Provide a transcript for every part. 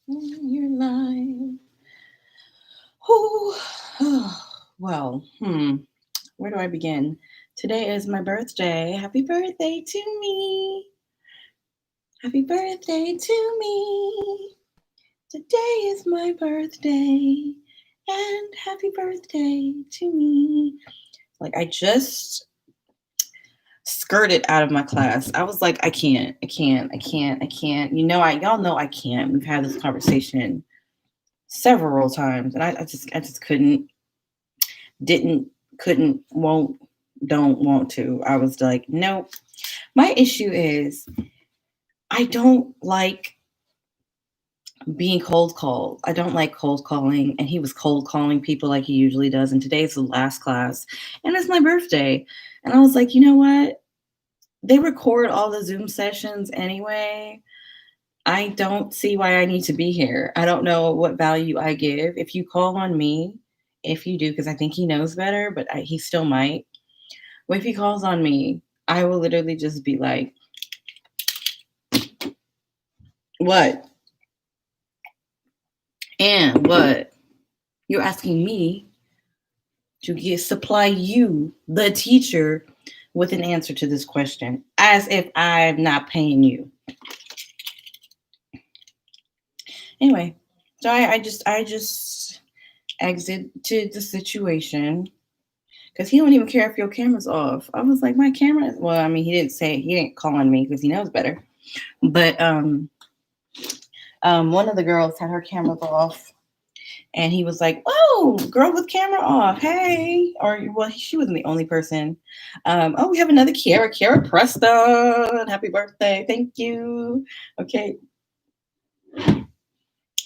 in your life. Whew. Well, where do I begin? Today is my birthday. Happy birthday to me. Happy birthday to me. Today is my birthday. And happy birthday to me. Like, I just skirted out of my class. I was like, I can't. Y'all know I can't. We've had this conversation several times, and I just didn't, couldn't, won't, don't want to. I was like, nope. My issue is I don't like being cold called. I don't like cold calling, and he was cold calling people like he usually does. And today's the last class, and it's my birthday, and I was like, you know what? They record all the Zoom sessions anyway. I don't see why I need to be here. I don't know what value I give. If you call on me, if you do, because I think he knows better, but he still might. Well, if he calls on me, I will literally just be like, what? And what? You're asking me to supply you, the teacher, with an answer to this question, as if I'm not paying you. Anyway, so I just exited the situation because he don't even care if your camera's off. I was like, my camera. Well, I mean, he didn't call on me because he knows better. But one of the girls had her cameras off, and he was like, "Oh, girl with camera off, hey!" Or well, she wasn't the only person. Oh, we have another Kiara Preston. Happy birthday! Thank you. Okay,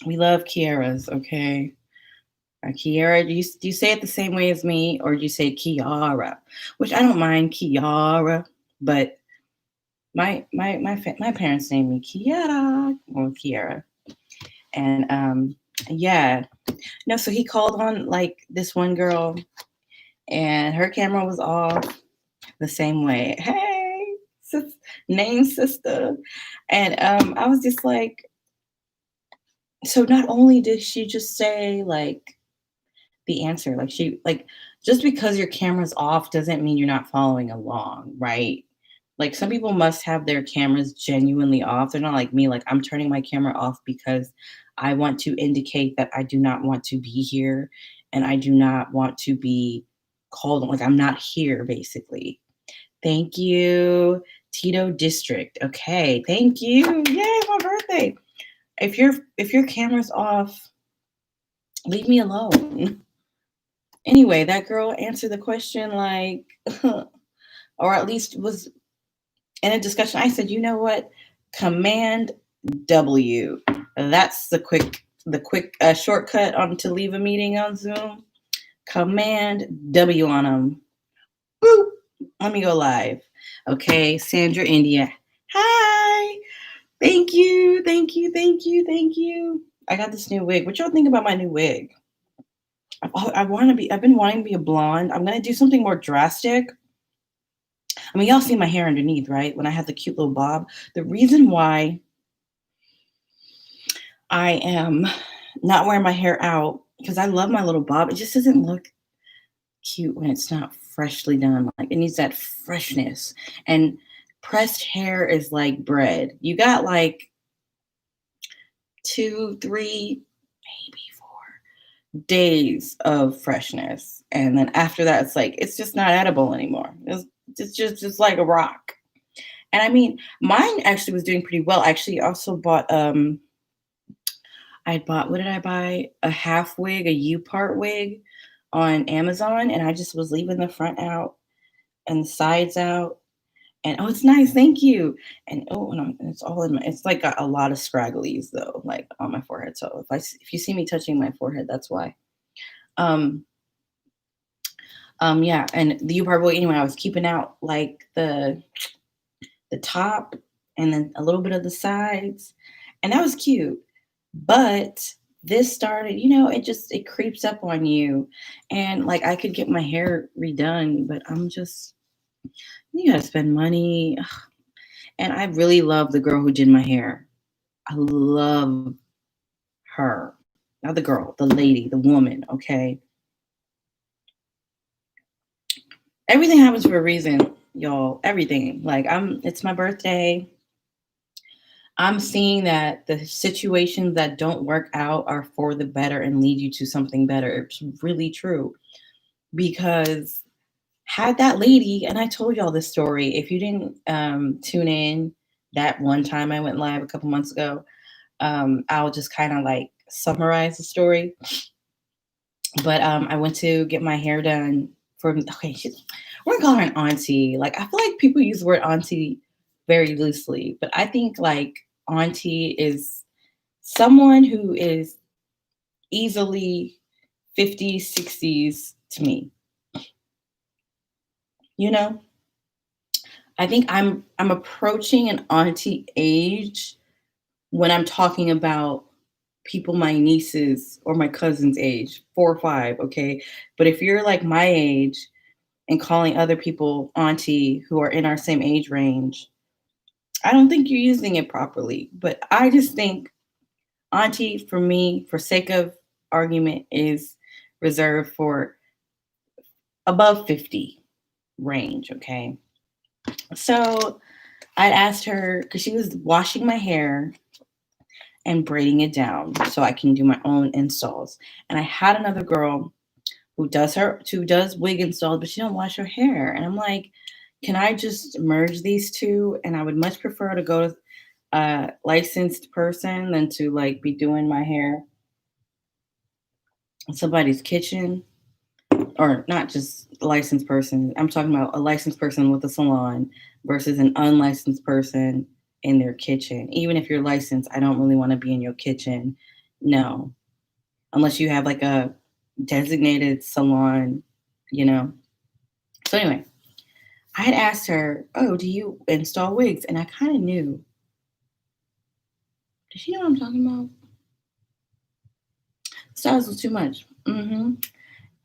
we love Kiara's. Okay. Kiara, do you say it the same way as me, or do you say Kiara? Which I don't mind Kiara, but my parents named me Kiara or Kiara, and yeah, no. So he called on like this one girl, and her camera was off the same way. Hey, name sister, and I was just like, so not only did she just say like the answer. Just because your camera's off doesn't mean you're not following along, right? Like some people must have their cameras genuinely off. They're not like me, like I'm turning my camera off because I want to indicate that I do not want to be here and I do not want to be called on. Like I'm not here, basically. Thank you, Tito District. Okay, thank you. Yay, my birthday. If your camera's off, leave me alone. Anyway, that girl answered the question like, or at least was in a discussion. I said, you know what? Command W. That's the quick shortcut on to leave a meeting on Zoom. Command W on them. Boop. Let me go live. Okay, Sandra India. Hi. Thank you. Thank you. Thank you. Thank you. I got this new wig. What y'all think about my new wig? I've been wanting to be a blonde. I'm gonna do something more drastic. I mean, y'all see my hair underneath, right? When I have the cute little bob. The reason why I am not wearing my hair out, because I love my little bob. It just doesn't look cute when it's not freshly done. Like it needs that freshness. And pressed hair is like bread. You got like 2, 3, maybe 4 days of freshness. And then after that, it's just not edible anymore. It's just like a rock. And I mean, mine actually was doing pretty well. I actually also bought I bought, what did I buy? A half wig, a U part wig on Amazon, and I just was leaving the front out and the sides out. And oh, it's nice, thank you. And oh, and it's all in my. It's like got a lot of scragglies though, like on my forehead. So if you see me touching my forehead, that's why. Um, yeah, and the U part wig. Anyway, I was keeping out like the top and then a little bit of the sides, and that was cute. But this started, it creeps up on you. And like I could get my hair redone, but you gotta spend money. And I really love the girl who did my hair. I love her, not the girl, the lady, the woman, okay? Everything happens for a reason, y'all. Everything. Like it's my birthday. I'm seeing that the situations that don't work out are for the better and lead you to something better. It's really true. Because had that lady, and I told y'all this story. If you didn't tune in that one time I went live a couple months ago, I'll just kind of like summarize the story. But I went to get my hair done from, okay, we're gonna call her an auntie. Like, I feel like people use the word auntie very loosely, but I think like auntie is someone who is easily 50s, 60s to me. You know, I think I'm approaching an auntie age when I'm talking about people my nieces or my cousins' age, 4 or 5, okay? But if you're like my age and calling other people auntie who are in our same age range, I don't think you're using it properly. But I just think auntie for me, for sake of argument, is reserved for above 50 range, okay? So I asked her because she was washing my hair and braiding it down so I can do my own installs. And I had another girl who does wig installs, but she don't wash her hair. And I'm like, can I just merge these two? And I would much prefer to go to a licensed person than to like be doing my hair in somebody's kitchen, or not just a licensed person. I'm talking about a licensed person with a salon versus an unlicensed person in their kitchen. Even if you're licensed, I don't really want to be in your kitchen. No, unless you have like a designated salon, you know. So anyway, I had asked her, "Oh, do you install wigs?" And I kind of knew. Does she know what I'm talking about? Styles was too much.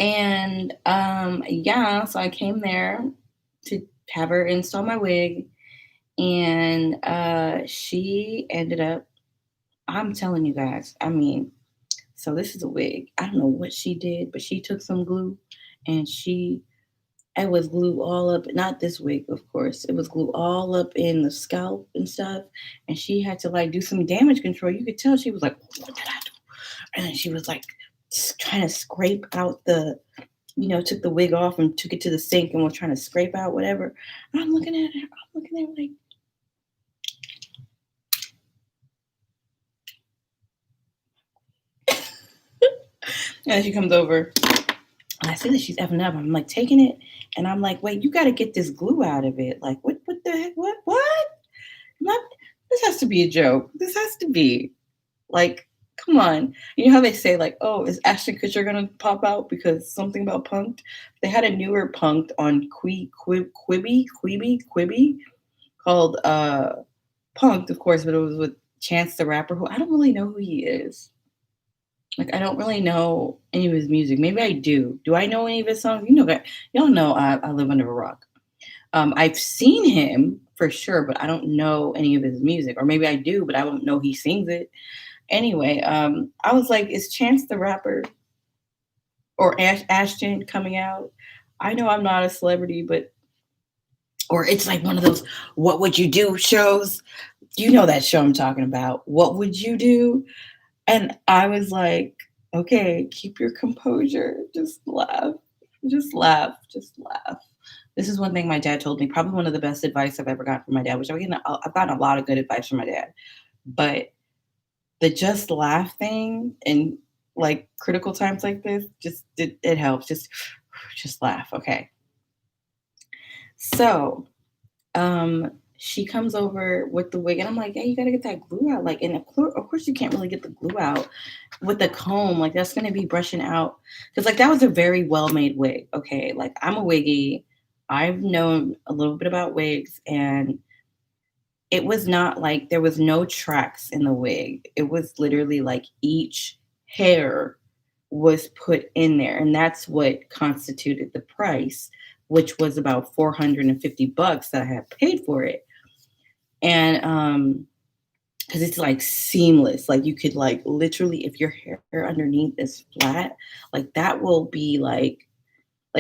And yeah, so I came there to have her install my wig, and she ended up. I'm telling you guys. I mean, so this is a wig. I don't know what she did, but she took some glue, and she it was glue all up, not this wig, of course. It was glue all up in the scalp and stuff. And she had to like do some damage control. You could tell she was like, what did I do? And then she was like trying to scrape out took the wig off and took it to the sink and was trying to scrape out whatever. And I'm looking at her, I'm looking at her like, and then she comes over and I see that she's effing up. I'm like taking it and I'm like, wait, you got to get this glue out of it. Like, what the heck? What? Not, this has to be a joke. This has to be like, come on. You know how they say like, oh, is Ashton Kutcher gonna pop out because something about Punked? They had a newer Punked on Quibi called Punked, of course, but it was with Chance the Rapper, who I don't really know who he is. Like I don't really know any of his music. Maybe I do. Do I know any of his songs? You know that y'all know I live under a rock. I've seen him for sure, but I don't know any of his music. Or maybe I do, but I don't know he sings it. Anyway, I was like, is Chance the Rapper or Ashton coming out? I know I'm not a celebrity, but or it's like one of those "What would you do" shows. You know that show I'm talking about. What would you do? And I was like, okay, keep your composure. Just laugh. Just laugh. Just laugh. This is one thing my dad told me. Probably one of the best advice I've ever gotten from my dad. I've gotten a lot of good advice from my dad, but the just laugh thing in like critical times like this, it helps. Just laugh. Okay. So she comes over with the wig and I'm like, hey, you gotta get that glue out. Like, and of course you can't really get the glue out with the comb. Like that's gonna be brushing out. Cause like that was a very well-made wig. Okay. Like I'm a wiggy. I've known a little bit about wigs and it was not like there was no tracks in the wig. It was literally like each hair was put in there. And that's what constituted the price, which was about $450 that I had paid for it. And because it's like seamless. Like you could like literally, if your hair underneath is flat, like that will be like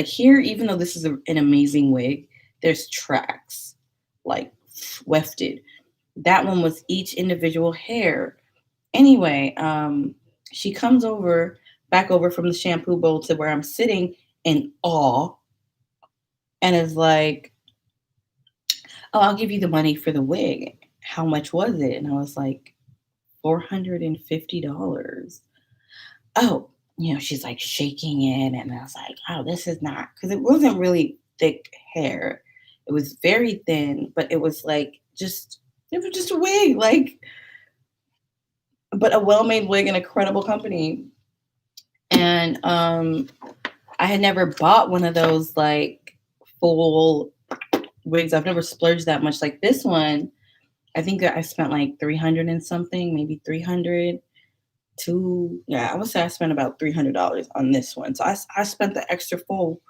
here, even though this is an amazing wig, there's tracks like wefted. That one was each individual hair. Anyway, she comes over back over from the shampoo bowl to where I'm sitting in awe and is like, "Oh, I'll give you the money for the wig. How much was it?" And I was like, $450. Oh, she's like shaking it. And I was like, oh, this is not, because it wasn't really thick hair. It was very thin, but it was like it was just a wig, like, but a well made wig in a credible company. And I had never bought one of those like full wigs. I've never splurged that much like this one. I think that I spent like 300 and something, maybe 300 to, yeah, I would say I spent about $300 on this one. So I spent the extra full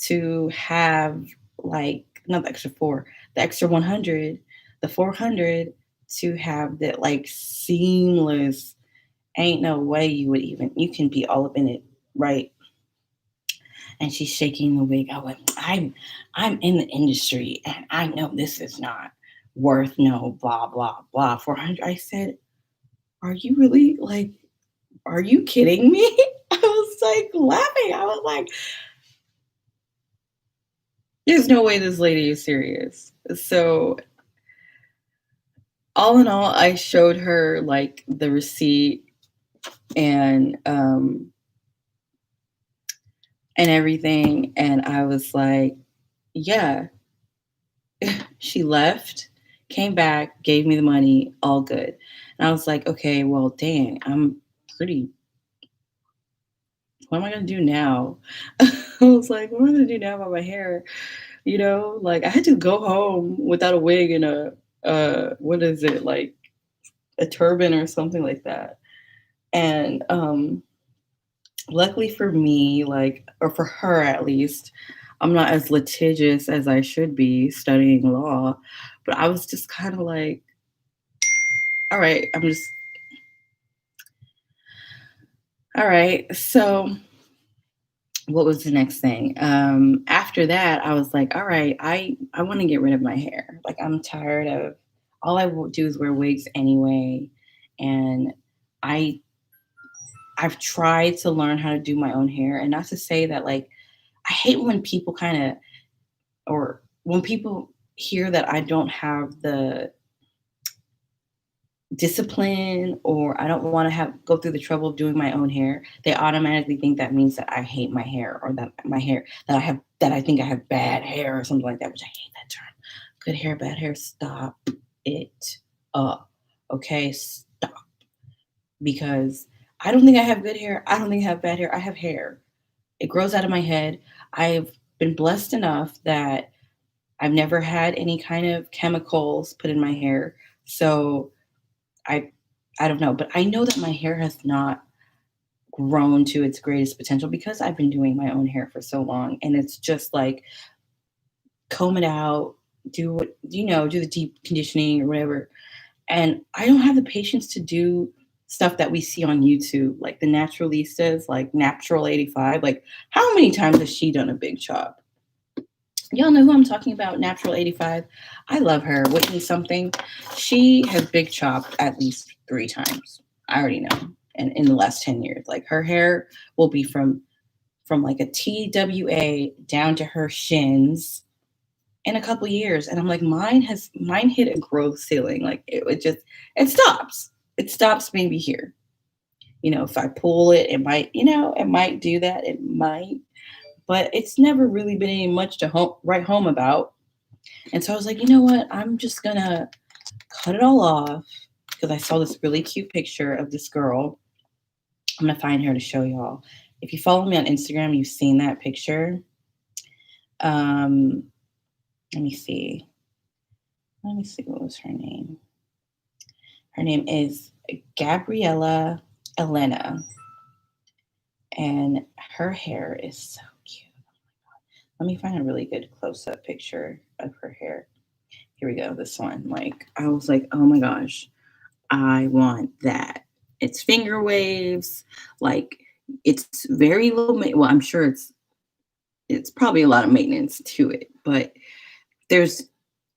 to have like, not the extra four, the extra 100, the 400 to have that like seamless. Ain't no way you can be all up in it, right? And she's shaking the wig. I went, I'm in the industry and I know this is not worth no blah blah blah 400. I said, are you really like, are you kidding me? I was like laughing. I was like, there's no way this lady is serious. So all in all, I showed her like the receipt and and everything, and I was like, yeah. She left, came back, gave me the money, all good. And I was like, okay, well, dang, I'm pretty. What am I gonna do now? I was like, what am I gonna do now about my hair? Like I had to go home without a wig and a what is it, like a turban or something like that. And luckily for me, like, or for her at least, I'm not as litigious as I should be studying law. But I was just kind of like, all right, all right. So what was the next thing? After that, I was like, all right, I want to get rid of my hair. Like I'm tired of, all I will do is wear wigs anyway. And I I've tried to learn how to do my own hair, and not to say that like I hate when people kind of, or when people hear that I don't have the discipline, or I don't want to have go through the trouble of doing my own hair, they automatically think that means that I hate my hair, or that my hair, that I think I have bad hair or something like that, which I hate that term. Good hair, bad hair, stop it up. Okay, stop. Because I don't think I have good hair. I don't think I have bad hair. I have hair. It grows out of my head. I've been blessed enough that I've never had any kind of chemicals put in my hair. So I I don't know, but I know that my hair has not grown to its greatest potential because I've been doing my own hair for so long, and it's just like comb it out, do what do the deep conditioning or whatever. And I don't have the patience to do stuff that we see on YouTube, like the naturalistas, like Natural 85. Like, how many times has she done a big chop? Y'all know who I'm talking about, Natural 85. I love her. Whitney something. She has big chopped at least 3 times. I already know. And in the last 10 years, like her hair will be from like a TWA down to her shins in a couple years. And I'm like, mine hit a growth ceiling. Like it stops. It stops maybe here. If I pull it, it might do that. It might, but it's never really been any much to write home about. And so I was like, you know what? I'm just gonna cut it all off because I saw this really cute picture of this girl. I'm gonna find her to show y'all. If you follow me on Instagram, you've seen that picture. Um, let me see. Let me see, what was her name? Her name is Gabriella Elena, and her hair is so cute. Let me find a really good close up picture of her hair. Here we go. This one. Like, I was like, oh my gosh. I want that. It's finger waves, like it's very low well, I'm sure it's probably a lot of maintenance to it, but there's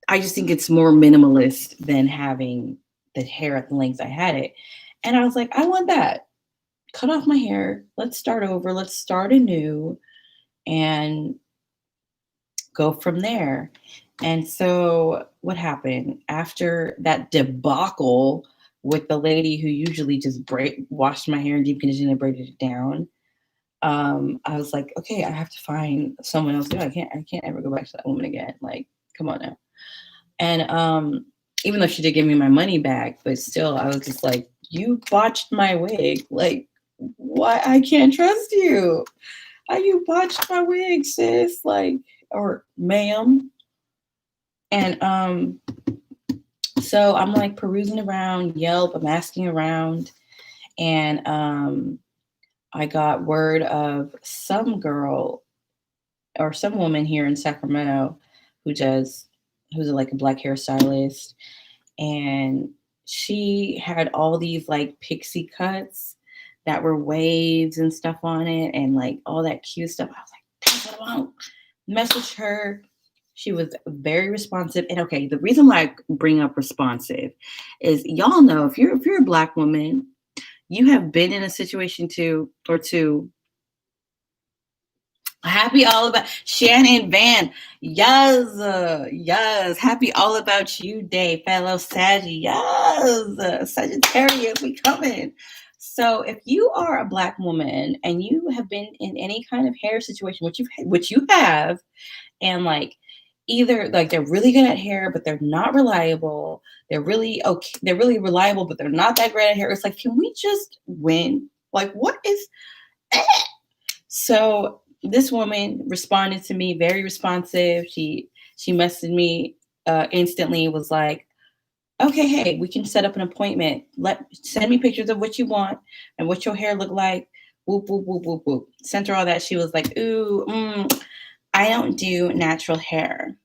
I just think it's more minimalist than having the hair at the length I had it. And I was like, I want that. Cut off my hair. Let's start over. Let's start anew and go from there. And so what happened after that debacle with the lady who usually just washed my hair in deep condition and braided it down? I was like, okay, I have to find someone else. No, I can't ever go back to that woman again. Like, come on now. And even though she did give me my money back, but still, I was just like, you botched my wig. Like, why? I can't trust you. How you botched my wig, sis? Like, or ma'am. And so I'm like perusing around Yelp. I'm asking around, and I got word of some girl or some woman here in Sacramento who's like a black hairstylist, and she had all these like pixie cuts that were waves and stuff on it and like all that cute stuff. I was like, that's what I want. Messaged her. She was very responsive. And okay, the reason why I bring up responsive is y'all know if you're a black woman, you have been in a situation or two. Happy all about Shannon Van. Yes, yes. Happy all about you day, fellow Saggy. Yes, Sagittarius, we coming. So if you are a black woman and you have been in any kind of hair situation, which you have, and like either like they're really good at hair, but they're not reliable. They're really okay. They're really reliable, but they're not that great at hair. It's like, can we just win? Like, what is? So this woman responded to me very responsive. She messaged me instantly. Was like, okay, hey, we can set up an appointment. Send me pictures of what you want and what your hair look like. Whoop whoop whoop whoop whoop. Sent her all that. She was like, ooh, I don't do natural hair.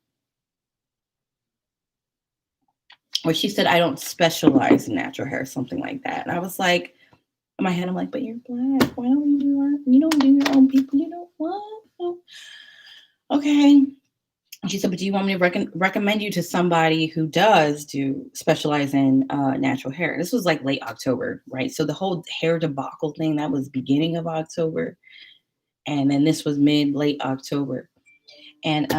Or she said I don't specialize in natural hair, something like that. And I was like, in my head, I'm like, but you're black. Why don't you don't do your own people? You know what? Okay. She said, but do you want me to recommend you to somebody who does specialize in natural hair? This was like late October, right? So the whole hair debacle thing, that was beginning of October. And then this was late October. And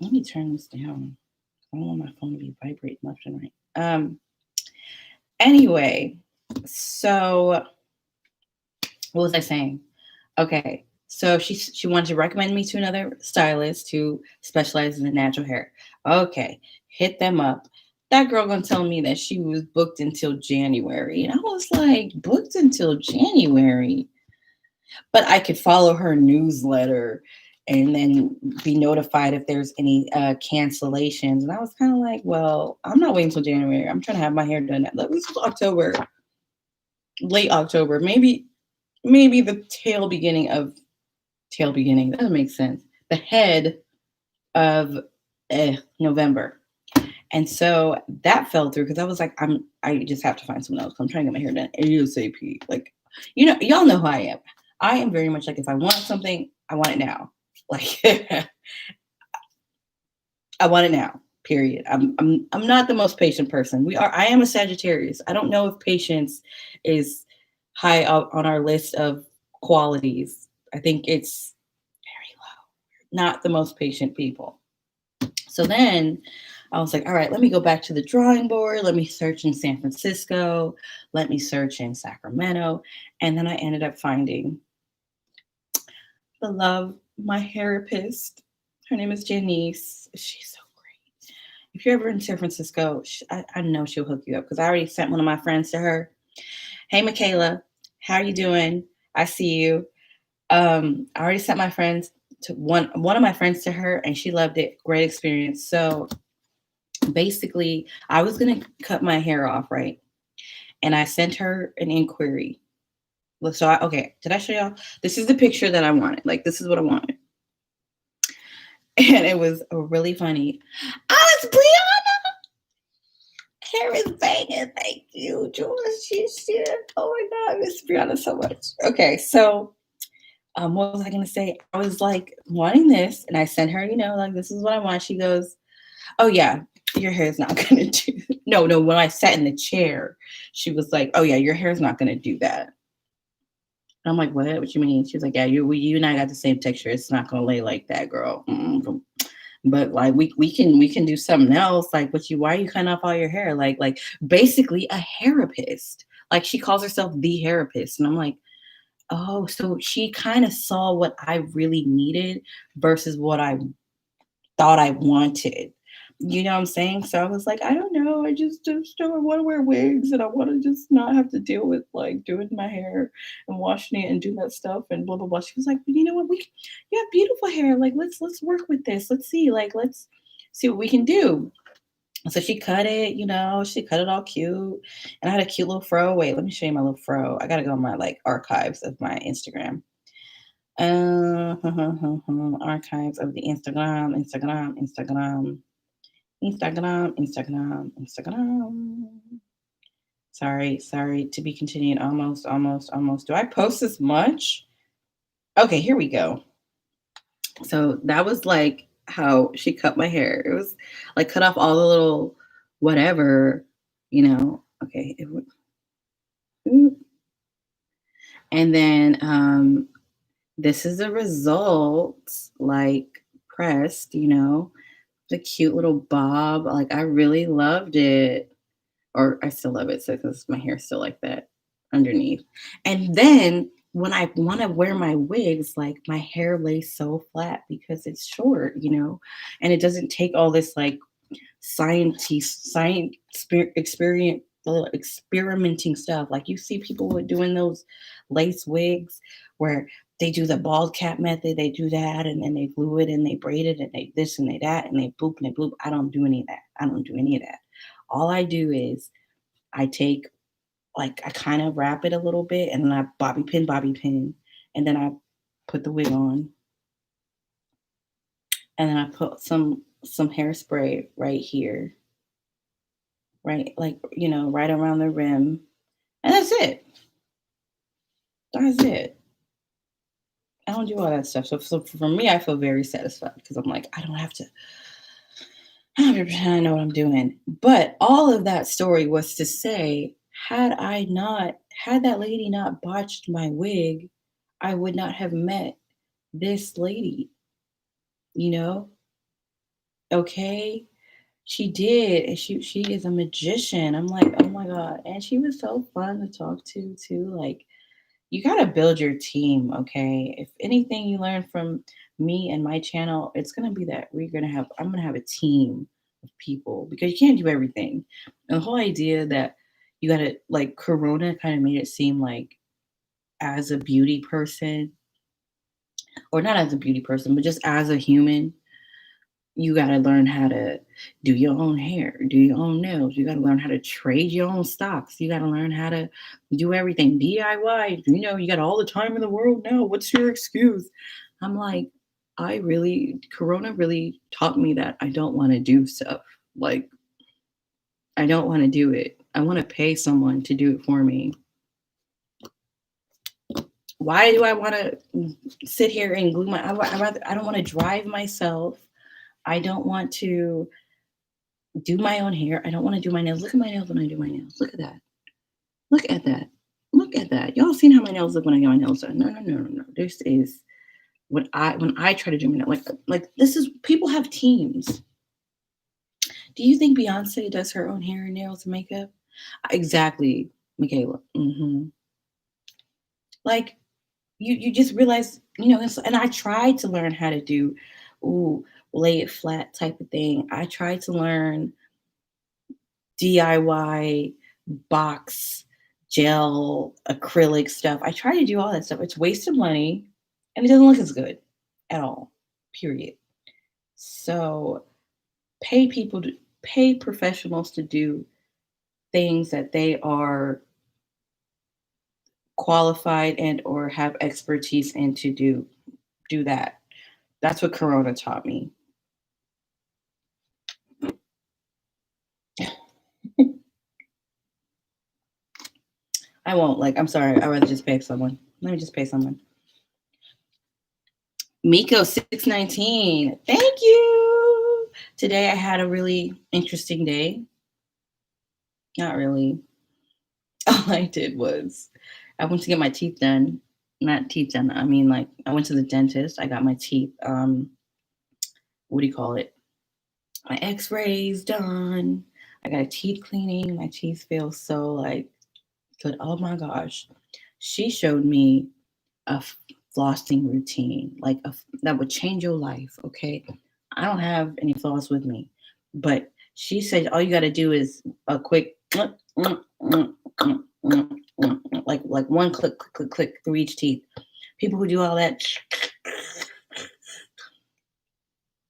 let me turn this down. I don't want my phone to be vibrating left and right. Anyway, so what was I saying? Okay. So she wanted to recommend me to another stylist who specializes in natural hair. Okay, hit them up. That girl gonna tell me that she was booked until January. And I was like, booked until January. But I could follow her newsletter and then be notified if there's any cancellations. And I was kind of like, well, I'm not waiting until January. I'm trying to have my hair done. Look, this was October, late October, maybe the tail beginning. That doesn't make sense. The head of November. And so that fell through because I was like, I just have to find someone else. I'm trying to get my hair done ASAP. Like, y'all know who I am. I am very much like, if I want something, I want it now. Like, I want it now. Period. I'm not the most patient person. I am a Sagittarius. I don't know if patience is high up on our list of qualities. I think it's very low. Not the most patient people. So then I was like, all right, let me go back to the drawing board. Let me search in San Francisco. Let me search in Sacramento. And then I ended up finding my therapist. Her name is Janice. She's so great. If you're ever in San Francisco, I know she'll hook you up because I already sent one of my friends to her. Hey, Michaela, how are you doing? I see you. I already sent my friends to one of my friends to her, and she loved it. Great experience. So basically, I was gonna cut my hair off, right? And I sent her an inquiry. So did I show y'all? This is the picture that I wanted. Like, this is what I wanted. And it was really funny. Oh, it's hair is banging. Thank you, Jules. She, oh my God, I miss Brianna so much. Okay, so what was I gonna say? I was like wanting this, and I sent her, like this is what I want. She goes, "Oh yeah, your hair is not gonna do." No, no. When I sat in the chair, she was like, "Oh yeah, your hair is not gonna do that." And I'm like, "What? What you mean?" She's like, "Yeah, you and I got the same texture. It's not gonna lay like that, girl. Mm-mm. But like we can do something else. Like, why are you cutting off all your hair? Like basically a therapist. Like she calls herself the therapist, and I'm like, oh, so she kind of saw what I really needed versus what I thought I wanted. You know what I'm saying? So I was like, I don't know. I just don't want to wear wigs, and I want to just not have to deal with like doing my hair and washing it and doing that stuff and blah blah blah. She was like, but you know what? You have beautiful hair. Like let's work with this. Let's see. Like let's see what we can do. So she cut it, she cut it all cute. And I had a cute little fro. Wait, let me show you my little fro. I gotta go in my like archives of my Instagram. Archives of the Instagram. Sorry, to be continued. Almost. Do I post this much? Okay, here we go. So that was like how she cut my hair. It was like cut off all the little whatever. Okay. And then this is a result, like pressed, the cute little bob. Like I really loved it. Or I still love it, so because my hair's still like that underneath. And then when I want to wear my wigs, like my hair lays so flat because it's short, and it doesn't take all this like science experience experimenting stuff. Like you see people with doing those lace wigs where they do the bald cap method, they do that, and then they glue it and they braid it and they this and they that and they boop and they bloop. I don't do any of that. I don't do any of that. All I do is I take like I kind of wrap it a little bit and then I bobby pin, and then I put the wig on, and then I put some hairspray right here, right, like right around the rim, and that's it. That's it. I don't do all that stuff. So for me, I feel very satisfied because I'm like, I don't have to pretend I know what I'm doing. But all of that story was to say, had that lady not botched my wig, I would not have met this lady, you know? Okay. She did. And she is a magician. I'm like, oh my God. And she was so fun to talk to too. Like, you gotta build your team, okay? If anything you learn from me and my channel, it's gonna be that I'm gonna have a team of people because you can't do everything. And the whole idea that you gotta like Corona kind of made it seem like as a beauty person, or not as a beauty person, but just as a human, you got to learn how to do your own hair, do your own nails. You got to learn how to trade your own stocks. You got to learn how to do everything DIY. You got all the time in the world now. What's your excuse? I'm like, Corona really taught me that I don't want to do stuff. Like, I don't want to do it. I want to pay someone to do it for me. Why do I want to sit here and glue I don't want to drive myself. I don't want to do my own hair. I don't want to do my nails. Look at my nails when I do my nails. Look at that. Look at that. Look at that. Y'all seen how my nails look when I get my nails done? No, no, no, no, no. This is when I try to do my nails. Like this is people have teams. Do you think Beyonce does her own hair and nails and makeup? Exactly, Michaela. Like you just realize, and I tried to learn how to do lay it flat type of thing. I tried to learn DIY box gel acrylic stuff. I try to do all that stuff. It's waste of money and it doesn't look as good at all. Period. So pay professionals to do things that they are qualified and or have expertise in to do that. That's what Corona taught me. I won't. Like, I'm sorry. I'd rather just pay someone. Let me just pay someone. Miko 619. Thank you. Today I had a really interesting day. Not really. All I did was I went to get my teeth done. Not teeth done. I mean, like, I went to the dentist. I got my teeth. What do you call it? My X-rays done. I got a teeth cleaning. My teeth feel so like good. Oh my gosh. She showed me a flossing routine, like that would change your life. Okay. I don't have any floss with me, but she said all you got to do is a quick like one click, click, click, click through each teeth. People who do all that,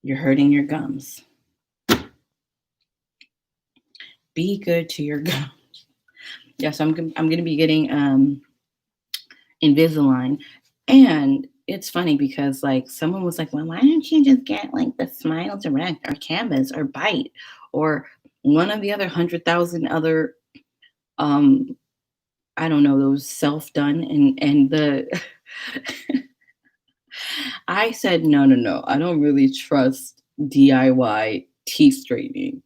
you're hurting your gums. Be good to your gums. Yeah, so I'm going to be getting Invisalign. And it's funny because like someone was like, well, why don't you just get like the Smile Direct or Canvas or Bite or one of the other 100,000 other I don't know, those self-done and the I said no, no, no. I don't really trust DIY teeth straightening.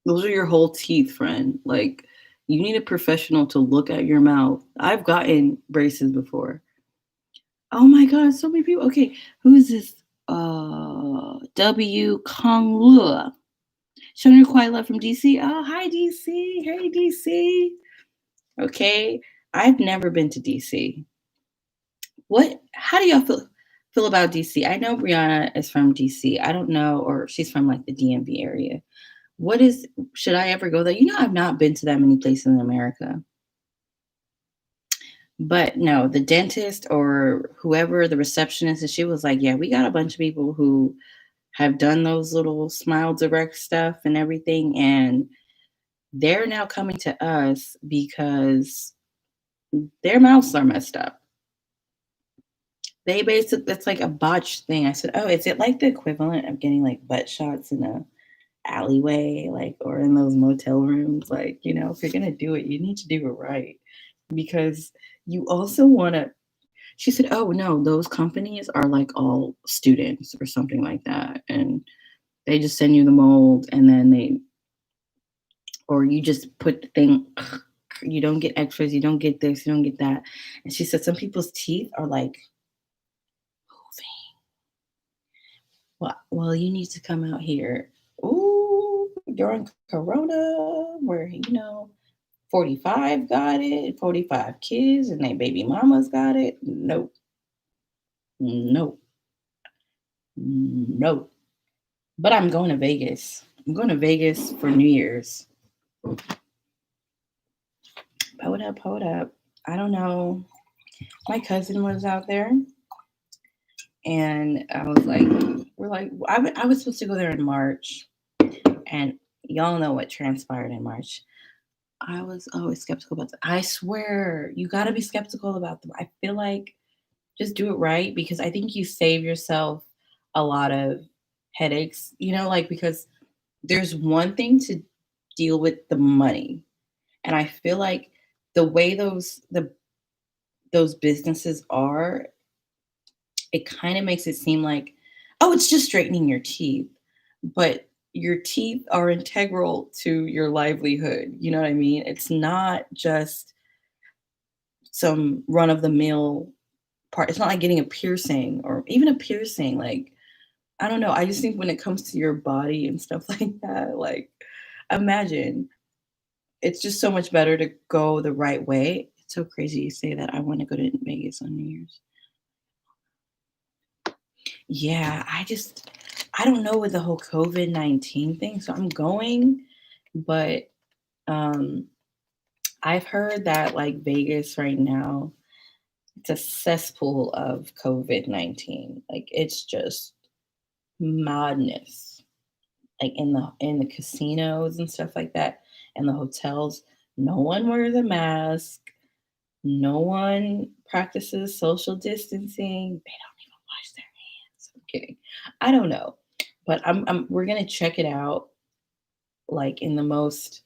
Those are your whole teeth, friend. Like you need a professional to look at your mouth. I've gotten braces before. Oh my god, so many people. Okay, who is this? W Kong Lua. Showing her quiet love from DC. Oh, hi DC. Hey DC. Okay. I've never been to DC. How do y'all feel about DC? I know Brianna is from DC. I don't know, or she's from like the DMV area. Should I ever go there? You know, I've not been to that many places in America. But no, the dentist or whoever the receptionist, and she was like, yeah, we got a bunch of people who have done those little Smile Direct stuff and everything. And they're now coming to us because their mouths are messed up. They basically, it's like a botched thing. I said, oh, is it like the equivalent of getting like butt shots in a alleyway, like, or in those motel rooms? Like, you know, if you're going to do it, you need to do it right because you also want to. She said, oh, no, those companies are like all students or something like that. And they just send you the mold and then or you just put the thing, you don't get extras, you don't get this, you don't get that. And she said some people's teeth are like moving. Well, you need to come out here. Ooh, during Corona, where, 45 got it, 45 kids and their baby mamas got it. Nope. Nope. Nope. But I'm going to Vegas. I'm going to Vegas for New Year's. Hold up, hold up. I don't know. My cousin was out there, and I was like, I was supposed to go there in March, and y'all know what transpired in March. I was always skeptical about that. I swear, you got to be skeptical about them. I feel like just do it right because I think you save yourself a lot of headaches, like because there's one thing to deal with the money. And I feel like the way those businesses are, it kind of makes it seem like, oh, it's just straightening your teeth. But your teeth are integral to your livelihood. You know what I mean? It's not just some run of the mill part. It's not like getting a piercing or even a piercing. Like, I don't know. I just think when it comes to your body and stuff like that, like, imagine it's just so much better to go the right way. It's so crazy you say that. I want to go to Vegas on New Year's. Yeah, I don't know with the whole COVID-19 thing. So I'm going, but um I've heard that like Vegas right now, it's a cesspool of COVID-19. Like it's just madness. Like in the casinos and stuff like that, and the hotels, no one wears a mask. No one practices social distancing. They don't even wash their hands. I'm kidding. I don't know, but we're gonna check it out like in the most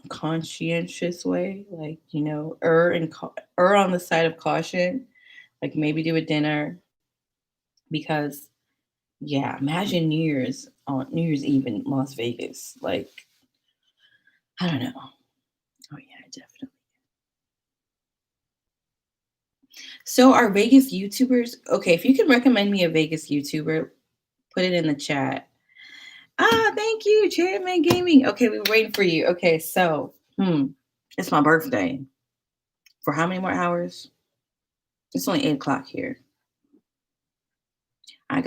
conscientious way, like, err on the side of caution, like maybe do a dinner because yeah, imagine New Year's Eve in Las Vegas. Like, I don't know. Oh yeah, definitely. So are Vegas YouTubers okay, if you can recommend me a Vegas YouTuber, put it in the chat. Ah, thank you, Chairman Gaming. Okay, we were waiting for you. Okay, so it's my birthday. For how many more hours? It's only 8 o'clock here. I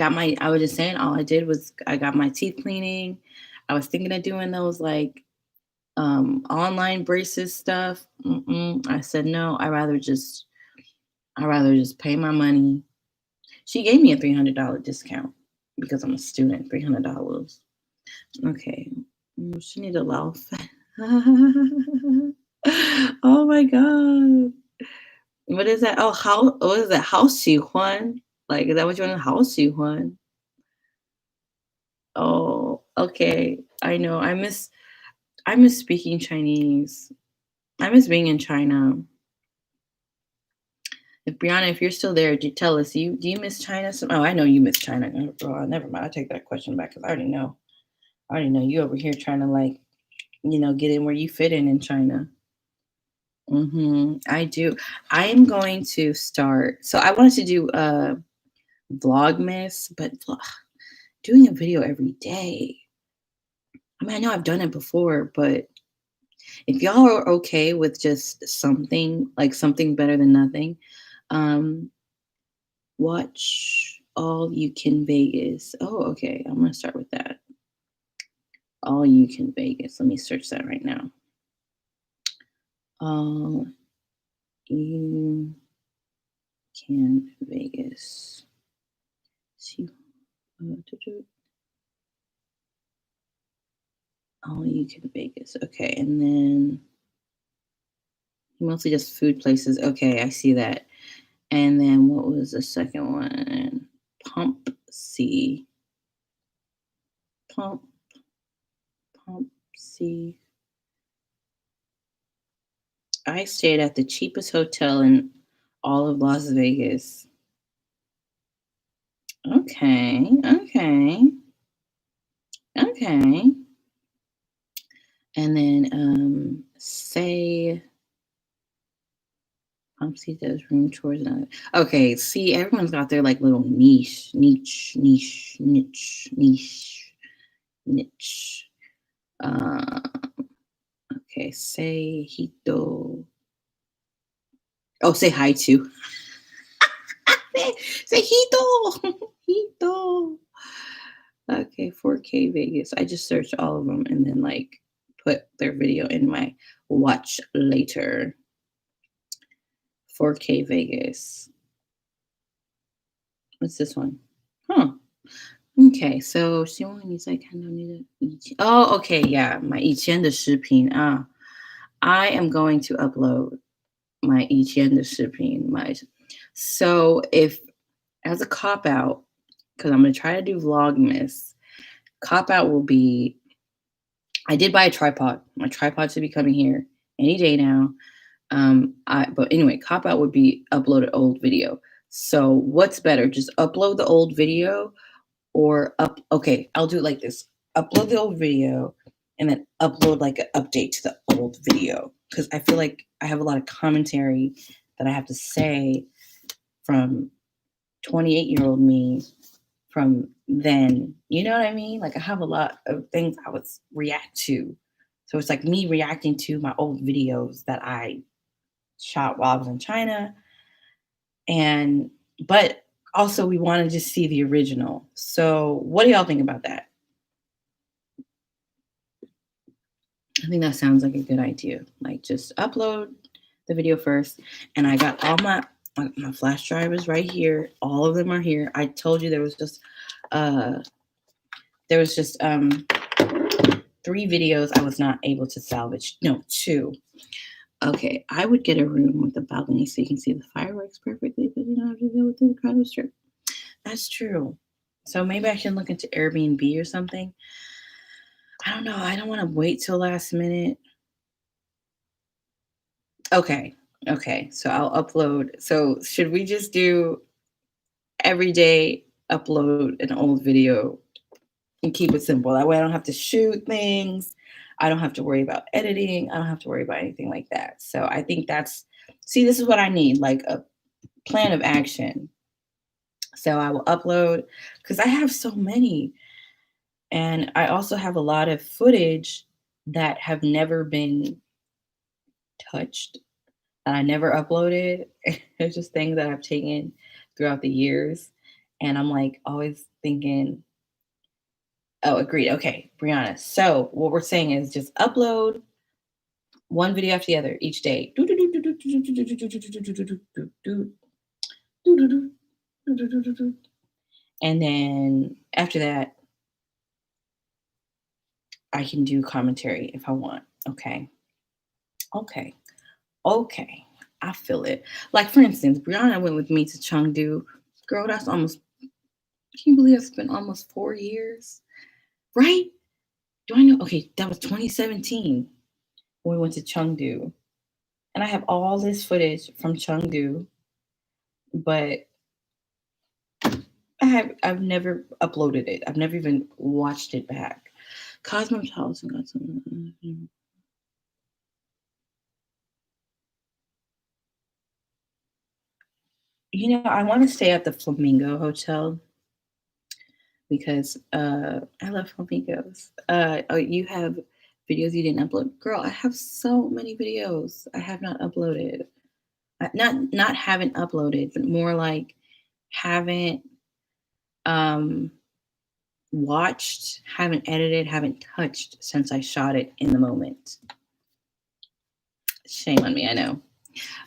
was just saying, all I did was I got my teeth cleaning. I was thinking of doing those like online braces stuff. I said no. I rather just pay my money. She gave me a $300 discount because I'm a student. $300. Okay, she need to laugh. Oh my god, what is that? Oh, how? What is that? 好喜欢? Like, is that what you want? 好喜欢? Oh, okay. I know. I miss speaking Chinese. I miss being in China. If Brianna, if you're still there, tell us. Do you miss China? Oh, I know you miss China. Oh, never mind. I take that question back because I already know. I already know you over here trying to like, get in where you fit in China. I do. I am going to start. So I wanted to do Vlogmas, but doing a video every day. I mean, I know I've done it before, but if y'all are okay with just something, like something better than nothing, um, watch All You Can Vegas. Oh, okay. I'm gonna start with that. All You Can Vegas. Let me search that right now. All You Can Vegas. See, All You Can Vegas. Okay, and then mostly just food places. Okay, I see that. And then what was the second one? Pump C. Pump, Pump C. I stayed at the cheapest hotel in all of Las Vegas. Okay, okay, okay. And then say Pump C does room tours. Okay, see, everyone's got their like little niche. Uh, okay, say Hito. Oh, say hi to. Say Hito. Hito. Okay, 4K Vegas. I just searched all of them and then like put their video in my watch later. 4K Vegas. What's this one? Huh. Okay, so希望你在看到你的以前 Oh, okay, yeah, my 以前的视频 I am going to upload my 以前的视频 so if as a cop out, because I'm gonna try to do Vlogmas, cop out will be I did buy a tripod. My tripod should be coming here any day now. But anyway, cop out would be uploaded old video. So what's better? Just upload the old video or okay, I'll do it like this. Upload the old video and then upload like an update to the old video. Because I feel like I have a lot of commentary that I have to say from 28-year-old me from then. You know what I mean? Like I have a lot of things I would react to. So it's like me reacting to my old videos that I shot while I was in China. But also we wanted to see the original. So what do y'all think about that? I think that sounds like a good idea. Like just upload the video first. And I got all my flash drivers right here. All of them are here. I told you there was just 3 videos I was not able to salvage. No, 2. Okay, I would get a room with a balcony so you can see the fireworks perfectly, but you don't have to deal with the crowded strip. That's true. So maybe I should look into Airbnb or something. I don't know. I don't want to wait till last minute. Okay. Okay. So I'll upload. So should we just do every day upload an old video and keep it simple? That way I don't have to shoot things. I don't have to worry about editing. I don't have to worry about anything like that. So I think that's, see, this is what I need, like a plan of action. So I will upload because I have so many. And I also have a lot of footage that have never been touched, that I never uploaded. It's just things that I've taken throughout the years. And I'm like always thinking, oh, agreed. Okay, Brianna. So what we're saying is just upload one video after the other each day. And then after that, I can do commentary if I want. Okay. Okay. Okay. I feel it. Like for instance, Brianna went with me to Chengdu. Girl, that's almost, can you believe it's been almost 4 years? Right? Do I know? Okay, that was 2017 when we went to Chengdu. And I have all this footage from Chengdu, but I've never uploaded it. I've never even watched it back. Cosmopolitan got some. I want to stay at the Flamingo Hotel because I love flamingos. Oh, you have videos you didn't upload, girl. I have so many videos I have not uploaded. Not haven't uploaded, but more like haven't um watched, haven't edited, haven't touched since I shot it in the moment. Shame on me, I know.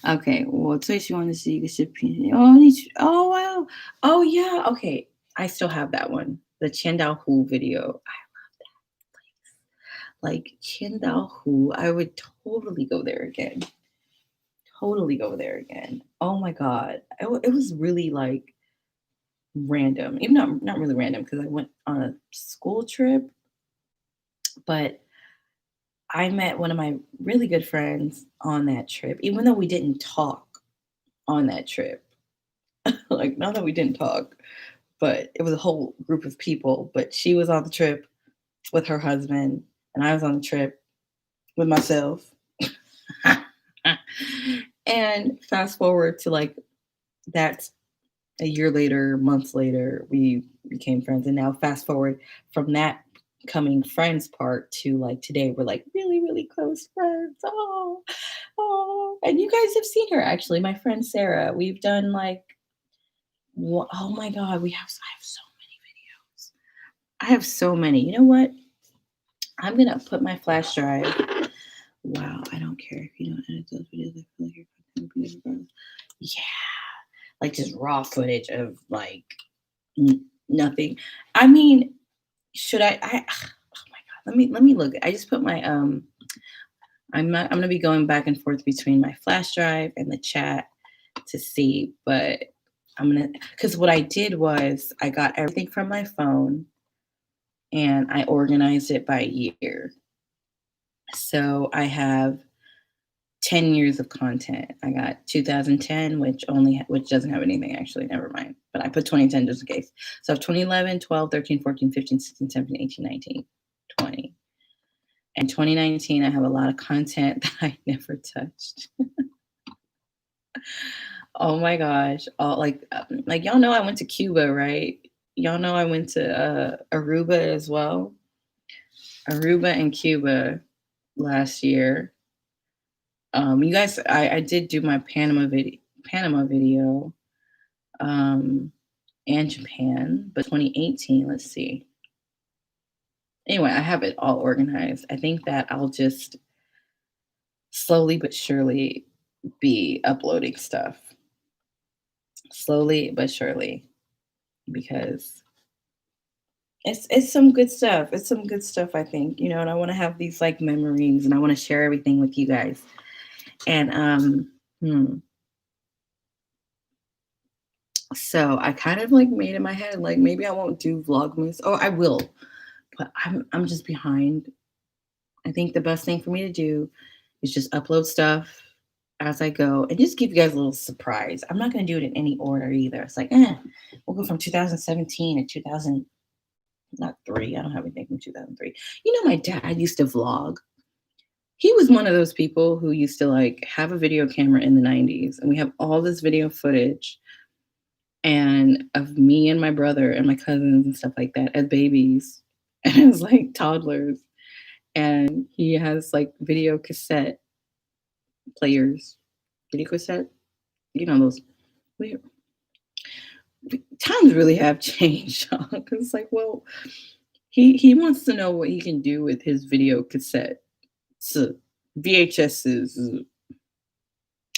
Okay, well, Twitch, you want to see the ship? Oh, wow. Oh, yeah. Okay, I still have that one. The Chendao Hu video. Like Chendao Hu, I would totally go there again. Totally go there again. Oh my god, it was really like random. Even not really random because I went on a school trip, but I met one of my really good friends on that trip, even though we didn't talk on that trip. Like, not that we didn't talk, but it was a whole group of people. But she was on the trip with her husband, and I was on the trip with myself. And fast forward to like that's a year later, months later, we became friends. And now fast forward from that coming friends part to like today, we're like really, really close friends. Oh, and you guys have seen her actually, my friend Sarah. We've done like, oh my God, I have so many videos. I have so many. You know what? I'm gonna put my flash drive. Wow, I don't care if you don't edit those videos. I feel like your content will be regardless. Yeah, like just raw footage of like nothing. I mean, should oh my god, let me look. I just put my I'm gonna be going back and forth between my flash drive and the chat to see, but I'm gonna, because what I did was I got everything from my phone and I organized it by year. So I have 10 years of content. I got 2010, which doesn't have anything actually, never mind. But I put 2010 just in case. So I have 2011, 12, 13, 14, 15, 16, 17, 18, 19, 20. And 2019, I have a lot of content that I never touched. Oh my gosh. Like y'all know I went to Cuba, right? Y'all know I went to Aruba as well. Aruba and Cuba last year. You guys, I did do my Panama video, um, and Japan, but 2018. Let's see. Anyway, I have it all organized. I think that I'll just slowly but surely be uploading stuff, slowly but surely, because it's some good stuff. It's some good stuff, I think, and I want to have these like memories, and I want to share everything with you guys. And so I kind of like made in my head like maybe I won't do Vlogmas. Oh, I will, but I'm just behind. I think the best thing for me to do is just upload stuff as I go and just give you guys a little surprise. I'm not going to do it in any order either. It's like, we'll go from 2017 to 2000, not three. I don't have anything from 2003. You know, my dad used to vlog. He was one of those people who used to like have a video camera in the 90s, and we have all this video footage and of me and my brother and my cousins and stuff like that as babies and as like toddlers. And he has like video cassette players, video cassette, you know, those we, times really have changed. It's like, well, he wants to know what he can do with his video cassette. So VHSs,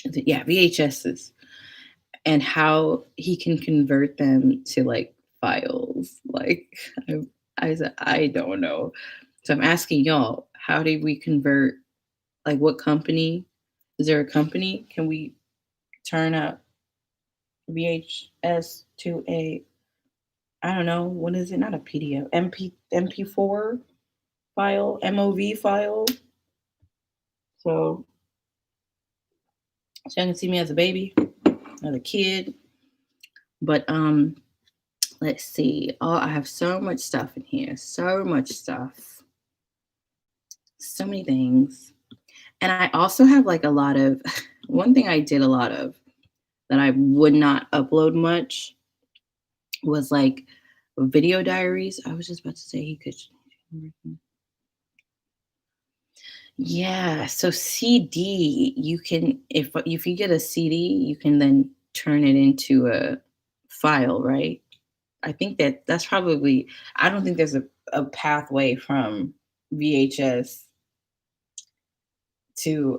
yeah, VHSs, and how he can convert them to like files. Like I, I said, I don't know. So I'm asking y'all, how did we convert? Like, what company? Is there a company? Can we turn a VHS to a, I don't know, what is it? Not a PDF, MP4 file, MOV file. So, so you can see me as a baby, as a kid. But let's see. Oh, I have so much stuff in here. So much stuff. So many things. And I also have like a lot of one thing I did a lot of that I would not upload much was like video diaries. I was just about to say he could. Yeah, so CD, you can if you get a CD, you can then turn it into a file, right? I think that's probably I don't think there's a pathway from VHS to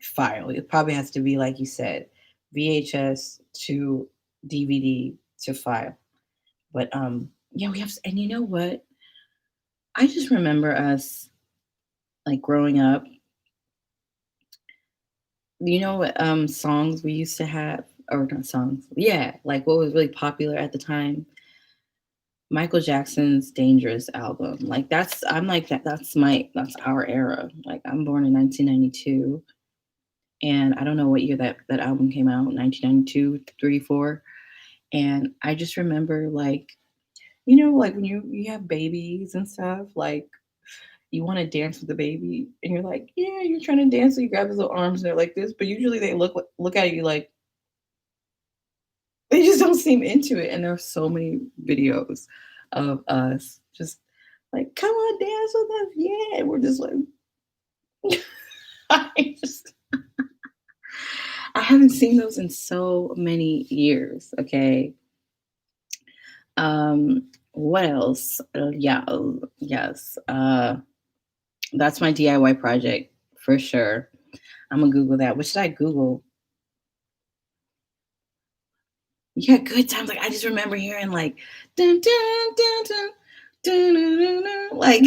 file. It probably has to be like you said, VHS to DVD to file. But yeah, we have and you know what? I just remember us like growing up. You know what songs we used to have or not songs. Yeah, like what was really popular at the time? Michael Jackson's Dangerous album. Like that's I'm like that's our era. Like I'm born in 1992 and I don't know what year that album came out, 1992, 3, 4. And I just remember like you know like when you have babies and stuff like you want to dance with the baby and you're like, yeah, you're trying to dance, so you grab his little arms and they're like this, but usually they look at you like they just don't seem into it. And there are so many videos of us just like, come on, dance with us. Yeah. And we're just like, I just, I haven't seen those in so many years. Okay. What else? Yeah. Yes. That's my DIY project for sure. I'm gonna Google that. What should I Google? Yeah, good times. Like I just remember hearing like dun dun dun dun dun dun dun, dun, like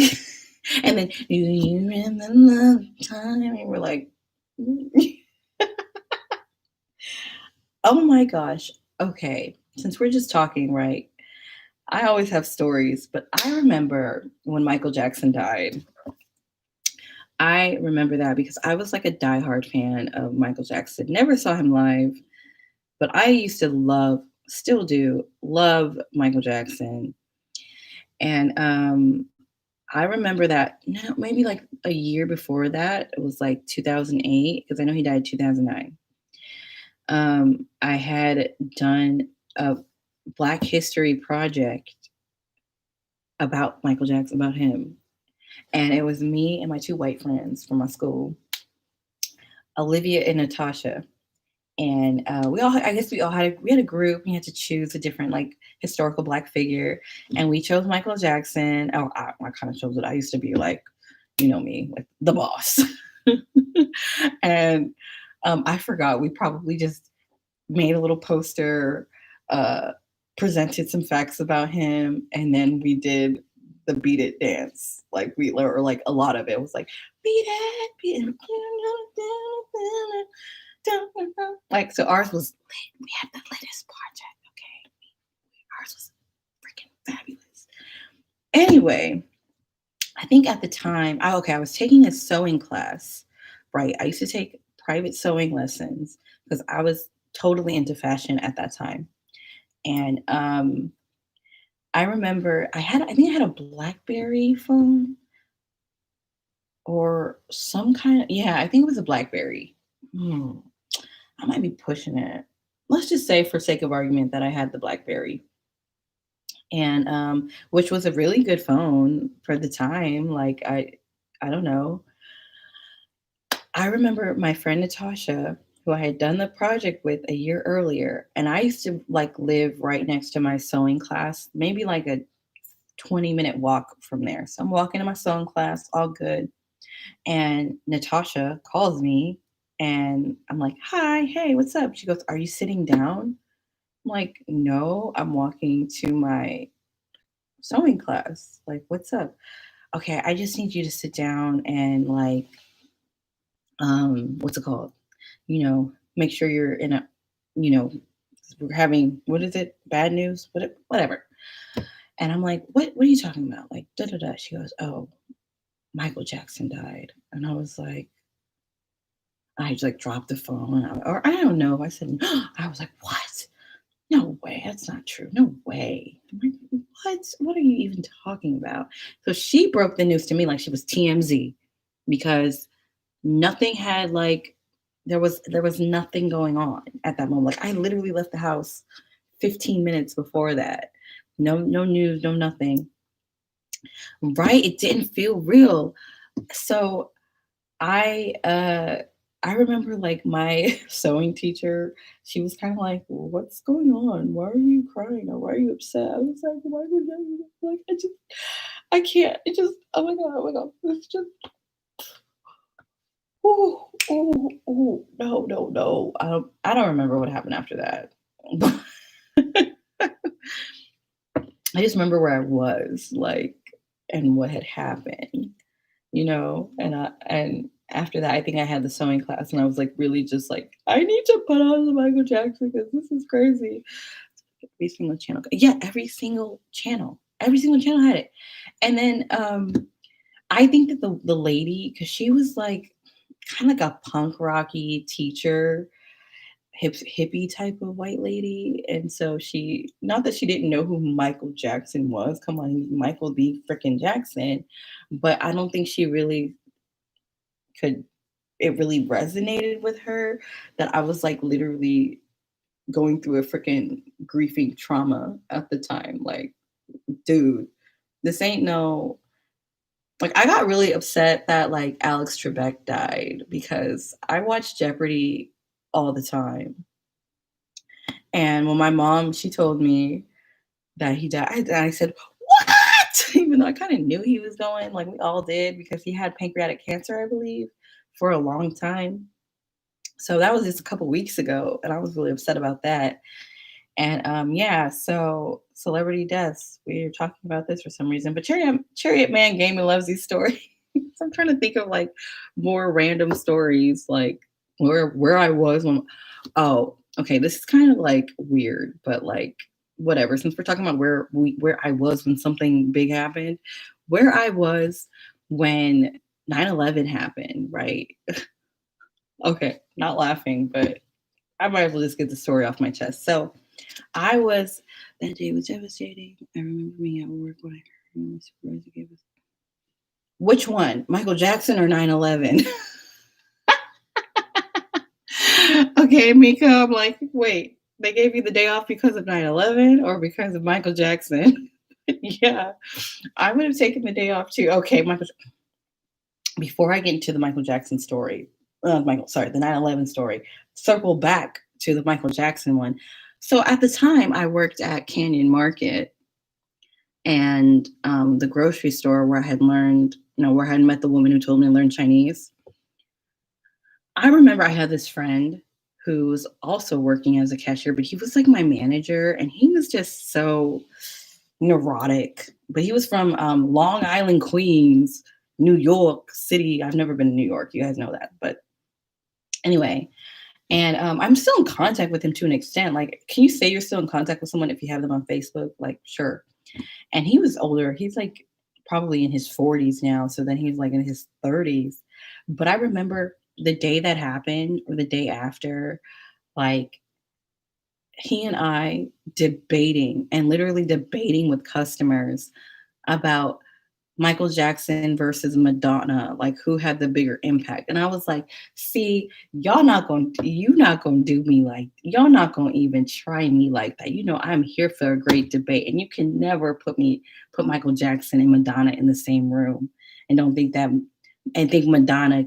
and then you remember the time and we're like oh my gosh. Okay. Since we're just talking, right? I always have stories, but I remember when Michael Jackson died. I remember that because I was like a diehard fan of Michael Jackson. Never saw him live, but I used to love, still do, love Michael Jackson. And I remember that no, maybe like a year before that, it was like 2008, because I know he died 2009. I had done a Black History project about Michael Jackson, about him. And it was me and my two white friends from my school, Olivia and Natasha. And we all, I guess we had a group. We had to choose a different like historical Black figure, and we chose Michael Jackson. Oh, I kind of chose it. I used to be like, you know me, like the boss. And I forgot. We probably just made a little poster, uh, presented some facts about him, and then we did the beat it dance. Like we or like a lot of it was like beat it. Like so ours was lit. We had the latest project, okay? Ours was freaking fabulous. Anyway, I think at the time, I was taking a sewing class, right? I used to take private sewing lessons because I was totally into fashion at that time. And I remember I think I had a BlackBerry phone or some kind of, yeah, I think it was a BlackBerry. Hmm, I might be pushing it. Let's just say, for sake of argument, that I had the BlackBerry, and which was a really good phone for the time. Like I don't know. I remember my friend Natasha, who I had done the project with a year earlier, and I used to like live right next to my sewing class, maybe like a 20-minute walk from there. So I'm walking to my sewing class, all good. And Natasha calls me and I'm like, "Hi, hey, what's up?" She goes, "Are you sitting down?" I'm like, "No, I'm walking to my sewing class. Like, what's up?" "Okay, I just need you to sit down and like what's it called? Make sure you're in a, you know, we're having, what is it? Bad news? Whatever." And I'm like, "What are you talking about?" Like, da da da. She goes, "Oh, Michael Jackson died." And I was like, I just like dropped the phone, or I don't know. I said, I was like, "What? No way. That's not true. No way." I'm like, "What? What are you even talking about?" So she broke the news to me like she was TMZ, because nothing had like, there was nothing going on at that moment. Like I literally left the house 15 minutes before that. No news, no nothing. Right? It didn't feel real. So I I remember like my sewing teacher, she was kind of like, "Well, what's going on? Why are you crying, or why are you upset?" I was like, "Why would I?" Like, I can't. It just, oh my god, oh my god. It's just, oh, oh, oh, no, no, no. I don't remember what happened after that. I just remember where I was, like, and what had happened, and after that, I think I had the sewing class, and I was like, really just like, I need to put on the Michael Jackson because this is crazy. Every single channel, yeah, every single channel had it, and then I think that the lady, because she was like kind of like a punk rocky teacher, hippie type of white lady. And so she, not that she didn't know who Michael Jackson was. Come on, he's Michael the freaking Jackson. But I don't think she really could, it really resonated with her that I was like literally going through a freaking grieving trauma at the time. Like, dude, this ain't no, like, I got really upset that like Alex Trebek died because I watched Jeopardy all the time. And when my mom, she told me that he died, I said, "What?" Even though I kind of knew he was going, like we all did, because he had pancreatic cancer, I believe, for a long time. So that was just a couple weeks ago, and I was really upset about that. And yeah, so celebrity deaths. We're talking about this for some reason, but Chariot Man Gaming loves these stories. So I'm trying to think of like more random stories, like where I was when. Oh, okay. This is kind of like weird, but like whatever. Since we're talking about where I was when something big happened, where I was when 9/11 happened, right? Okay, not laughing, but I might as well just get the story off my chest. So I was, that day was devastating. I remember being at work when I heard my supervisor gave us. Which one? Michael Jackson or 9/11? Okay, Mika, I'm like, wait, they gave you the day off because of 9/11 or because of Michael Jackson? Yeah, I would have taken the day off too. Okay, Michael, before I get into the Michael Jackson story, the 9/11 story, circle back to the Michael Jackson one. So at the time, I worked at Canyon Market and the grocery store where I had learned, where I had met the woman who told me to learn Chinese. I remember I had this friend who was also working as a cashier, but he was like my manager, and he was just so neurotic. But he was from Long Island, Queens, New York City. I've never been to New York. You guys know that. But anyway, and I'm still in contact with him to an extent. Like, can you say you're still in contact with someone if you have them on Facebook? Like, sure. And he was older. He's like probably in his 40s now. So then he's like in his 30s. But I remember the day that happened or the day after, like he and I debating and literally debating with customers about Michael Jackson versus Madonna, like who had the bigger impact. And I was like, see, you not gonna do me like, y'all not gonna even try me like that. You know, I'm here for a great debate. And you can never put Michael Jackson and Madonna in the same room and don't think that and think Madonna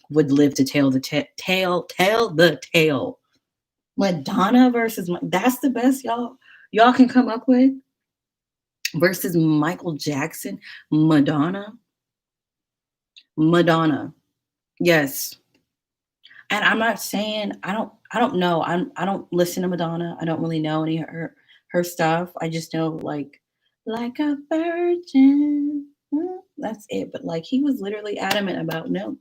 would live to tell the tale. Madonna versus that's the best y'all can come up with versus Michael Jackson, Madonna. Madonna. Yes. And I'm not saying I don't know. I don't listen to Madonna. I don't really know any of her stuff. I just know like a virgin. That's it. But like he was literally adamant about no.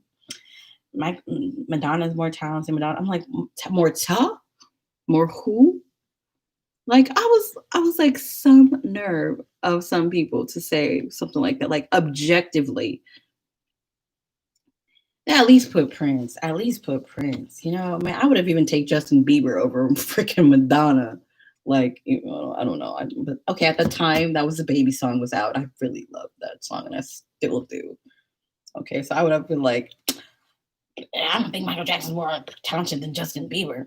Madonna's more talented. Madonna. I'm like more more who? Like I was like some nerve of some people to say something like that. Like objectively, at least put Prince. At least put Prince. You know, man, I would have even take Justin Bieber over freaking Madonna. Like, you know, I don't know. But okay, at the time that was the baby song was out. I really loved that song, and I still do. Okay, so I would have been like, I don't think Michael Jackson's more talented than Justin Bieber,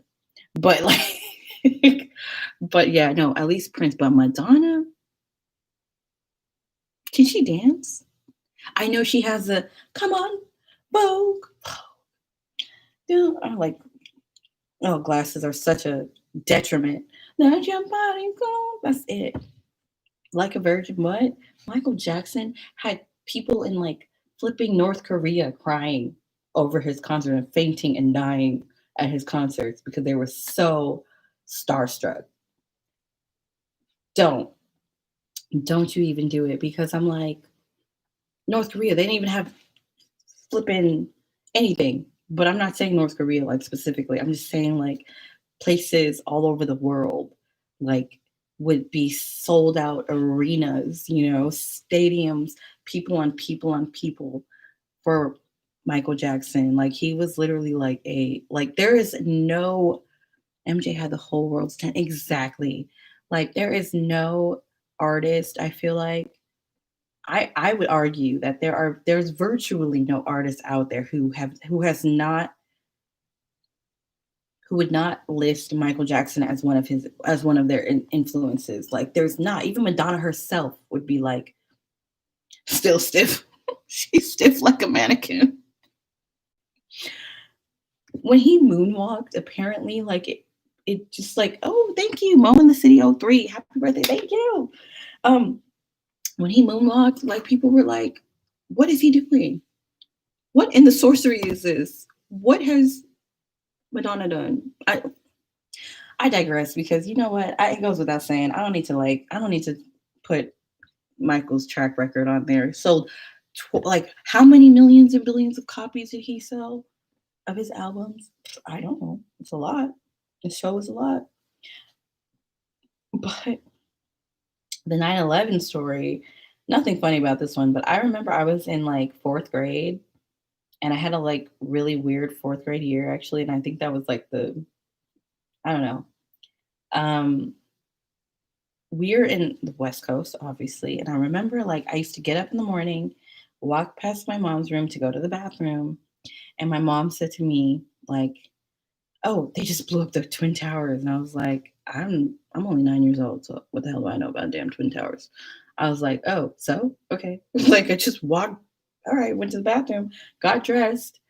but like, but yeah, no, at least Prince. But Madonna, can she dance? I know she has a come on, Vogue. Dude, I'm like, oh, glasses are such a detriment. Let your body go. That's it. Like a virgin. What? Michael Jackson had people in like flipping North Korea crying over his concert and fainting and dying at his concerts because they were so starstruck. Don't. Don't you even do it because I'm like, North Korea, they didn't even have flipping anything. But I'm not saying North Korea like specifically. I'm just saying like places all over the world like would be sold out arenas, you know, stadiums, people on people for Michael Jackson. Like he was literally like there is no MJ had the whole world's tent exactly. Like there is no artist I feel like I would argue that there's virtually no artists out there who would not list Michael Jackson as one of their influences. Like there's not even Madonna herself would be like still stiff. She's stiff like a mannequin. When he moonwalked, apparently like it just like, oh, thank you, Mo in the City '03. Happy birthday, thank you. Um, when he moonwalked, like people were like, what is he doing? What in the sorcery is this? What has Madonna done? I digress because you know what? It goes without saying. I don't need to put Michael's track record on there. So, like, how many millions and billions of copies did he sell of his albums? I don't know. It's a lot. The show is a lot. But the 9/11 story, nothing funny about this one, but I remember I was in like fourth grade and I had a like really weird fourth grade year actually. And I think that was like I don't know. Um, we're in the West Coast, obviously. And I remember like I used to get up in the morning, walk past my mom's room to go to the bathroom. And my mom said to me, like, oh, they just blew up the Twin Towers. And I was like, I'm only 9 years old. So what the hell do I know about damn Twin Towers? I was like, oh, so okay. Like I just walked, all right, went to the bathroom, got dressed.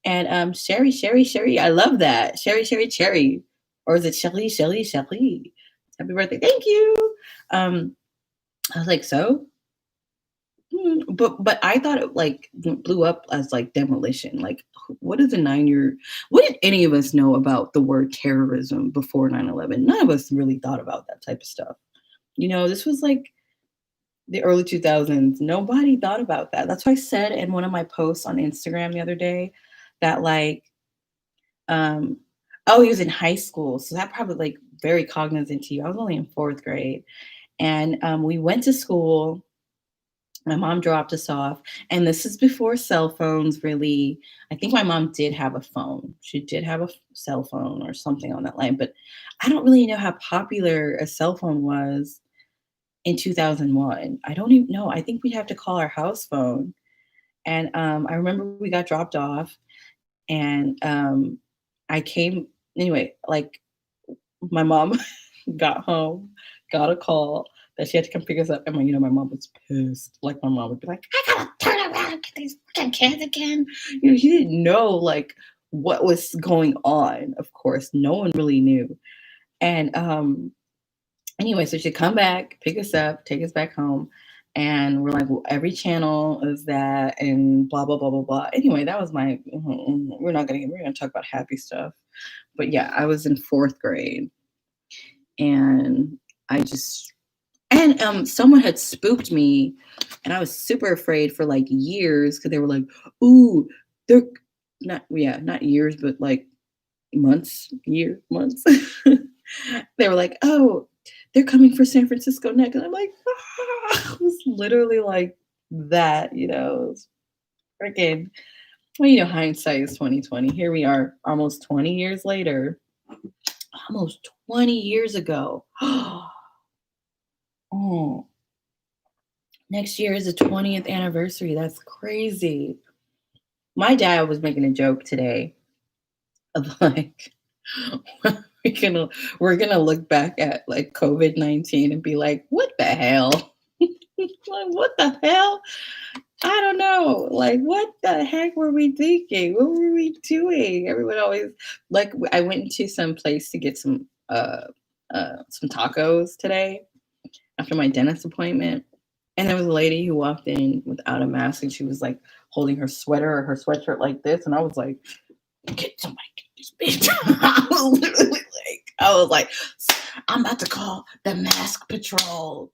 And Sherry, I love that. Cherry. Or is it Shelly? Happy birthday. Thank you. Um, I was like, so? But I thought it like blew up as like demolition. Like, what is a 9 year? What did any of us know about the word terrorism before 9/11? None of us really thought about that type of stuff. You know, this was like the early 2000s. Nobody thought about that. That's why I said in one of my posts on Instagram the other day that like, um, oh, he was in high school, so that probably like very cognizant to you. I was only in fourth grade, and we went to school My mom dropped us off, and this is before cell phones really. I think my mom did have a phone. She did have a cell phone or something on that line, but I don't really know how popular a cell phone was in 2001. I don't even know. I think we'd have to call our house phone. And I remember we got dropped off, and I came anyway. Like my mom got home, got a call that she had to come pick us up. And my mom was pissed. Like my mom would be like, I gotta turn around and get these fucking kids again. She didn't know like what was going on. Of course, no one really knew. And anyway, so she'd come back, pick us up, take us back home. And we're like, well, every channel is that, and blah blah blah blah blah. Anyway, that was my. We're gonna talk about happy stuff, but yeah, I was in fourth grade, and I just someone had spooked me, and I was super afraid for like years because they were like, "Ooh, they're not years, but like months." They were like, "Oh, they're coming for San Francisco next," and I'm like, ah! It was literally like that, It's freaking. Well, hindsight is 2020. Here we are, almost 20 years later. Almost 20 years ago. Oh, next year is the 20th anniversary. That's crazy. My dad was making a joke today of like we're gonna we're gonna look back at like COVID-19 and be like, what the hell? Like, what the hell? I don't know. Like, what the heck were we thinking? What were we doing? Everyone always like. I went to some place to get some tacos today after my dentist appointment. And there was a lady who walked in without a mask, and she was like holding her sweater or her sweatshirt like this. And I was like, get somebody, get this bitch. I was like, I'm about to call the mask patrol.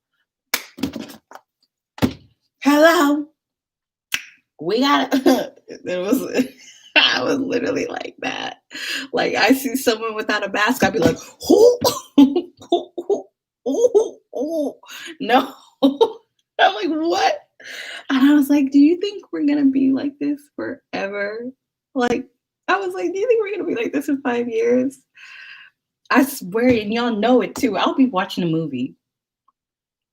Hello. We got it. It was, I was literally like that. Like, I see someone without a mask, I'd be like, who? No. I'm like, what? And I was like, do you think we're gonna be like this forever? Like, I was like, do you think we're gonna be like this in 5 years? I swear, and y'all know it too. I'll be watching a movie,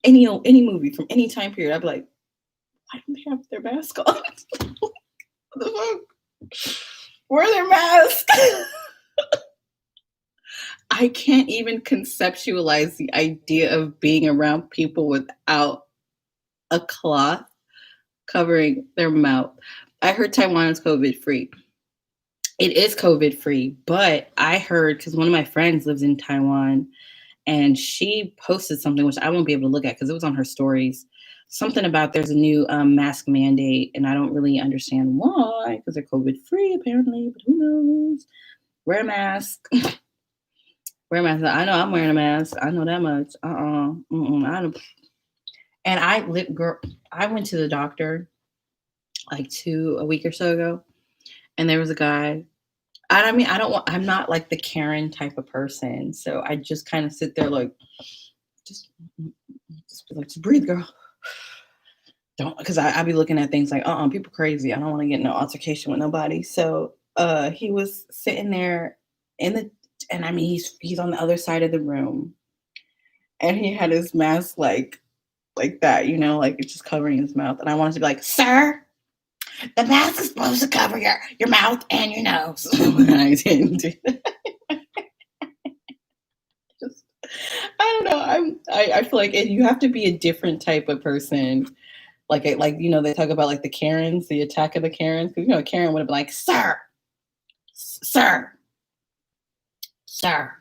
any movie from any time period. I'll be like, why don't they have their mask on? What the fuck? Wear their mask. I can't even conceptualize the idea of being around people without a cloth covering their mouth. I heard Taiwan is COVID free. It is COVID free, but I heard because one of my friends lives in Taiwan, and she posted something which I won't be able to look at because it was on her stories. Something about there's a new mask mandate, and I don't really understand why because they're COVID free apparently, but who knows? Wear a mask. Wear a mask. I know I'm wearing a mask. I know that much. I don't. And I went to the doctor like a week or so ago, and there was a guy. I mean, I'm not like the Karen type of person, so I just kind of sit there like, just, be like, just breathe, girl. Don't, because I be looking at things like, people crazy. I don't want to get no altercation with nobody. So, he was sitting there and I mean, he's on the other side of the room, and he had his mask like that, like it's just covering his mouth, and I wanted to be like, sir. The mask is supposed to cover your mouth and your nose. I didn't do that. I don't know. I feel like you have to be a different type of person. Like they talk about like the Karens, the attack of the Karens. Because Karen would have been like, sir, sir, sir.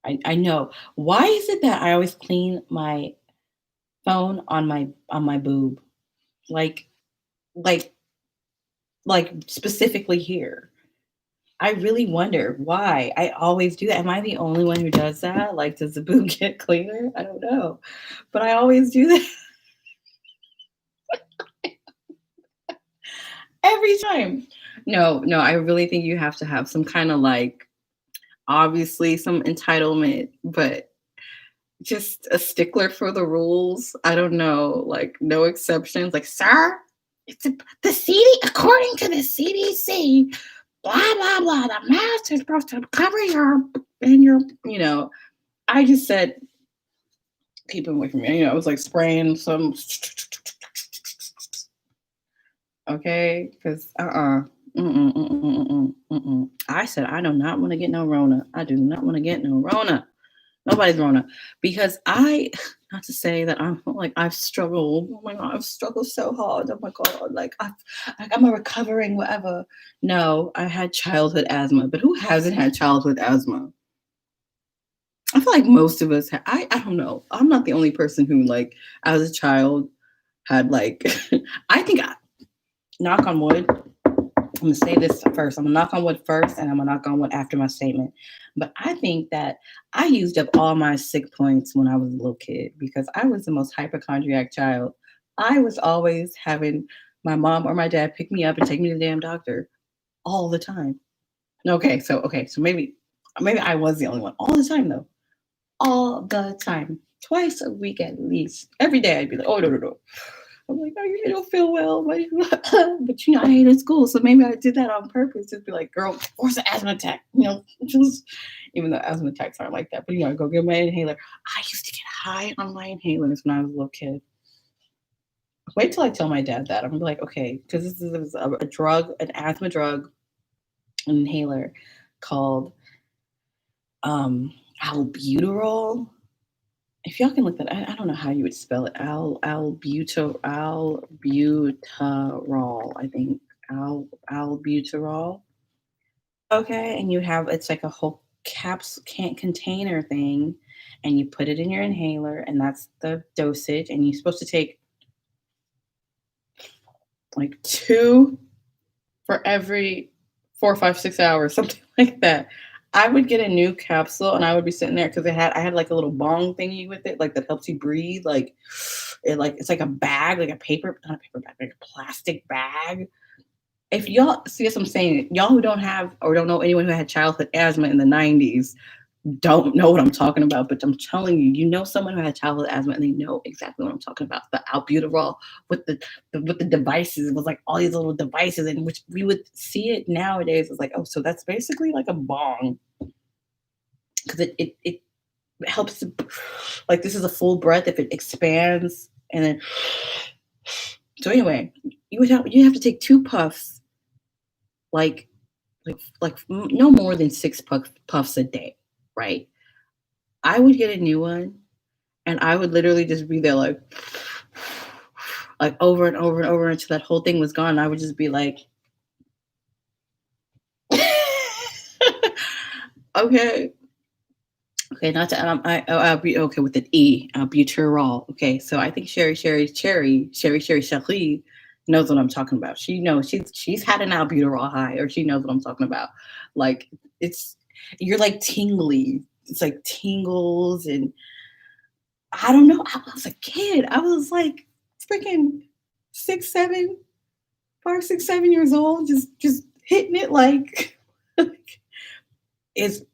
I know. Why is it that I always clean my phone on my boob? Like specifically here. I really wonder why. I always do that. Am I the only one who does that? Like, does the boob get cleaner? I don't know. But I always do that every time. No, I really think you have to have some kind of like, obviously some entitlement, but just a stickler for the rules. I don't know, like no exceptions. Like, sir, it's the CD according to the CDC. Blah blah blah. The mask is supposed to cover your. I just said keep him away from me. I was like spraying some. Okay, because I said I do not want to get no Rona. I do not want to get no Rona. Nobody's Rona. Because not to say that I'm like I've struggled. Oh my god, I've struggled so hard. Oh my god, I'm a recovering whatever. No, I had childhood asthma, but who hasn't had childhood asthma? I feel like most of us. I don't know. I'm not the only person who like as a child had like. I think knock on wood. I'm gonna say this first. I'm gonna knock on wood first, and I'm gonna knock on wood after my statement. But I think that I used up all my sick points when I was a little kid because I was the most hypochondriac child. I was always having my mom or my dad pick me up and take me to the damn doctor all the time. So maybe I was the only one all the time though, all the time, twice a week at least. Every day I'd be like, oh no no no, I'm like, oh, you don't feel well, but I hated school, so maybe I did that on purpose. Just be like, girl, force an asthma attack, just even though asthma attacks aren't like that, but go get my inhaler. I used to get high on my inhalers when I was a little kid. Wait till I tell my dad that. I'm gonna be like, okay, because this is a drug, an asthma drug, an inhaler called albuterol. If y'all can look that, I don't know how you would spell it. Albuterol. I think albuterol. Okay, and you have it's like a whole caps can't container thing, and you put it in your inhaler, and that's the dosage. And you're supposed to take like two for every 4, 5, 6 hours, something like that. I would get a new capsule and I would be sitting there because I had like a little bong thingy with it, like that helps you breathe. It's like a bag, like a paper, not a paper bag, like a plastic bag. If y'all see what I'm saying, y'all who don't have or don't know anyone who had childhood asthma in the 90s, don't know what I'm talking about, but I'm telling you, someone who had childhood asthma and they know exactly what I'm talking about. The albuterol with with the devices. It was like all these little devices in which we would see it nowadays. It's like, oh, so that's basically like a bong. Because it helps to, like this is a full breath if it expands and then so anyway, you have to take two puffs like no more than six puffs a day, right? I would get a new one and I would literally just be there like over and over and over until that whole thing was gone. I would just be like, okay, not to I'll be okay with an E, albuterol. Okay, so I think Sherry knows what I'm talking about. She knows she's had an albuterol high, or she knows what I'm talking about. Like it's you're like tingly. It's like tingles and I don't know. I was a kid. I was like freaking 6, 7, 5, 6, 7 years old, just hitting it like is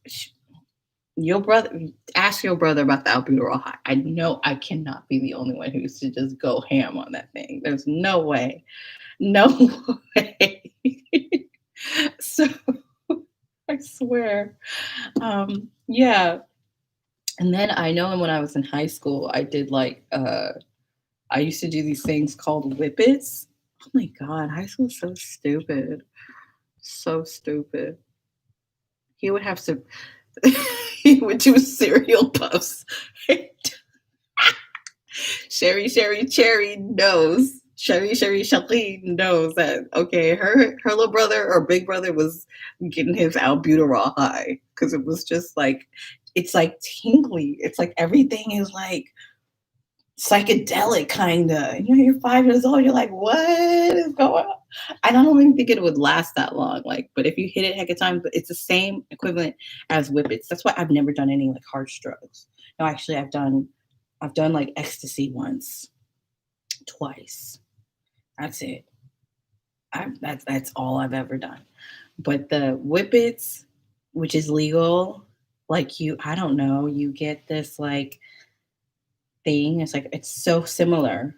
your brother. Ask your brother about the albuterol high. I know I cannot be the only one who used to just go ham on that thing. There's no way, no way. So I swear, yeah. And then I know when I was in high school, I did I used to do these things called whippets. Oh my god, high school is so stupid. So stupid. He would have to he would do cereal puffs. Cherry knows. Sherry knows that okay, her little brother or big brother was getting his albuterol high because it was just like it's like tingly. It's like everything is like psychedelic kind of. You're 5 years old. You're like, what is going on? I don't even think it would last that long. Like, but if you hit it heck of times, but it's the same equivalent as whippets. That's why I've never done any like hard drugs. No, actually, I've done like ecstasy once, twice. That's it. That's all I've ever done. But the whippets, which is legal, like I don't know, you get this like thing. It's like it's so similar,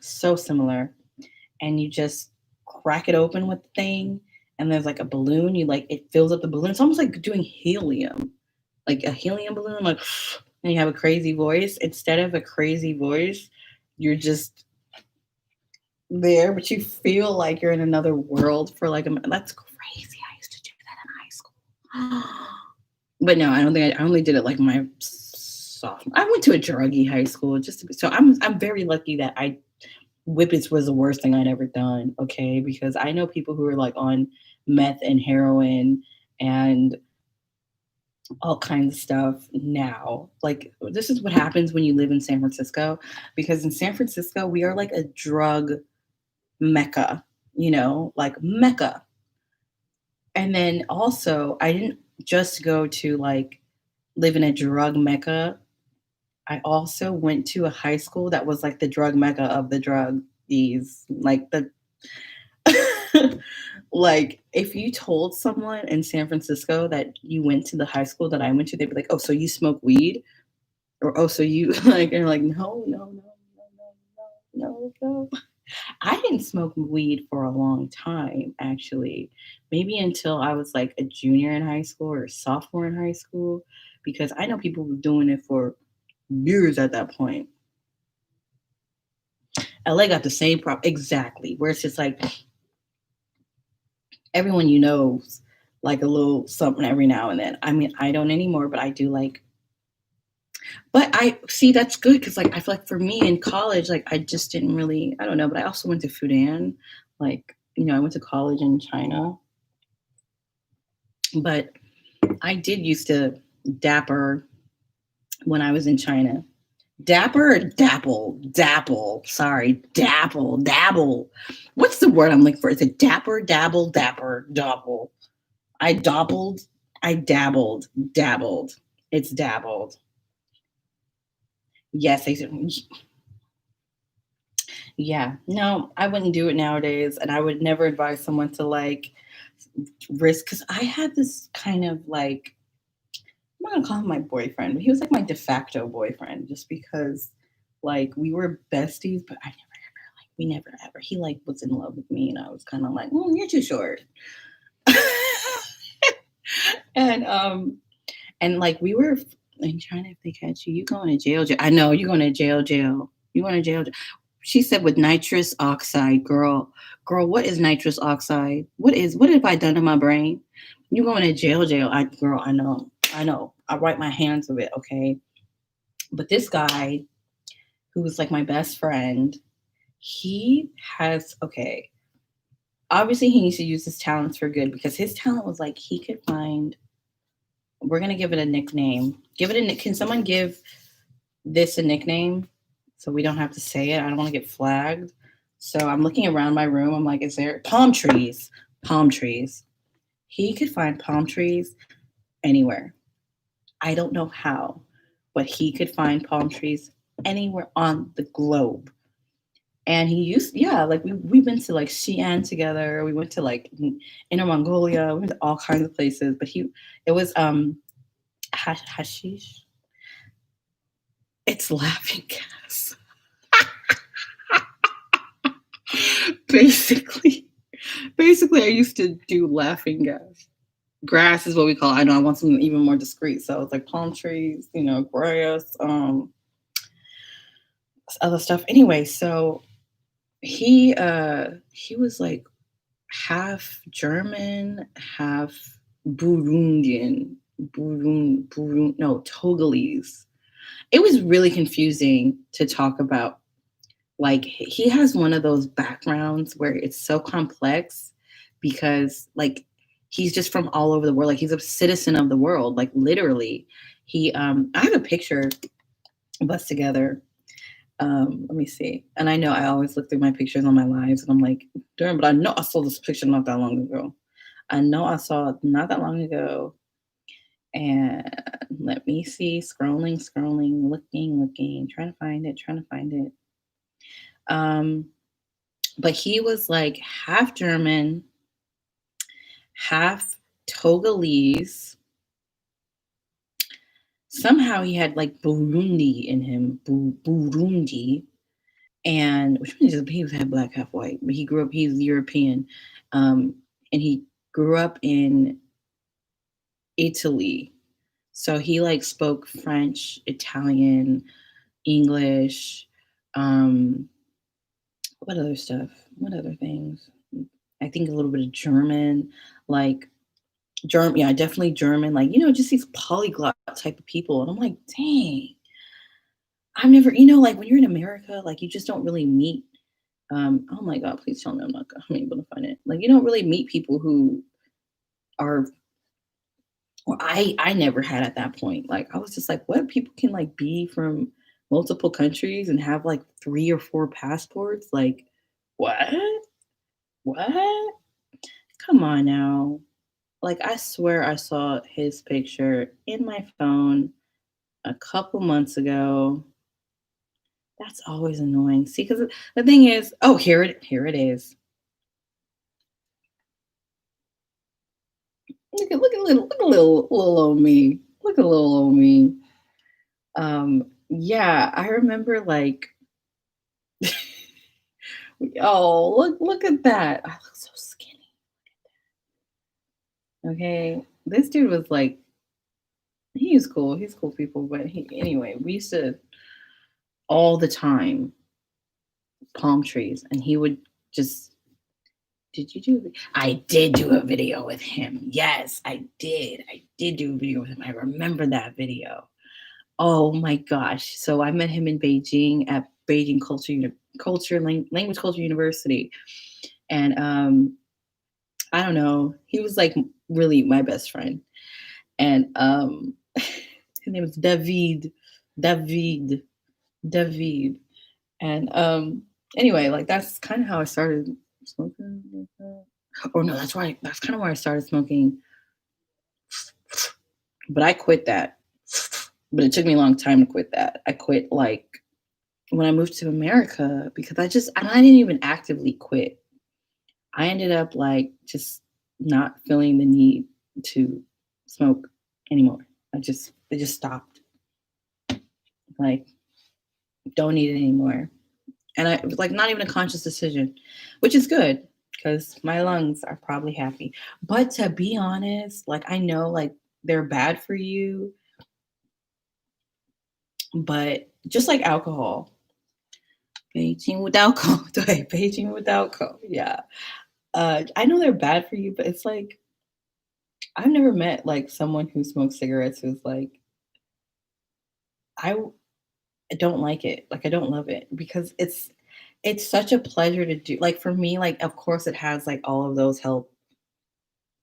and you just crack it open with the thing, and there's like a balloon. You like it fills up the balloon. It's almost like doing helium, like a helium balloon, like, and you have a crazy voice. Instead of a crazy voice, you're just there, but you feel like you're in another world for like a minute. That's crazy. I used to do that in high school. But no, I don't think I only did it like my sophomore. I went to a druggy high school just to be, so I'm very lucky that I whippets was the worst thing I'd ever done. Okay, because I know people who are like on meth and heroin and all kinds of stuff now. Like this is what happens when you live in San Francisco, because in San Francisco we are like a drug mecca, like mecca. And then also, I didn't just go to like live in a drug mecca. I also went to a high school that was like the drug mecca of the drug these like the like if you told someone in San Francisco that you went to the high school that I went to, they'd be like, "Oh, so you smoke weed?" Or "Oh, so you like," and you're like, "No, no, no, no, no, no, no, no." I didn't smoke weed for a long time, actually. Maybe until I was like a junior in high school or sophomore in high school, because I know people were doing it for years at that point. LA got the same problem exactly, where it's just like everyone you know's like a little something every now and then. I mean, I don't anymore, but I do like. But I see that's good because like I feel like for me in college, like I just didn't really, I don't know, but I also went to Fudan, like I went to college in China, but I did used to dapper when I was in China. Dapper or dapple? Dapple. Sorry, dapple. Dabble. What's the word I'm looking for? Is it dapper, dabble, dapper, dabble? I dabbled. I dabbled. Dabbled. It's dabbled. Yes, I said. Yeah. No, I wouldn't do it nowadays, and I would never advise someone to like risk because I had this kind of like I'm not gonna call him my boyfriend, but he was like my de facto boyfriend just because like we were besties, but I never ever like we never ever he like was in love with me and I was kind of like, you're too short. and and like we were in China, if they catch you, you going to jail, jail. I know you're going to jail, jail. You going to jail, jail. She said with nitrous oxide, girl, what is nitrous oxide? What have I done to my brain? You going to jail, jail. Girl, I know. I write my hands of it, okay? But this guy, who was like my best friend, he has okay. Obviously, he needs to use his talents for good because his talent was like he could find. We're gonna give it a nickname. Give it a nick. Can someone give this a nickname so we don't have to say it? I don't want to get flagged. So I'm looking around my room. I'm like, is there palm trees? Palm trees. He could find palm trees anywhere. I don't know how, but he could find palm trees anywhere on the globe. And he used, yeah, like we've been to like Xi'an together. We went to like Inner Mongolia. We went to all kinds of places. But it was hashish. It's laughing gas. basically, basically, I used to do laughing gas. Grass is what we call it. I know I want something even more discreet. So it's like palm trees, grass, other stuff. Anyway, so he was like half German, half Burundian, no, Togolese. It was really confusing to talk about. Like he has one of those backgrounds where it's so complex because like he's just from all over the world. Like he's a citizen of the world. Like literally, I have a picture of us together. Let me see. And I know I always look through my pictures on my lives and I'm like, darn, but I know I saw this picture not that long ago. I know I saw it not that long ago. And let me see. Scrolling, looking, trying to find it. Um, but he was like half German, half Togolese, somehow he had like Burundi in him, Burundi, and which means he was half black, half white. But he grew up. He's European, um, and he grew up in Italy. So he like spoke French, Italian, English, um, what other stuff? What other things? I think a little bit of German, like German, yeah, definitely German, like, just these polyglot type of people. And I'm like, dang, I've never, like when you're in America, like you just don't really meet. Oh my God, please tell me I'm able to find it. Like you don't really meet people who are, or I never had at that point. Like I was just like, what, people can like be from multiple countries and have like 3 or 4 passports? Like, what? What? Come on now. Like, I swear I saw his picture in my phone a couple months ago. That's always annoying. See, because the thing is, oh, here it is. Look at little old me. Look at little old me. Yeah, I remember like, oh, look at that. I look so skinny. Okay, this dude was like, he's cool. He's cool people, but anyway, we used to all the time palm trees, and he would just, did you do I did do a video with him. Yes, I did. I did do a video with him. I remember that video. Oh my gosh. So I met him in Beijing at Beijing Language Culture University. And I don't know, he was like really my best friend. And his name was David, David. And anyway, like that's kind of how I started smoking. Or no, that's kind of where I started smoking. But I quit that. But it took me a long time to quit that. I quit like when I moved to America because I didn't even actively quit. I ended up like just not feeling the need to smoke anymore. It just stopped. Like, don't need it anymore. And it was like not even a conscious decision, which is good because my lungs are probably happy. But to be honest, like I know like they're bad for you, but just like alcohol, Beijing with alcohol, Beijing with alcohol, yeah. I know they're bad for you, but it's like I've never met like someone who smokes cigarettes who's like I I don't like it. Like I don't love it because it's such a pleasure to do. Like for me, like of course it has like all of those help,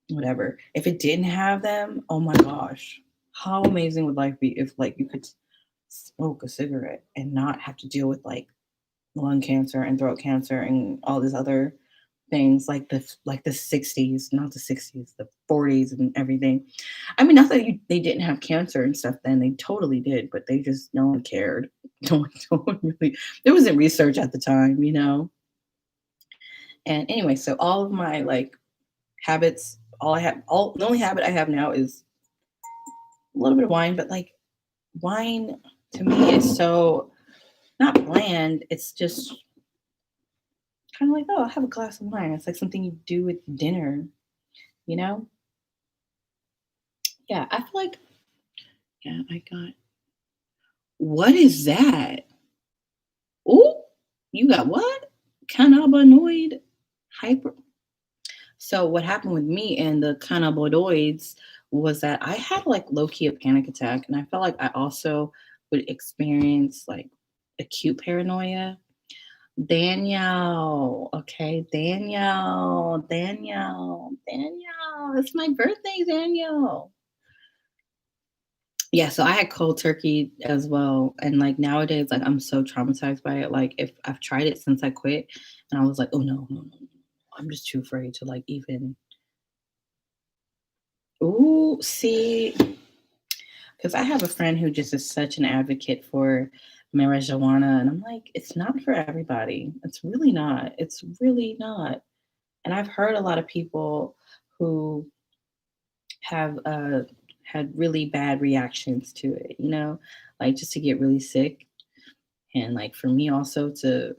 whatever. If it didn't have them, oh my gosh, how amazing would life be if like you could smoke a cigarette and not have to deal with like lung cancer and throat cancer and all these other things like the 60s, not the 60s, the 40s and everything. I mean, not that they didn't have cancer and stuff then, they totally did, but they just no one cared. No one really, there wasn't research at the time. And anyway, so all of my like habits, all the only habit I have now is a little bit of wine, but like wine to me is so not bland. It's just kind of like, oh, I'll have a glass of wine. It's like something you do with dinner, you know? Yeah, I feel like, yeah, I got, what is that? Oh, you got what? Cannabinoid hyper. So what happened with me and the cannabinoids was that I had like low key a panic attack, and I felt like I also would experience like acute paranoia. Danielle, okay, Danielle, it's my birthday, Danielle. Yeah, so I had cold turkey as well, and like nowadays, like I'm so traumatized by it. Like if I've tried it since I quit, and I was like, oh no, no, no, no. I'm just too afraid to like even. Ooh, see, because I have a friend who just is such an advocate for marijuana, and I'm like, it's not for everybody. It's really not. It's really not. And I've heard a lot of people who have had really bad reactions to it, like just to get really sick. And like for me also to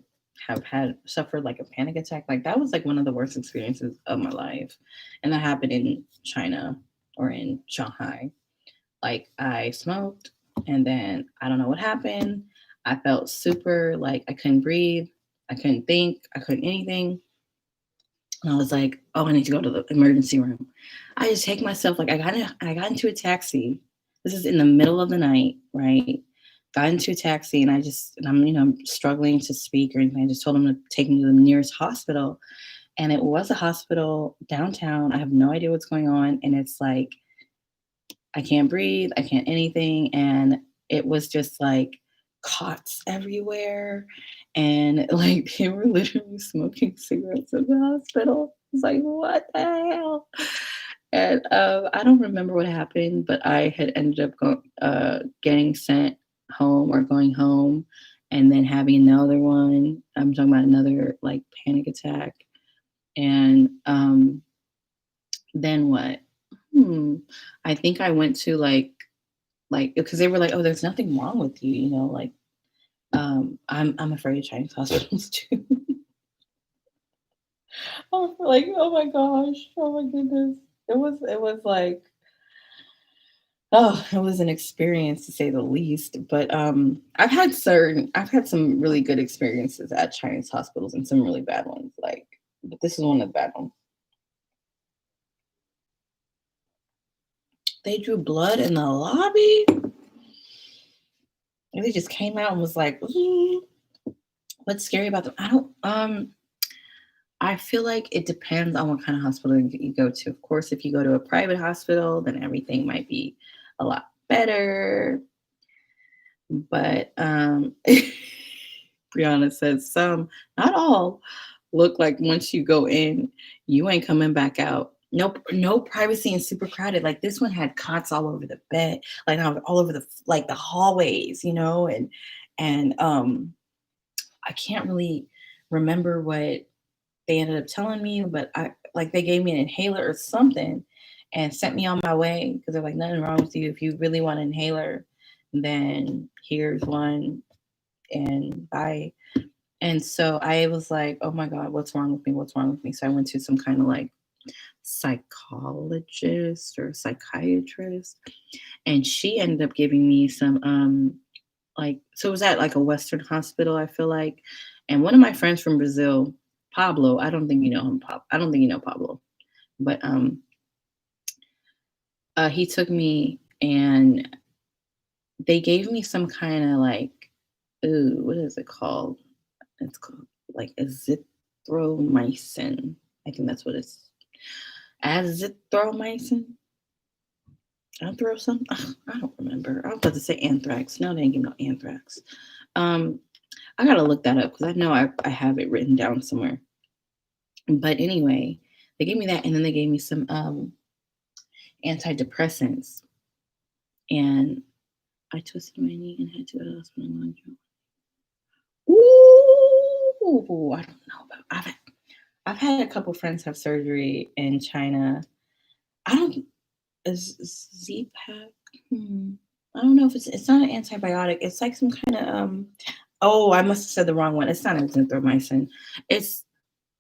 have had suffered like a panic attack, like that was like one of the worst experiences of my life. And that happened in China or in Shanghai. Like I smoked and then I don't know what happened. I felt super like I couldn't breathe. I couldn't think. I couldn't anything. And I was like, oh, I need to go to the emergency room. I just take myself, like I got into a taxi. This is in the middle of the night, right? Got into a taxi and I'm struggling to speak or anything. I just told him to take me to the nearest hospital. And it was a hospital downtown. I have no idea what's going on. And it's like, I can't breathe. I can't anything. And it was just like cots everywhere. And like they were literally smoking cigarettes in the hospital. It's like, what the hell? And I don't remember what happened, but I had ended up getting sent home or going home and then having another one. I'm talking about another like panic attack. And then what? Hmm. I think I went to like because they were like, oh, there's nothing wrong with you, like I'm afraid of Chinese hospitals too. I was like, oh my gosh, oh my goodness. It was like, oh, it was an experience to say the least. But I've had some really good experiences at Chinese hospitals and some really bad ones. Like, but this is one of the bad ones. They drew blood in the lobby. And they just came out and was like, "Ooh, what's scary about them?" I feel like it depends on what kind of hospital you go to. Of course, if you go to a private hospital, then everything might be a lot better. But Brianna says some, not all, look like once you go in, you ain't coming back out. Nope, no privacy and super crowded. Like this one had cots all over the bed, like all over the hallways, and I can't really remember what they ended up telling me, but I like they gave me an inhaler or something and sent me on my way because they're like, nothing wrong with you. If you really want an inhaler, then here's one and bye. And so I was like, oh my God, what's wrong with me? What's wrong with me? So I went to some kind of like psychologist or psychiatrist, and she ended up giving me some like so it was at like a Western hospital, I feel like. And one of my friends from Brazil, Pablo, I don't think you know him, I don't think you know Pablo, but he took me and they gave me some kind of like, ooh, what is it called? It's called like azithromycin. I think that's what it's. Azithromycin. Anthro something. I don't remember. I was about to say anthrax. No, they didn't give no anthrax. Um, I gotta look that up because I know I have it written down somewhere. But anyway, they gave me that, and then they gave me some antidepressants, and I twisted my knee and had to go to the hospital. Ooh, I don't know about. I've had a couple friends have surgery in China. I don't is Z-Pak. I don't know if it's not an antibiotic. It's like some kind of oh, I must have said the wrong one. It's not azithromycin. It's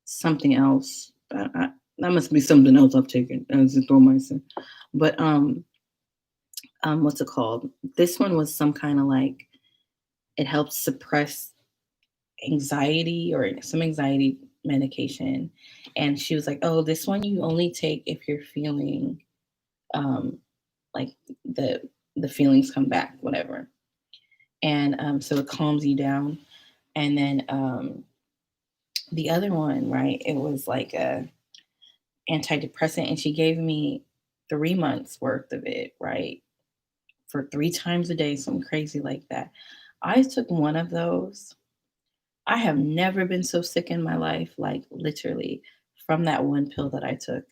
something else. That must be something else I've taken azithromycin. But what's it called? This one was some kind of like it helps suppress anxiety or some anxiety medication. And she was like, "Oh, this one you only take if you're feeling um like the feelings come back, whatever." And so it calms you down. And then the other one, right? It was like a antidepressant, and she gave me 3 months worth of it, right? For 3 times a day, something crazy like that. I took one of those. I have never been so sick in my life, like literally from that one pill that I took.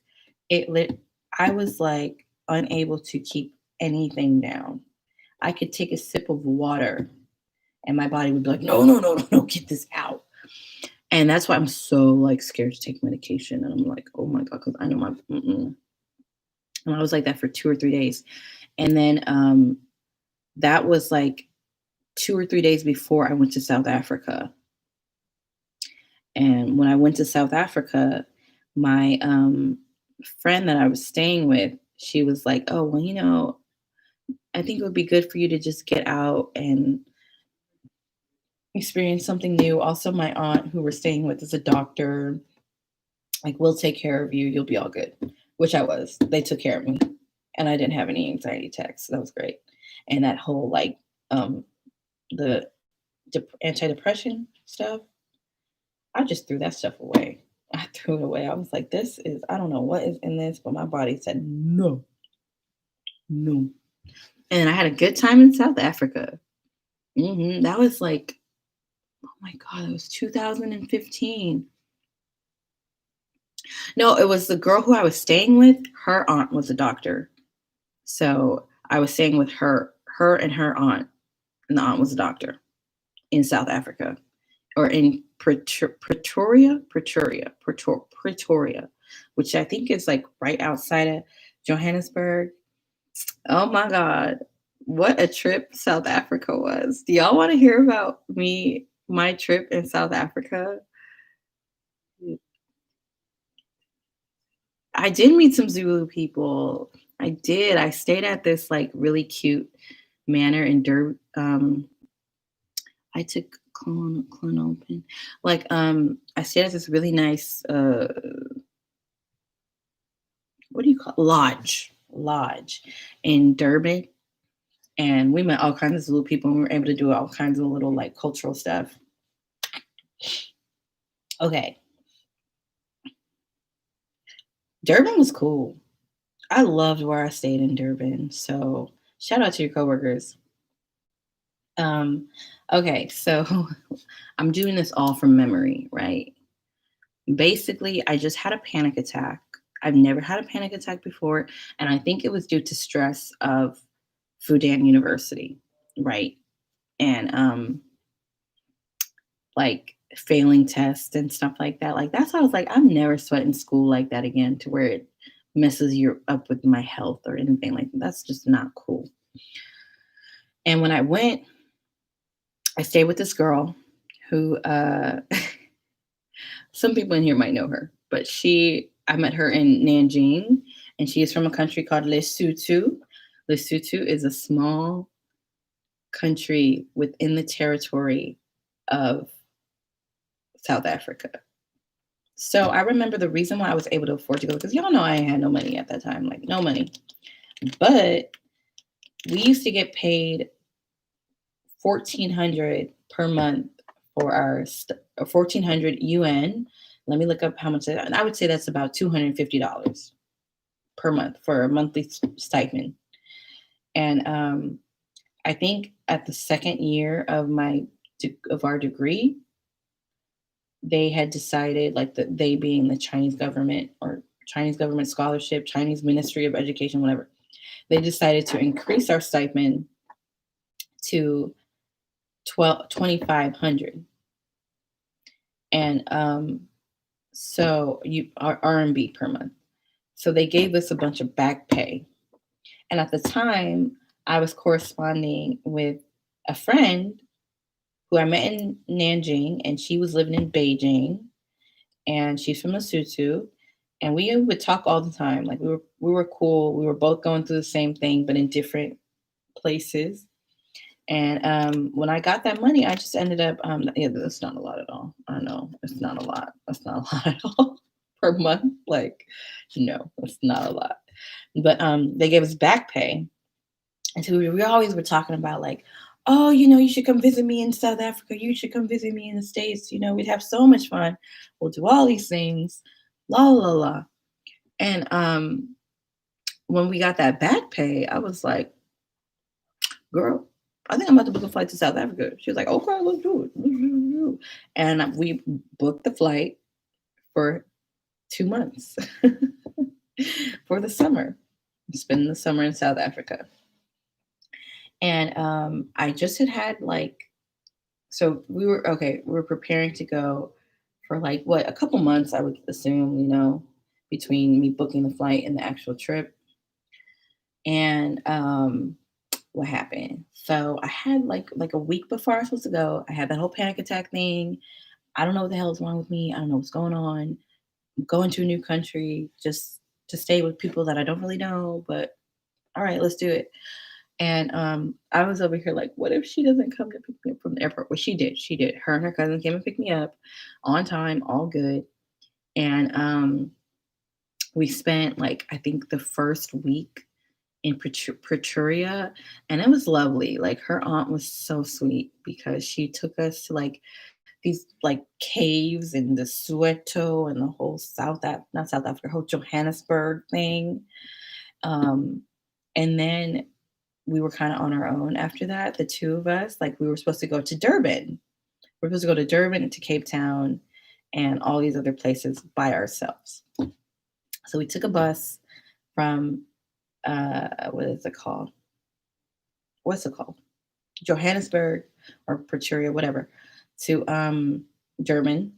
It lit I was like unable to keep anything down. I could take a sip of water and my body would be like, no, no, no, no, no, get this out. And that's why I'm so like scared to take medication. And I'm like, oh my God, because I know my, and I was like that for 2 or 3 days. And then that was like 2 or 3 days before I went to South Africa. And when I went to South Africa, my friend that I was staying with, she was like, "Oh, well, I think it would be good for you to just get out and experience something new." Also, my aunt, who we're staying with, is a doctor. Like, we'll take care of you. You'll be all good, which I was. They took care of me, and I didn't have any anxiety attacks. So that was great. And that whole like the antidepressant stuff, I just threw that stuff away. I threw it away. I was like, this is, I don't know what is in this, but my body said no, no. And I had a good time in South Africa. That was like, oh my God, it was 2015. No, it was the girl who I was staying with. Her aunt was a doctor. So I was staying with her and her aunt, and the aunt was a doctor in South Africa, or in Pretoria, which I think is like right outside of Johannesburg. Oh my God. What a trip South Africa was. Do y'all want to hear about my trip in South Africa? I did meet some Zulu people. I did. I stayed at this like really cute manor in Durban. I took Clonopin. Like, I stayed at this really nice, what do you call lodge in Durban, and we met all kinds of Zulu people, and we were able to do all kinds of little like cultural stuff. Okay, Durban was cool. I loved where I stayed in Durban. So shout out to your coworkers. Um, okay, so I'm doing this all from memory, right? Basically, I just had a panic attack. I've never had a panic attack before, and I think it was due to stress of Fudan University, right? And like failing tests and stuff like that. Like that's how I was like, I'm never sweating school like that again to where it messes you up with my health or anything like that. That's just not cool. And when I went, I stayed with this girl who some people in here might know her, but I met her in Nanjing, and she is from a country called Lesotho. Lesotho is a small country within the territory of South Africa. So I remember the reason why I was able to afford to go, because y'all know I had no money at that time, like no money. But we used to get paid 1,400 per month for our 1,400 UN. Let me look up how much that. I would say that's about $250 per month for a monthly stipend. And I think at the second year of our degree, they had decided, like they being the Chinese government or Chinese government scholarship, Chinese Ministry of Education, whatever, they decided to increase our stipend to 2,500. And so you are RMB per month. So they gave us a bunch of back pay. And at the time, I was corresponding with a friend who I met in Nanjing, and she was living in Beijing, and she's from Lesotho. And we would talk all the time. Like we were cool. We were both going through the same thing, but in different places. And when I got that money, I just ended up, yeah, that's not a lot at all. I know it's not a lot. That's not a lot at all per month. Like, no, it's not a lot. But they gave us back pay. And so we always were talking about like, oh, you should come visit me in South Africa. You should come visit me in the States. We'd have so much fun. We'll do all these things, la la la. And when we got that back pay, I was like, girl, I think I'm about to book a flight to South Africa. She was like, okay, let's do it. And we booked the flight for 2 months for the summer, spending the summer in South Africa. And I just had like, so we were preparing to go for like a couple months, I would assume, between me booking the flight and the actual trip. And what happened? So I had like a week before I was supposed to go, I had that whole panic attack thing. I don't know what the hell is wrong with me. I don't know what's going on. I'm going to a new country just to stay with people that I don't really know, but all right, let's do it. And I was over here like, what if she doesn't come to pick me up from the airport? Well, she did. She did. Her and her cousin came and picked me up on time, all good. And we spent like I think the first week in Pretoria, and it was lovely. Like her aunt was so sweet because she took us to like these like caves in the Soweto and the whole not South Africa, whole Johannesburg thing. Um, and then we were kind of on our own after that, the two of us. Like we were supposed to go to Durban. We're supposed to go to Durban and to Cape Town and all these other places by ourselves. So we took a bus from what is it called? What's it called? Johannesburg or Pretoria, whatever, to Durban.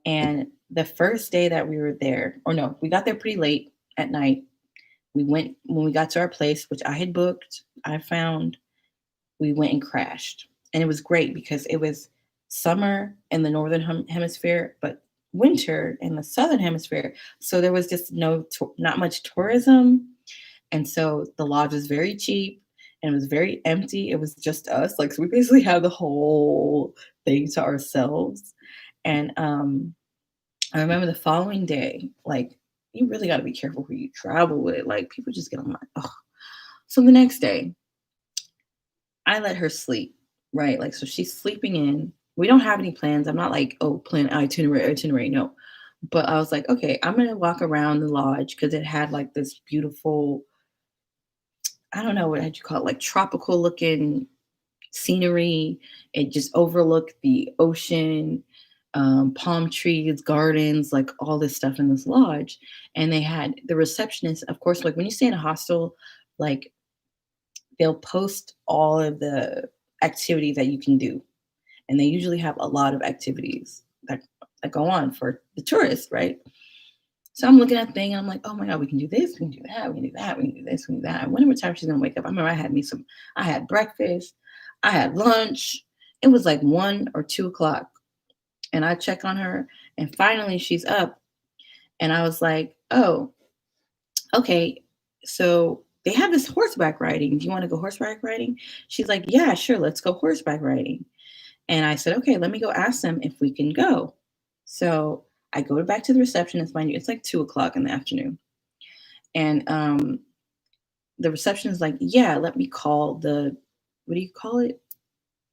And the first day that we were there, or no, we got there pretty late at night. We went when we got to our place, which I had booked. I found we went and crashed, and it was great because it was summer in the northern hemisphere, but winter in the southern hemisphere. So there was just not much tourism, and so the lodge was very cheap and it was very empty. It was just us. Like so we basically had the whole thing to ourselves. And I remember the following day, like you really got to be careful who you travel with. Like people just get on my oh. So the next day, I let her sleep, right? Like so she's sleeping in. We don't have any plans. I'm not like, oh, plan itinerary, no. But I was like, okay, I'm gonna walk around the lodge because it had like this beautiful, I don't know what had you call it, like tropical looking scenery. It just overlooked the ocean, palm trees, gardens, like all this stuff in this lodge. And they had the receptionist, of course, like when you stay in a hostel, like they'll post all of the activities that you can do. And they usually have a lot of activities that go on for the tourists, right? So I'm looking at the thing and I'm like, oh my God, we can do this, we can do that, we can do that, we can do this, we can do that. I wonder what time she's gonna wake up. I remember I had breakfast, I had lunch. It was like 1 or 2 o'clock. And I check on her and finally she's up. And I was like, oh, okay. So they have this horseback riding. Do you want to go horseback riding? She's like, yeah, sure, let's go horseback riding. And I said, okay, let me go ask them if we can go. So I go back to the receptionist, mind you, it's like 2 o'clock in the afternoon. And the receptionist is like, yeah, let me call what do you call it?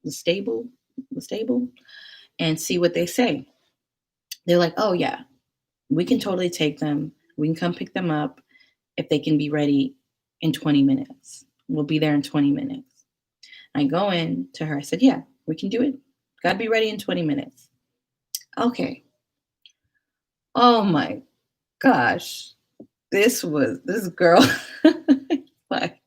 The stable, the stable, and see what they say. They're like, oh, yeah, we can totally take them. We can come pick them up if they can be ready in 20 minutes. We'll be there in 20 minutes. I go in to her. I said, yeah, we can do it. Got to be ready in 20 minutes. Okay. Oh my gosh. This girl, like,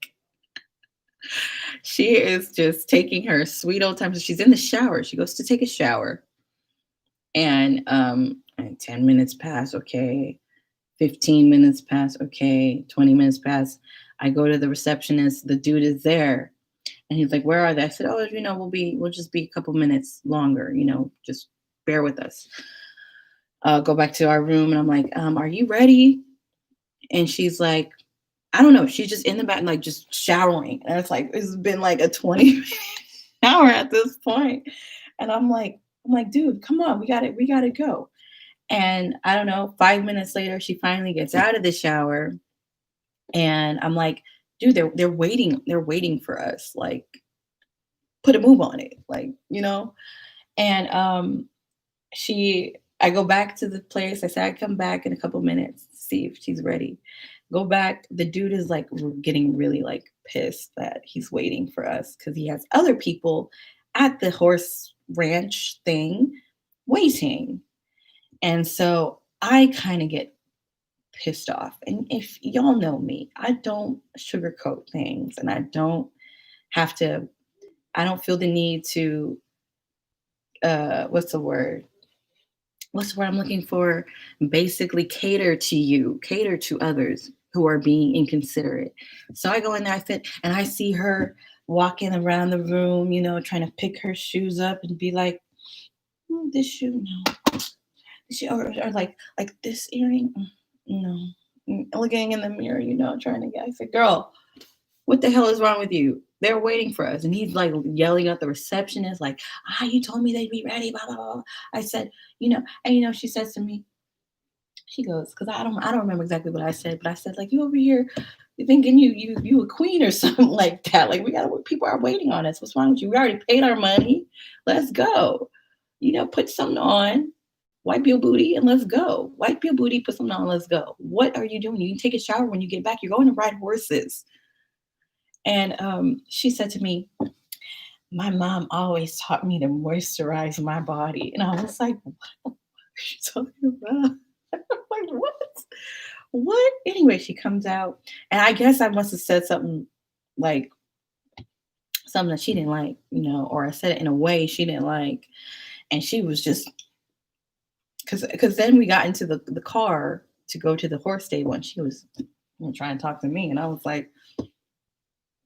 she is just taking her sweet old time. So she's in the shower. She goes to take a shower. And 10 minutes pass. Okay. 15 minutes pass. Okay. 20 minutes pass. I go to the receptionist. The dude is there. And he's like, where are they? I said, oh, we'll just be a couple minutes longer, just bear with us. Go back to our room and I'm like, are you ready? And she's like, I don't know. She's just in the back, like just showering. And it's been like a 20 hour at this point. And I'm like, dude, come on, we gotta go. And I don't know, 5 minutes later, she finally gets out of the shower. And I'm like, dude, they're waiting for us. Like, put a move on it. Like, And I go back to the place. I said I'd come back in a couple minutes to see if she's ready. Go back. The dude is like getting really like pissed that he's waiting for us because he has other people at the horse ranch thing waiting. And so I kind of get pissed off. And if y'all know me, I don't sugarcoat things and have to, I don't feel the need to, what's the word? What's the word I'm looking for? Basically cater to you, cater to others. who are being inconsiderate. So I go in there, I fit, and I see her walking around the room, trying to pick her shoes up and be like, this shoe, no. Or like this earring, no. Looking in the mirror, trying to get. I said, girl, what the hell is wrong with you? They're waiting for us. And he's like yelling at the receptionist, like, you told me they'd be ready, blah, blah, blah. I said, and she says to me, she goes, because I don't remember exactly what I said, but I said, like, you over here, you thinking you a queen or something like that. Like, people are waiting on us. What's wrong with you? We already paid our money. Let's go. Put something on, wipe your booty, and let's go. Wipe your booty, put something on, let's go. What are you doing? You can take a shower when you get back. You're going to ride horses. And she said to me, my mom always taught me to moisturize my body. And I was like, what are you talking about? Like, what? What? Anyway, she comes out. And I guess I must have said something like something that she didn't like, or I said it in a way she didn't like. And she was just, because then we got into the car to go to the horse stable, and she was trying to talk to me. And I was like,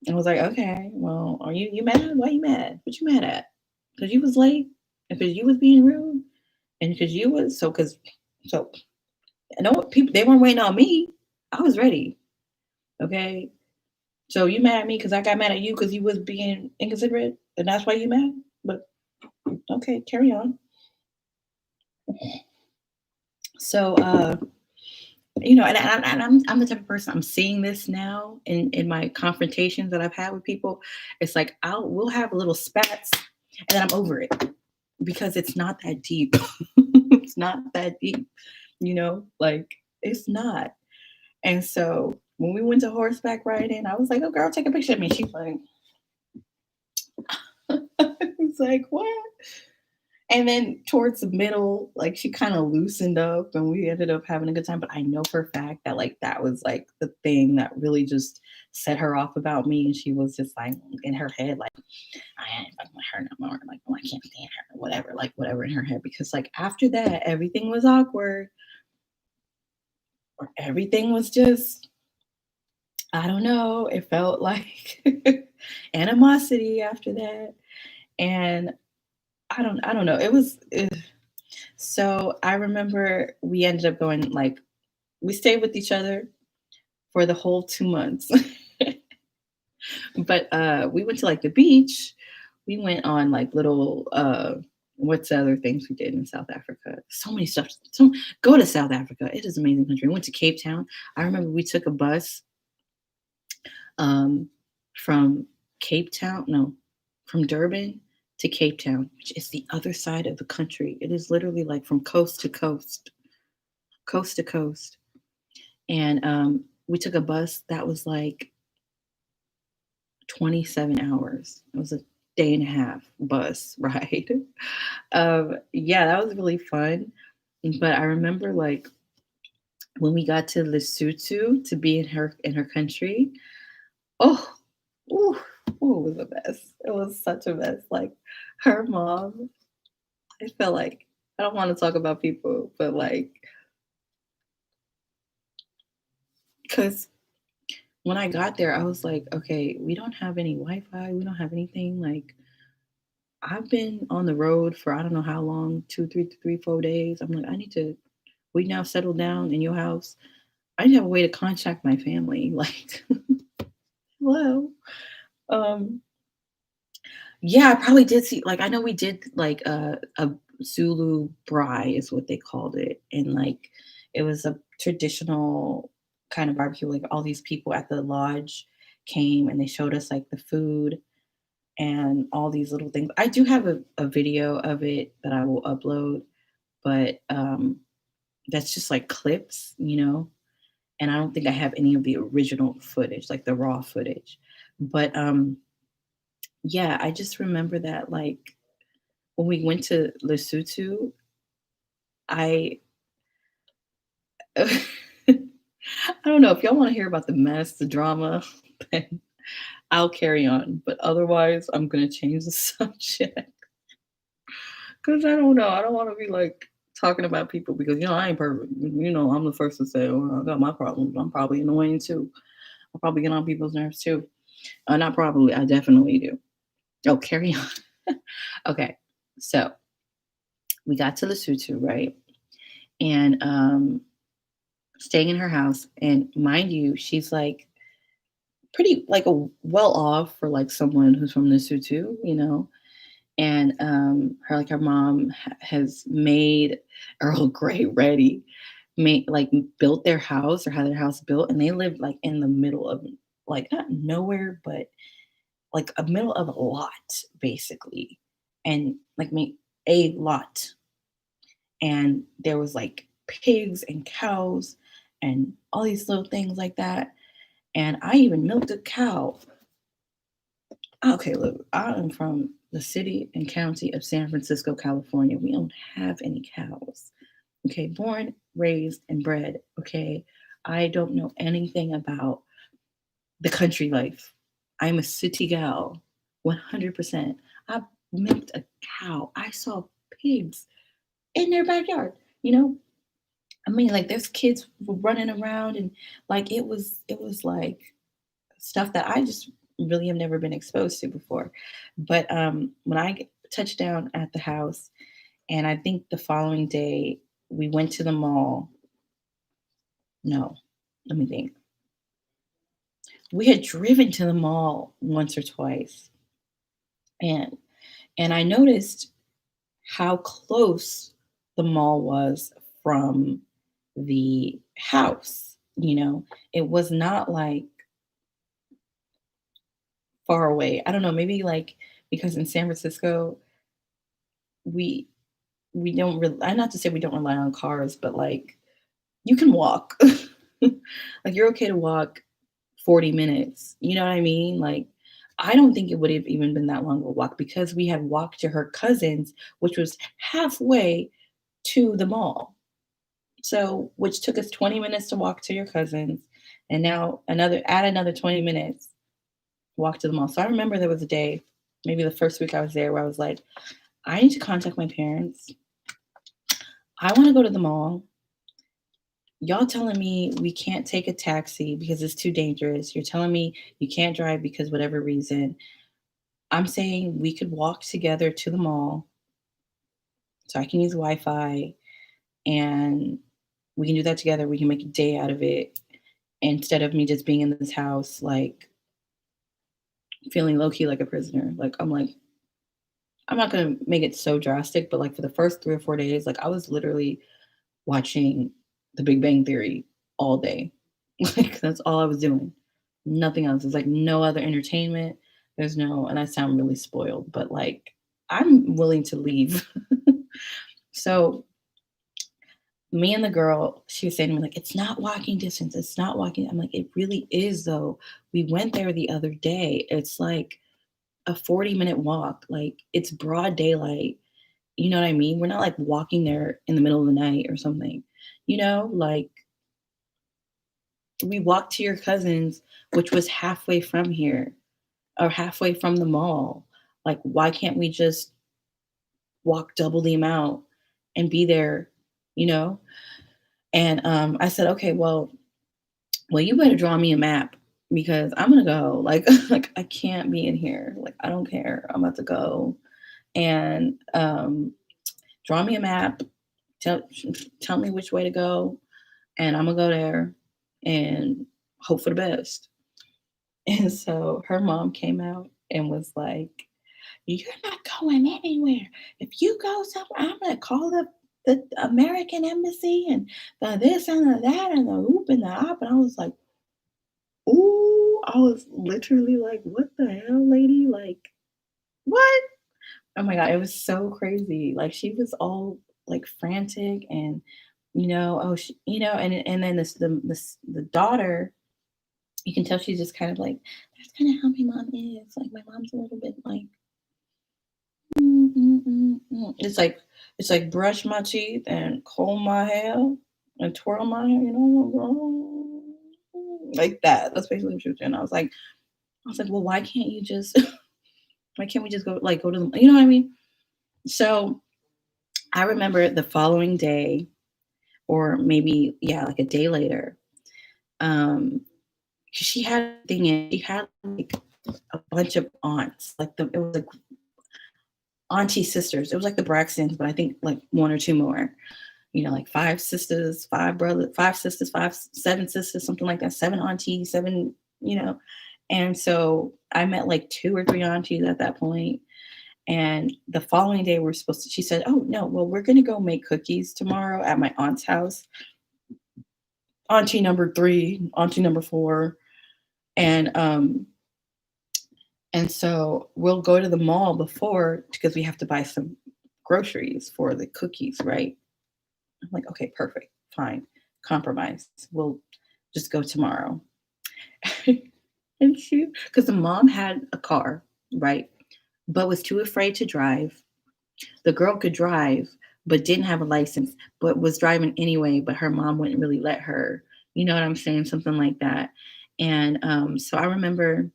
okay, well, are you mad? Why you mad? What you mad at? Because you was late, and because you was being rude, and because you was so. I know what people, they weren't waiting on me. I was ready. Okay, so you mad at me because I got mad at you because you was being inconsiderate, and that's why you mad. But okay, carry on. So, and I'm the type of person, I'm seeing this now in my confrontations that I've had with people. It's like we'll have little spats, and then I'm over it because it's not that deep. It's not that deep, like it's not. And so when we went to horseback riding, I was like, "Oh, girl, take a picture of me." She's like, "It's like what?" And then towards the middle, like she kind of loosened up and we ended up having a good time. But I know for a fact that like that was like the thing that really just set her off about me. And she was just like in her head, like, I ain't fucking with her no more. Like, oh, I can't stand her, whatever, like whatever in her head. Because like after that, everything was awkward. Or everything was just, I don't know. It felt like animosity after that. And I don't know. It was so I remember we ended up going like we stayed with each other for the whole 2 months. But we went to like the beach. We went on like little what's the other things we did in South Africa? So many stuff. So go to South Africa. It is an amazing country. We went to Cape Town. I remember we took a bus um from Cape Town, no, from Durban to Cape Town, which is the other side of the country. It is literally like from coast to coast, coast to coast. And we took a bus that was like 27 hours. It was a day and a half bus ride. Yeah, that was really fun. But I remember like when we got to Lesotho to be in her country. Oh, ooh, ooh, it was a mess. It was such a mess. Like her mom, I felt like I don't want to talk about people, but like because when I got there, I was like, okay, we don't have any Wi-Fi. We don't have anything. Like I've been on the road for I don't know how long, 2, 3, 4 days. I'm like, we now settled down in your house. I didn't have a way to contact my family. Like, hello. Um, yeah, I probably did see, like, I know we did like a Zulu braai is what they called it. And like, it was a traditional kind of barbecue. Like all these people at the lodge came and they showed us like the food and all these little things. I do have a video of it that I will upload, but that's just like clips. And I don't think I have any of the original footage, like the raw footage. But yeah, I just remember that like when we went to Lesotho, I I don't know if y'all want to hear about the mess, the drama, then I'll carry on. But otherwise, I'm gonna change the subject because I don't know. I don't want to be like. talking about people because I ain't perfect. I'm the first to say, "Oh, I got my problems. I'm probably annoying too. I probably get on people's nerves too." Not probably. I definitely do. Oh, carry on. Okay, so we got to Lesotho, right? And staying in her house, and mind you, she's like pretty like a well off for like someone who's from Lesotho. And her mom has made Earl Grey ready, made like built their house or had their house built, and they live like in the middle of like not nowhere, but like a middle of a lot basically, and like make a lot, and there was like pigs and cows and all these little things like that, and I even milked a cow. Okay, look, I am from the city and county of San Francisco, California. We don't have any cows. Okay, born, raised, and bred. Okay, I don't know anything about the country life. I'm a city gal, 100%. I milked a cow. I saw pigs in their backyard. You know, I mean, like there's kids running around, and like it was like stuff that I just really have never been exposed to before. But when I touched down at the house, and I think the following day we went to the mall. No, let me think. We had driven to the mall once or twice, and I noticed how close the mall was from the house. It was not like far away. I don't know, maybe like because in San Francisco we we don't rely, not to say we don't rely on cars, but like you can walk. Like you're okay to walk 40 minutes. You know what I mean? Like I don't think it would have even been that long of a walk because we had walked to her cousin's, which was halfway to the mall. So, which took us 20 minutes to walk to your cousin's, and now another 20 minutes walk to the mall. So I remember there was a day, maybe the first week I was there, where I was like, I need to contact my parents. I want to go to the mall. Y'all telling me we can't take a taxi because it's too dangerous. You're telling me you can't drive because whatever reason. I'm saying we could walk together to the mall so I can use Wi-Fi, and we can do that together. We can make a day out of it instead of me just being in this house like feeling low key like a prisoner. Like I'm not gonna make it so drastic, but like for the first 3 or 4 days, like I was literally watching The Big Bang Theory all day. Like that's all I was doing. Nothing else. There's like no other entertainment. There's no, and I sound really spoiled, but like I'm willing to leave. So me and the girl, she was saying to me, like, it's not walking distance. It's not walking. I'm like, it really is though. We went there the other day. It's like a 40-minute walk. Like it's broad daylight. You know what I mean? We're not like walking there in the middle of the night or something. Like we walked to your cousin's, which was halfway from here or halfway from the mall. Like, why can't we just walk double the amount and be there, you know? And I said, okay, well, you better draw me a map because I'm gonna go. Like, like I can't be in here. Like, I don't care. I'm about to go. And draw me a map. Tell tell me which way to go, and I'm gonna go there and hope for the best. And so her mom came out and was like, "You're not going anywhere. If you go somewhere, I'm gonna call the American embassy and the this and the that and the hoop and the op." And I was like, "Ooh!" I was literally like, "What the hell, lady? Like, what?" Oh my god, it was so crazy. Like she was all like frantic, and oh, and then the daughter, you can tell she's just kind of like, that's kind of how my mom is. Like my mom's a little bit like, it's like brush my teeth and comb my hair and twirl my hair, like that. That's basically what she was doing. I was like, well, why can't you just, why can't we just go to the, you know what I mean? So I remember the following day, or maybe, yeah, like a day later, um, she had a thing in, she had like a bunch of aunts, like it was like auntie sisters. It was like the Braxtons, but I think like one or two more. Like five sisters, five brothers, five sisters, seven sisters, something like that. Seven aunties, seven, you know. And so I met like two or three aunties at that point. And the following day, we're supposed to, she said, "Oh, no, well, we're going to go make cookies tomorrow at my aunt's house. Auntie number three, auntie number four. And, um, and so we'll go to the mall before because we have to buy some groceries for the cookies, right?" I'm like, "Okay, perfect, fine, compromise. We'll just go tomorrow." And because the mom had a car, right, but was too afraid to drive. The girl could drive, but didn't have a license, but was driving anyway. But her mom wouldn't really let her. You know what I'm saying? Something like that. And so I remember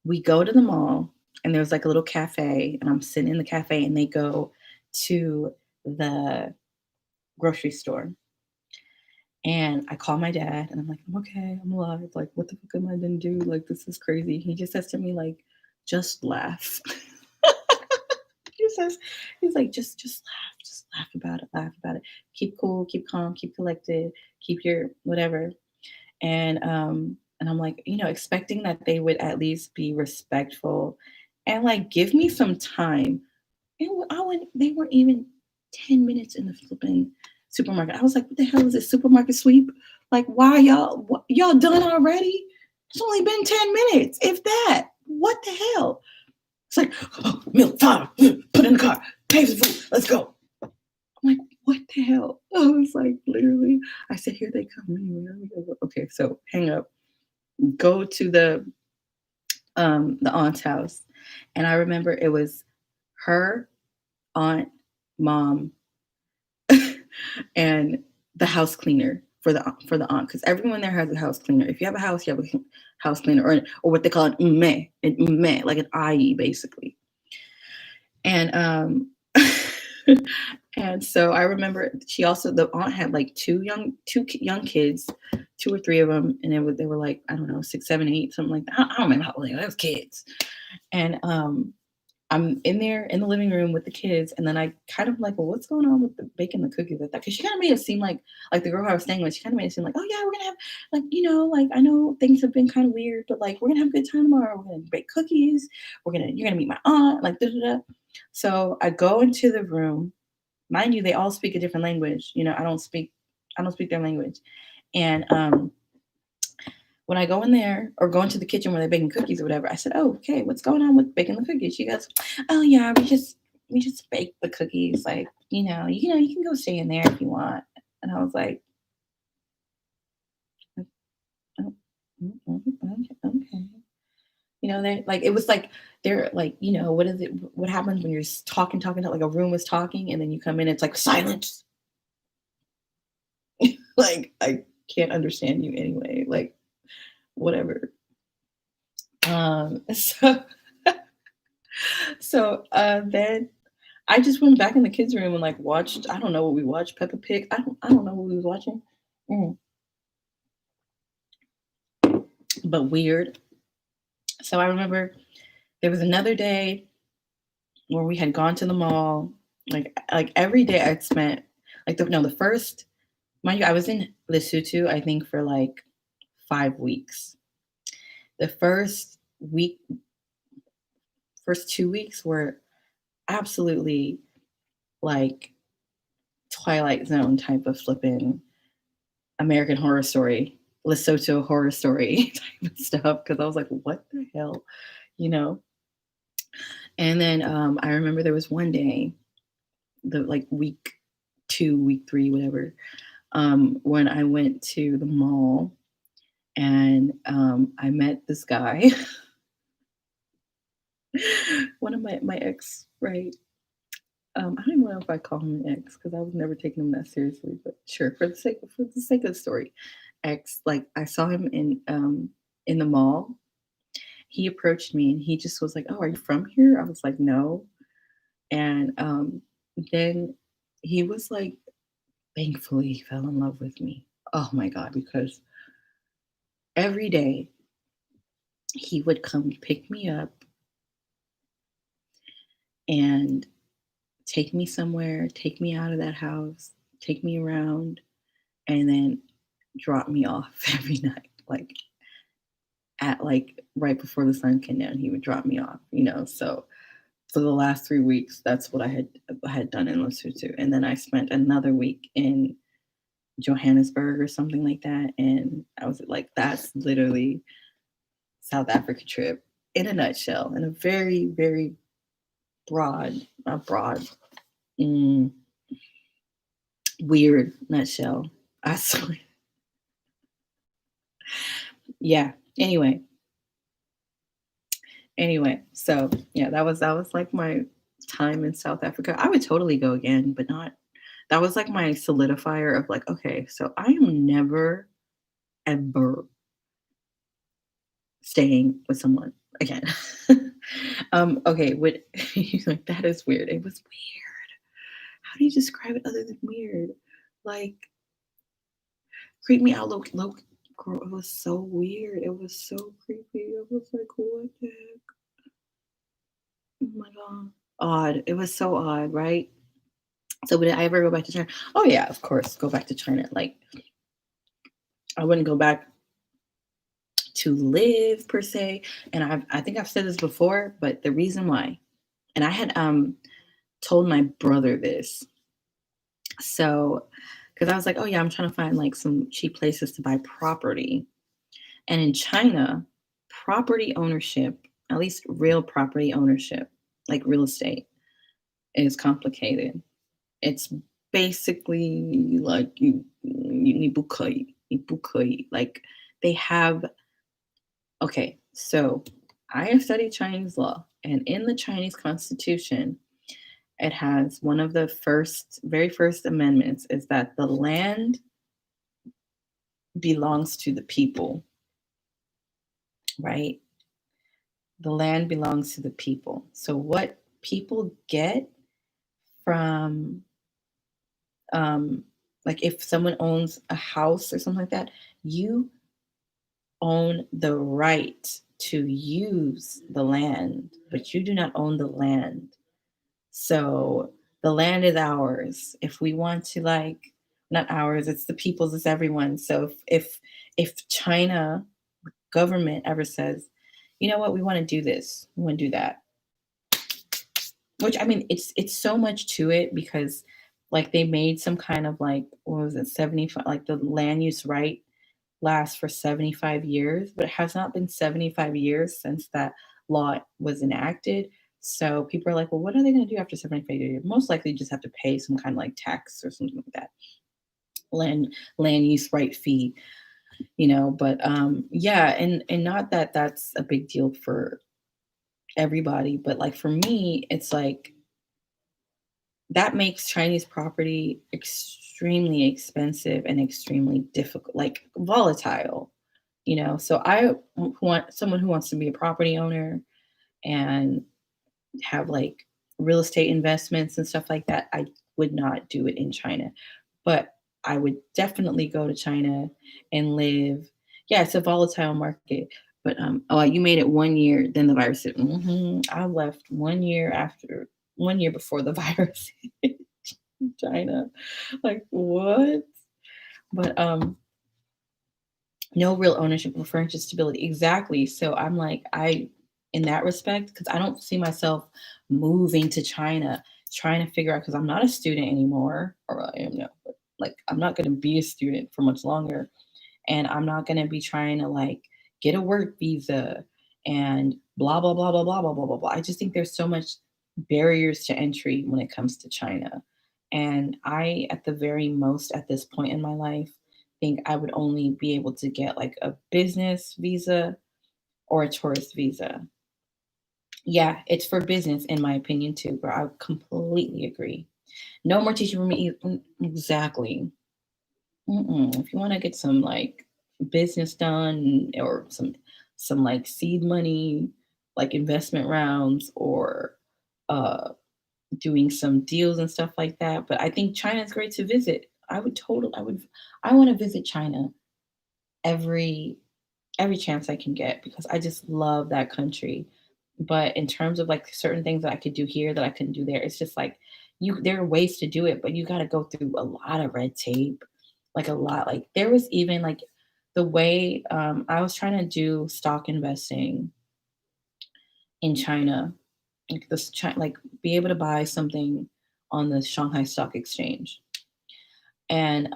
we go to the mall, and there's like a little cafe, and I'm sitting in the cafe, and they go to the grocery store. And I call my dad and I'm like, "I'm okay, I'm alive. Like, what the fuck am I gonna do? Like, this is crazy." He just says to me, like, "Just laugh." He says, he's like, just laugh about it. Keep cool, keep calm, keep collected, keep your whatever. And I'm like, expecting that they would at least be respectful and like give me some time. And I went, they weren't even 10 minutes in the flipping supermarket. I was like, "What the hell is this supermarket sweep? Like, why y'all done already? It's only been 10 minutes, if that. What the hell?" It's like, "Oh, milk, time, put in the car, pay for the food, let's go." I'm like, "What the hell?" I was like, literally, I said, "Here they come." Anyway. Okay, so hang up, go to the aunt's house. And I remember it was her, aunt, mom, and the house cleaner for the aunt, because everyone there has a house cleaner. If you have a house, you have a house cleaner, or what they call an like an IE basically. And and so I remember the aunt had like two young kids, two or three of them, and they were like, I don't know, 6, 7, 8, something like that. I don't remember how old they were. They was kids. And I'm in there in the living room with the kids, and then I kind of like, "Well, what's going on with the baking the cookies at that?" Because she kind of made it seem like the girl I was staying with, she kind of made it seem like, "Oh yeah, we're gonna have like, like I know things have been kind of weird, but like we're gonna have a good time tomorrow. We're gonna bake cookies. You're gonna meet my aunt, like da da da." So I go into the room. Mind you, they all speak a different language. I don't speak their language, and when I go in there or go into the kitchen where they're baking cookies or whatever, I said, "Oh, okay, what's going on with baking the cookies?" She goes, "Oh yeah, we just bake the cookies. Like, you can go stay in there if you want." And I was like, "Oh, okay." They like it was like they're like, what is it? What happens when you're talking, like a room was talking, and then you come in, it's like silence. Like I can't understand you anyway. Like whatever. So then I just went back in the kids' room and like watched. I don't know what we watched. Peppa Pig. I don't know what we was watching. Mm, but weird. So I remember there was another day where we had gone to the mall. Like every day I'd spent like the first, mind you, I was in Lesotho, I think, for like 5 weeks. The first 2 weeks were absolutely like Twilight Zone type of flipping American Horror Story, Lesotho Horror Story type of stuff. Because I was like, "What the hell?" You know? And then I remember there was one day, the like week 2, week 3, whatever, when I went to the mall and I met this guy, one of my ex, right? I don't even know if I call him an ex because I was never taking him that seriously, but sure, for the sake of the story, ex. Like I saw him in the mall. He approached me and he just was like, "Oh, are you from here?" I was like, "No," and then he was like, thankfully, he fell in love with me. Oh my God, because every day he would come pick me up and take me somewhere, take me out of that house, take me around, and then drop me off every night. Like at like right before the sun came down, he would drop me off, you know. So for the last 3 weeks, that's what I had done in Lesotho. And then I spent another week in Johannesburg or something like that. And I was like, that's literally South Africa trip in a nutshell, in a very, very broad, mm, weird nutshell. I swear. Yeah. Anyway, so yeah, that was like my time in South Africa. I would totally go again, but not. That was like my solidifier of like, okay, so I am never ever staying with someone again. Okay, what like that is weird. It was weird. How do you describe it other than weird? Like creep me out, look, girl. It was so weird. It was so creepy. I was like, what the heck? Oh my god, odd. It was so odd, right? So would I ever go back to China? Oh yeah, of course, go back to China. Like I wouldn't go back to live per se. And I think I've said this before, but the reason why, and I had told my brother this. So because I was like, oh yeah, I'm trying to find like some cheap places to buy property. And in China, property ownership, at least real property ownership, like real estate, is complicated. It's basically like you like they have. Okay, so I have studied Chinese law, and in the Chinese constitution, it has one of the very first amendments is that the land belongs to the people, right? The land belongs to the people. So what people get from um like if someone owns a house or something like that, you own the right to use the land, but you do not own the land. So the land is ours. If we want to like not ours, it's the people's, it's everyone. So if China government ever says, you know what, we want to do this, we want to do that. Which I mean, it's so much to it because like they made some kind of like what was it, 75 like the land use right lasts for 75 years, but it has not been 75 years since that law was enacted. So people are like, well, what are they going to do after 75 years? Most likely just have to pay some kind of like tax or something like that. Land use right fee, but yeah, and not that that's a big deal for everybody, but like for me, it's like that makes Chinese property extremely expensive and extremely difficult, like volatile. So I want someone who wants to be a property owner and have like real estate investments and stuff like that. I would not do it in China, but I would definitely go to China and live. Yeah, it's a volatile market, but oh, you made it 1 year, then the virus hit. I left 1 year after 1 year before the virus hit China. Like what? But no real ownership of furniture stability. Exactly. So I'm like, in that respect, because I don't see myself moving to China, trying to figure out, because I'm not a student anymore, or I am now, but like, I'm not going to be a student for much longer. And I'm not going to be trying to like get a work visa and blah, blah, blah, blah, blah, blah, blah, blah, blah. I just think there's so much barriers to entry when it comes to China. And I, at the very most, at this point in my life, think I would only be able to get like a business visa or a tourist visa. Yeah, it's for business, in my opinion, too, bro. I completely agree. No more teaching for me. Exactly. If you want to get some like business done or some like seed money, like investment rounds or doing some deals and stuff like that. But I think China is great to visit. I want to visit China every every chance I can get because I just love that country. But in terms of like certain things that I could do here that I couldn't do there, it's just like there are ways to do it, but you got to go through a lot of red tape, like a lot. Like there was even like the way I was trying to do stock investing in China, like like be able to buy something on the Shanghai Stock Exchange, and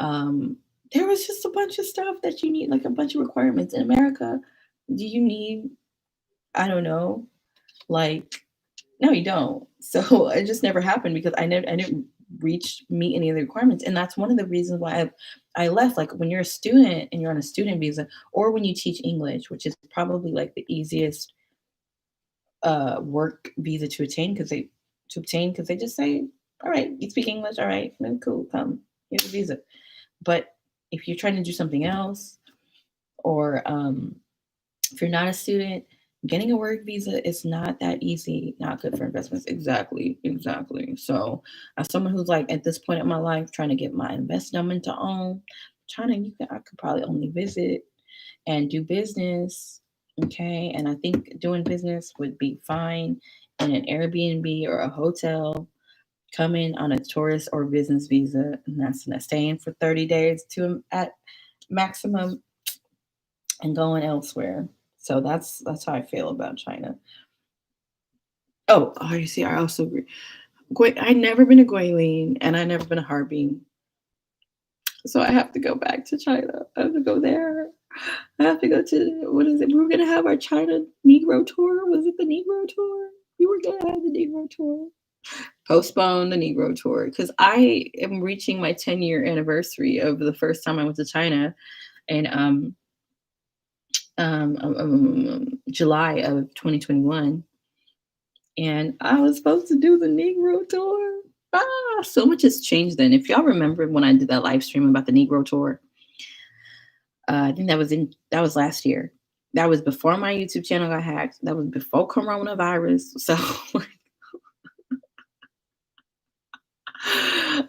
there was just a bunch of stuff that you need, like a bunch of requirements in America. Do you need, I don't know, like, no, you don't. So it just never happened because I didn't meet any of the requirements, and that's one of the reasons why I left. Like when you're a student and you're on a student visa, or when you teach English, which is probably like the easiest work visa to obtain because they just say, all right, you speak English, all right, then cool, come, here's a visa. But if you're trying to do something else, or if you're not a student, getting a work visa is not that easy, not good for investments. Exactly, exactly. So, as someone who's like at this point in my life trying to get my investment to own, China, I could probably only visit and do business. Okay. And I think doing business would be fine in an Airbnb or a hotel, coming on a tourist or business visa, and that's staying for 30 days to at maximum and going elsewhere. So that's how I feel about China. Oh, you see, I also agree. I never been to Guilin and I never been to Harbin, so I have to go back to China. I have to go there. I have to go to, what is it? We were gonna have our China Negro tour. Was it the Negro tour? We were gonna have the Negro tour. Postpone the Negro tour because I am reaching my 10-year anniversary of the first time I went to China in July of 2021. And I was supposed to do the Negro tour. So much has changed then. If y'all remember when I did that live stream about the Negro tour, I think that was last year. That was before my YouTube channel got hacked. That was before coronavirus. So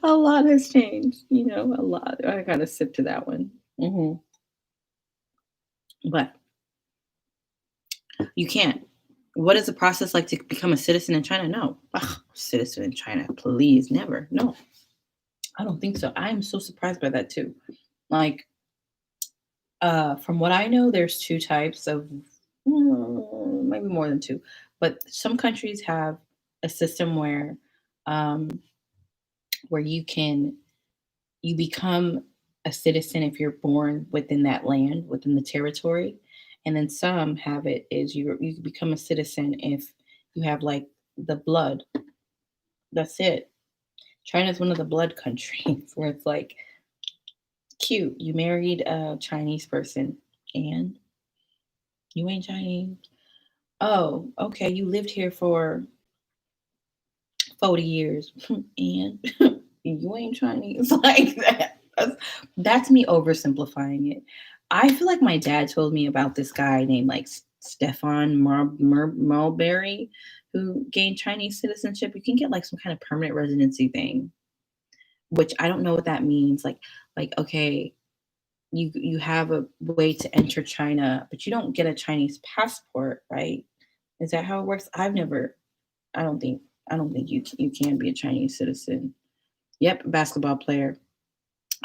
a lot has changed, a lot. I got to sip to that one. But you can't. What is the process like to become a citizen in China? No. Ugh, citizen in China, please, never. No, I don't think so. I am so surprised by that too. Like, from what I know, there's two types of, maybe more than two, but some countries have a system um, where you become a citizen if you're born within that land, within the territory, and then some have it is you become a citizen if you have like the blood. That's it. China's one of the blood countries where it's like cute. You married a Chinese person and you ain't Chinese. Oh, okay. You lived here for 40 years and you ain't Chinese like that. That's me oversimplifying it. I feel like my dad told me about this guy named like Stefan Marbury who gained Chinese citizenship. You can get like some kind of permanent residency thing, which I don't know what that means. Like okay, you have a way to enter China, but you don't get a Chinese passport, right? Is that how it works? I don't think you can be a Chinese citizen. Yep, basketball player.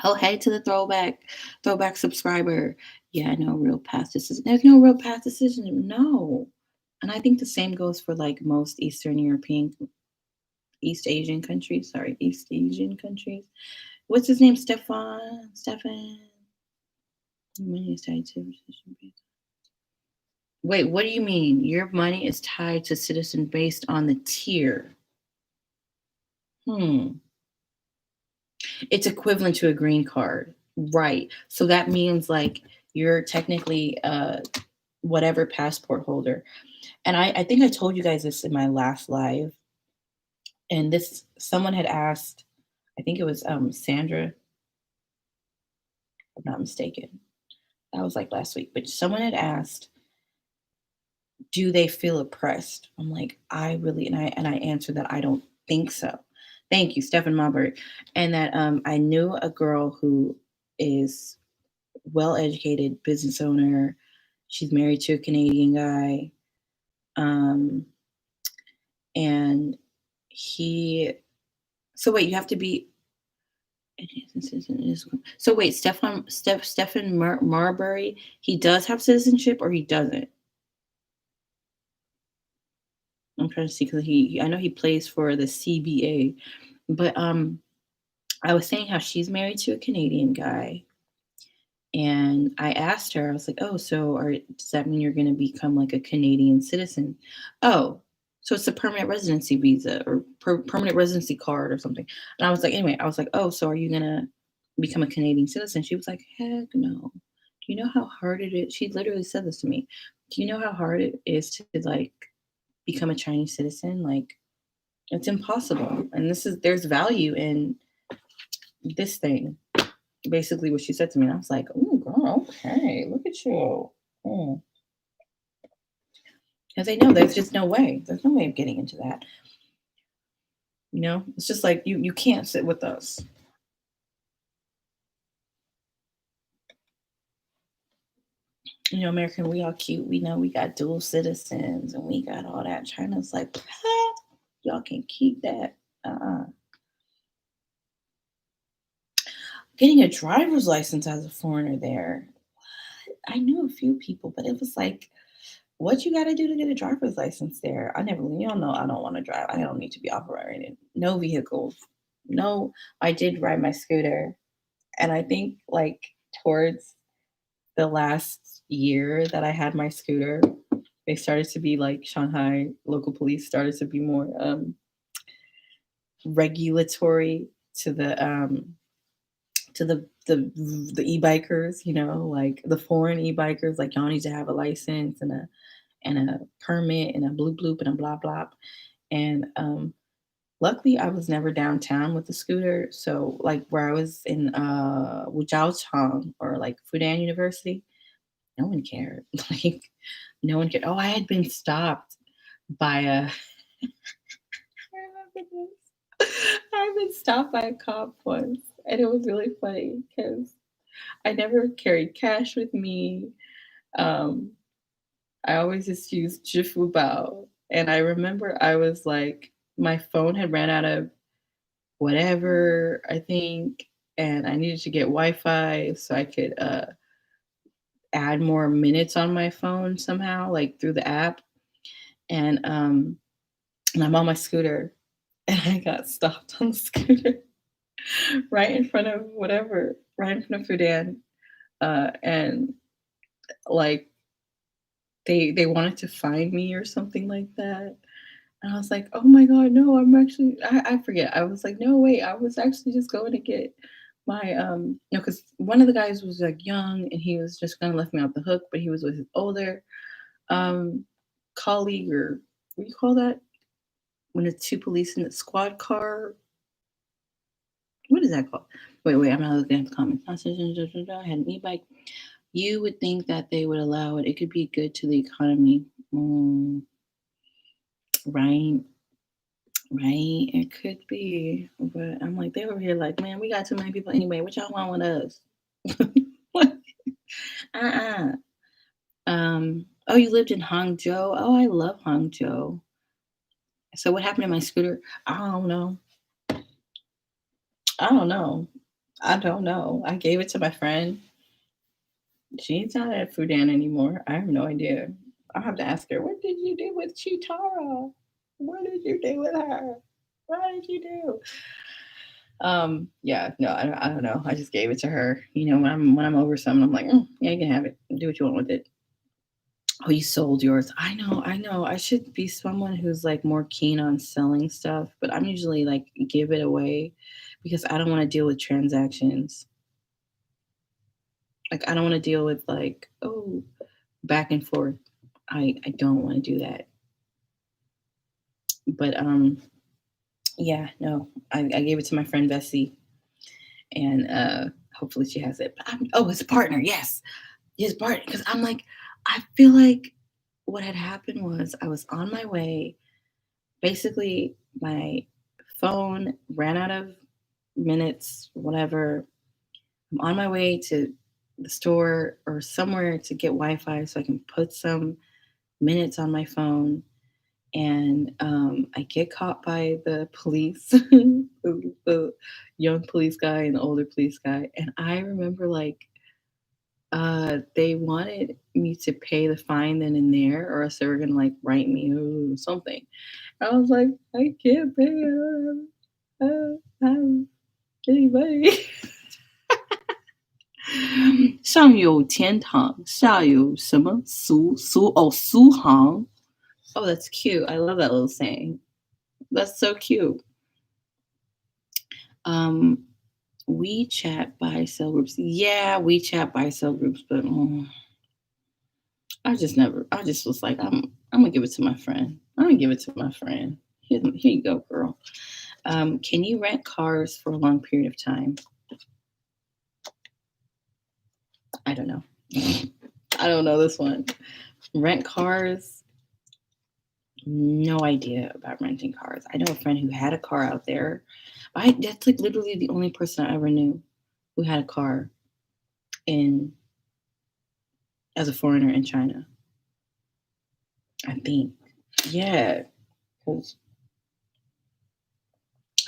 Oh, hey to the throwback subscriber. Yeah, no real path decision. There's no real path decision. No. And I think the same goes for like most East Asian countries. Sorry, East Asian countries. What's his name? Stefan. Wait, what do you mean? Your money is tied to citizen based on the tier. Hmm. It's equivalent to a green card. Right. So that means like you're technically whatever passport holder. And I think I told you guys this in my last live. And this someone had asked, I think it was Sandra, if I'm not mistaken. That was like last week. But someone had asked, do they feel oppressed? I'm like, I really and I answered that I don't think so. Thank you, Stephen Marbury. And that I knew a girl who is well educated business owner. She's married to a Canadian guy. Um, and he so wait, you have to be so wait, Stephen Marbury, he does have citizenship or he doesn't? I'm trying to see because I know he plays for the CBA, but I was saying how she's married to a Canadian guy, and I asked her, I was like, "Oh, so does that mean you're going to become like a Canadian citizen?" Oh, so it's a permanent residency visa or permanent residency card or something. And I was like, anyway, I was like, "Oh, so are you going to become a Canadian citizen?" She was like, "Heck no." Do you know how hard it is? She literally said this to me. Do you know how hard it is to like become a Chinese citizen? Like it's impossible. And there's value in this thing. Basically what she said to me. And I was like, oh girl, okay, look at you. Because they know there's just no way. There's no way of getting into that. It's just like you can't sit with us. American, we all cute. We know we got dual citizens and we got all that. China's like, y'all can keep that. Uh-uh. Getting a driver's license as a foreigner there. What? I knew a few people, but it was like, what you gotta do to get a driver's license there? I never, y'all know I don't want to drive. I don't need to be operating. No vehicles. No, I did ride my scooter. And I think like towards the last year that I had my scooter, they started to be like Shanghai local police started to be more regulatory to the e-bikers, like the foreign e-bikers, like y'all need to have a license and a permit and a bloop bloop and a blah blah. And luckily I was never downtown with the scooter. So like where I was in Wujiaotong or like Fudan University, no one cared. Like no one cared. Oh, I had been stopped by a I remember this. I've been stopped by a cop once, and it was really funny because I never carried cash with me. Um, I always just used Jiffubao, and I remember I was like, my phone had ran out of whatever I think, and I needed to get Wi-Fi so I could add more minutes on my phone somehow, like through the app. And I'm on my scooter, and I got stopped on the scooter right in front of whatever, right in front of Fudan, and like they wanted to find me or something like that. And I was like, "Oh my god, no, I'm actually," I forget. I was like, "No, wait, I was actually just going to get my," because one of the guys was, like, young, and he was just gonna let me off the hook, but he was with his older, um, colleague, or what do you call that? When it's 2 police in a squad car? What is that called? Wait, I'm not looking at the comments. I had an e-bike. You would think that they would allow it. It could be good to the economy. Right. Right, it could be, but I'm like, they over here like, man, we got too many people anyway. What y'all want with us? What? Uh-uh. Oh, you lived in Hangzhou. Oh, I love Hangzhou. So what happened to my scooter? I don't know. I don't know. I don't know. I gave it to my friend. She's not at Fudan anymore. I have no idea. I'll have to ask her, what did you do with Chitara? What did you do with her? What did you do? Yeah, no, I don't know. I just gave it to her. When I'm over something, I'm like, yeah, you can have it. Do what you want with it. Oh, you sold yours. I know. I should be someone who's like more keen on selling stuff, but I'm usually like give it away because I don't want to deal with transactions. Like I don't want to deal with like, oh, back and forth. I don't want to do that. But yeah, no. I gave it to my friend Bessie, and hopefully she has it. But oh, his partner, yes. His partner, because I'm like, I feel like what had happened was I was on my way. Basically, my phone ran out of minutes, whatever. I'm on my way to the store or somewhere to get Wi-Fi so I can put some minutes on my phone. And I get caught by the police, the young police guy and the older police guy. And I remember like they wanted me to pay the fine then and there, or else they were gonna like write me or something. I was like, I can't pay. Have any money. 上有天堂，下有什么苏杭. Oh, that's cute. I love that little saying. That's so cute. Um, WeChat buy sell groups. Yeah, WeChat buy sell groups, but I just was like, I'm gonna give it to my friend. I'm gonna give it to my friend. Here you go, girl. Can you rent cars for a long period of time? I don't know. I don't know this one. Rent cars. No idea about renting cars. I know a friend who had a car out there. That's like literally the only person I ever knew who had a car in as a foreigner in China. I think. Yeah. 'Cause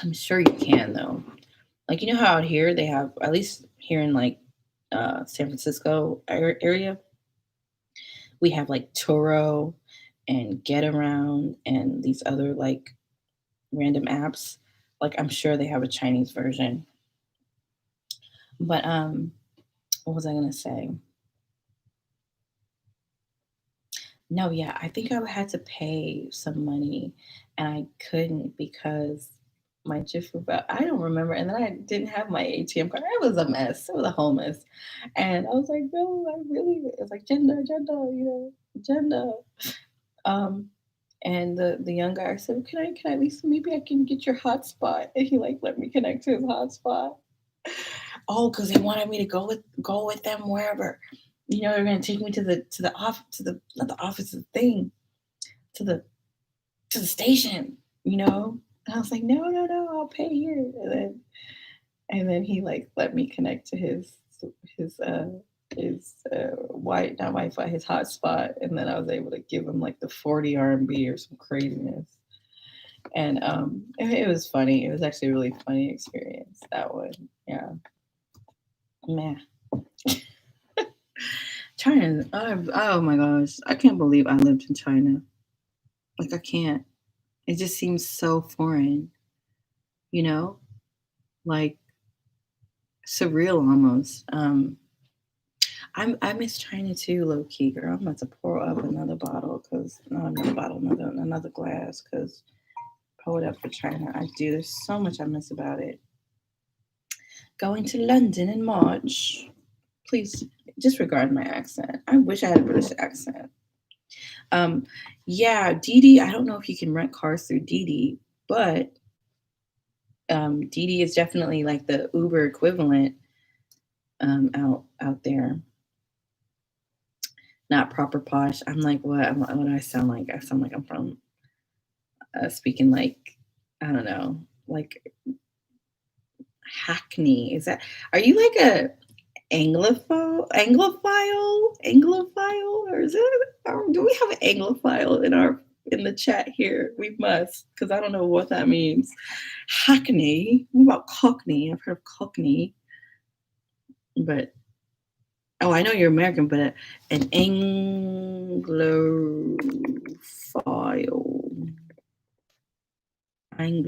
I'm sure you can though. Like you know how out here they have, at least here in like San Francisco area, we have like Turo and Get Around and these other like random apps. Like I'm sure they have a Chinese version. But what was I gonna say? No, yeah, I think I had to pay some money and I couldn't because my Jiffy belt, I don't remember. And then I didn't have my ATM card. It was a mess. It was a whole mess. And I was like, no, I really, it's like agenda. Um, and the young guy said, "Well, can I at least maybe I can get your hotspot?" And he like let me connect to his hotspot. Oh, because they wanted me to go with them wherever. You know, they're gonna take me to the off to the not the office, the thing, to the station, you know? And I was like, no, I'll pay here. And then he like let me connect to his white not Wi-Fi, his hotspot, and then I was able to give him like the 40 RMB or some craziness. And it was funny. It was actually a really funny experience, that one. Yeah. Man. China, oh my gosh. I can't believe I lived in China. Like I can't. It just seems so foreign, you know? Like surreal almost. I miss China too, low key, girl. I'm about to pour up another bottle because not another bottle, another glass because pour it up for China. I do. There's so much I miss about it. Going to London in March. Please disregard my accent. I wish I had a British accent. Um, yeah, Didi. I don't know if you can rent cars through Didi, but Didi is definitely like the Uber equivalent out there. Not proper posh. I'm like, what do I sound like? I sound like I'm from speaking like I don't know, like Hackney. Is that? Are you like a Anglophile, or is it? Or do we have an Anglophile in the chat here? We must, because I don't know what that means. Hackney. What about Cockney? I've heard of Cockney, but oh, I know you're American, but an Anglophile, an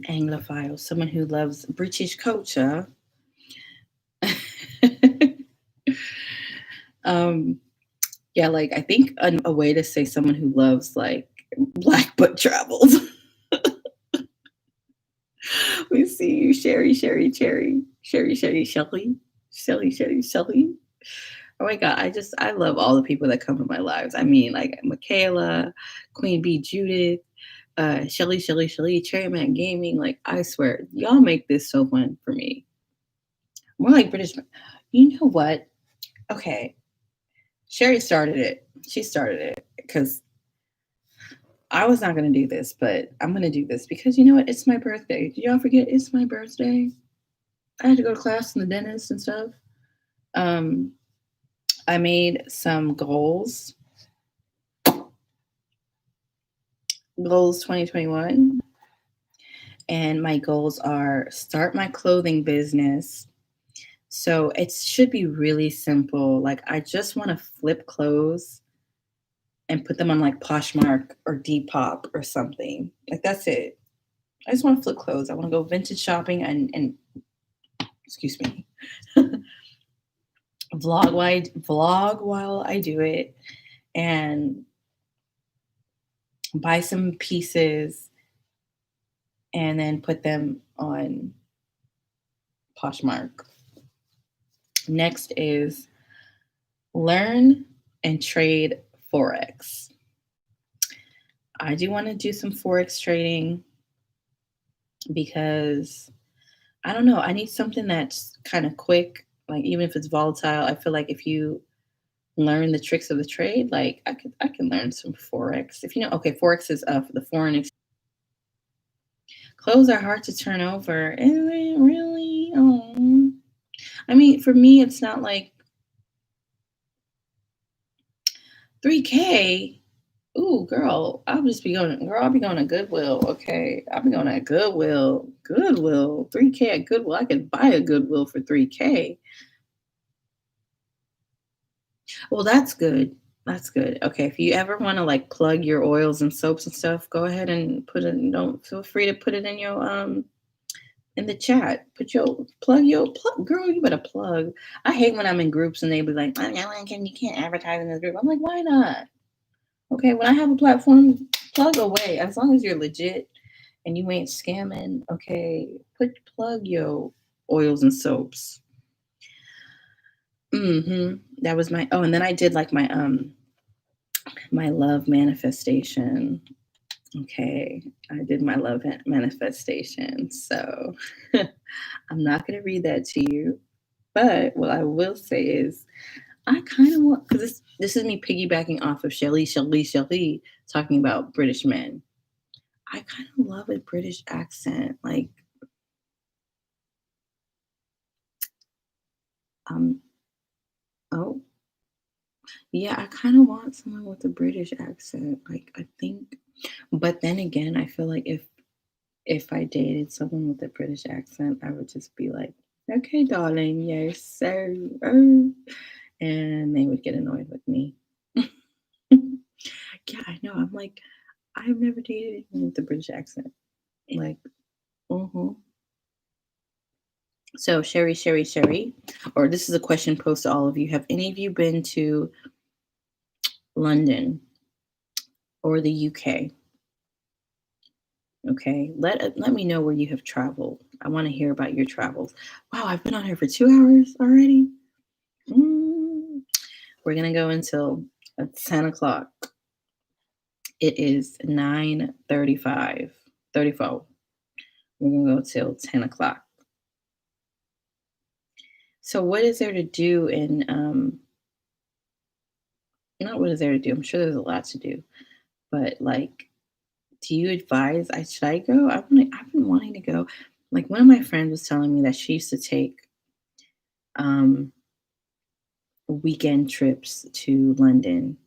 Anglophile, someone who loves British culture. um, yeah, like I think a way to say someone who loves like black book travels. We see you, Sherry, Shelly. Oh my God, I love all the people that come in my lives. I mean, like Michaela, Queen Bee, Judith, Shelly, Cherryman Gaming. Like I swear, y'all make this so fun for me. More like British. You know what? Okay, Sherry started it. She started it because I was not gonna do this, but I'm gonna do this because you know what? It's my birthday. Did y'all forget it's my birthday? I had to go to class and the dentist and stuff. Um, I made some goals 2021, and my goals are start my clothing business. So it should be really simple. Like I just want to flip clothes and put them on like Poshmark or Depop or something. Like that's it. I just want to flip clothes. I want to go vintage shopping and excuse me, vlog while I do it and buy some pieces and then put them on Poshmark. Next is learn and trade Forex. I do want to do some Forex trading because I don't know, I need something that's kind of quick. Like even if it's volatile, I feel like if you learn the tricks of the trade, like I can learn some Forex. If you know, okay, Forex is for the foreign exchange. Clothes are hard to turn over. Is it really? Oh. I mean, for me, it's not like 3K. Ooh, girl, I'll be going to Goodwill. Okay. I'll be going to Goodwill. Goodwill. 3K at Goodwill. I could buy a Goodwill for 3K. Well, that's good. That's good. Okay. If you ever want to like plug your oils and soaps and stuff, go ahead and put it, don't feel free to put it in the chat. Put your plug, girl. You better plug. I hate when I'm in groups and they be like, "Oh, yeah, you can't advertise in this group." I'm like, why not? Okay, when I have a platform, plug away. As long as you're legit and you ain't scamming, okay, plug your oils and soaps. That was my and then I did like my love manifestation. Okay, I did my love manifestation. So I'm not gonna read that to you. But what I will say is I kind of want because this is me piggybacking off of Shelly talking about British men. I kind of love a British accent. Like, um, oh, yeah, I kind of want someone with a British accent. Like, I think, but then again, I feel like if I dated someone with a British accent, I would just be like, okay, darling, yes, sir, and they would get annoyed with me. Yeah, I know. I'm like, I've never dated anyone with a British accent. Like, uh-huh. So, Sherry, or this is a question posed to all of you. Have any of you been to London or the UK? Okay, let me know where you have traveled. I want to hear about your travels. Wow, I've been on here for 2 hours already. Mm, we're gonna go until 10 o'clock. It is 9:35, 34. We're gonna go till 10 o'clock. So, what is there to do in not what is there to do? I'm sure there's a lot to do, but like do you advise should I go? I've been wanting to go. Like one of my friends was telling me that she used to take um weekend trips to London.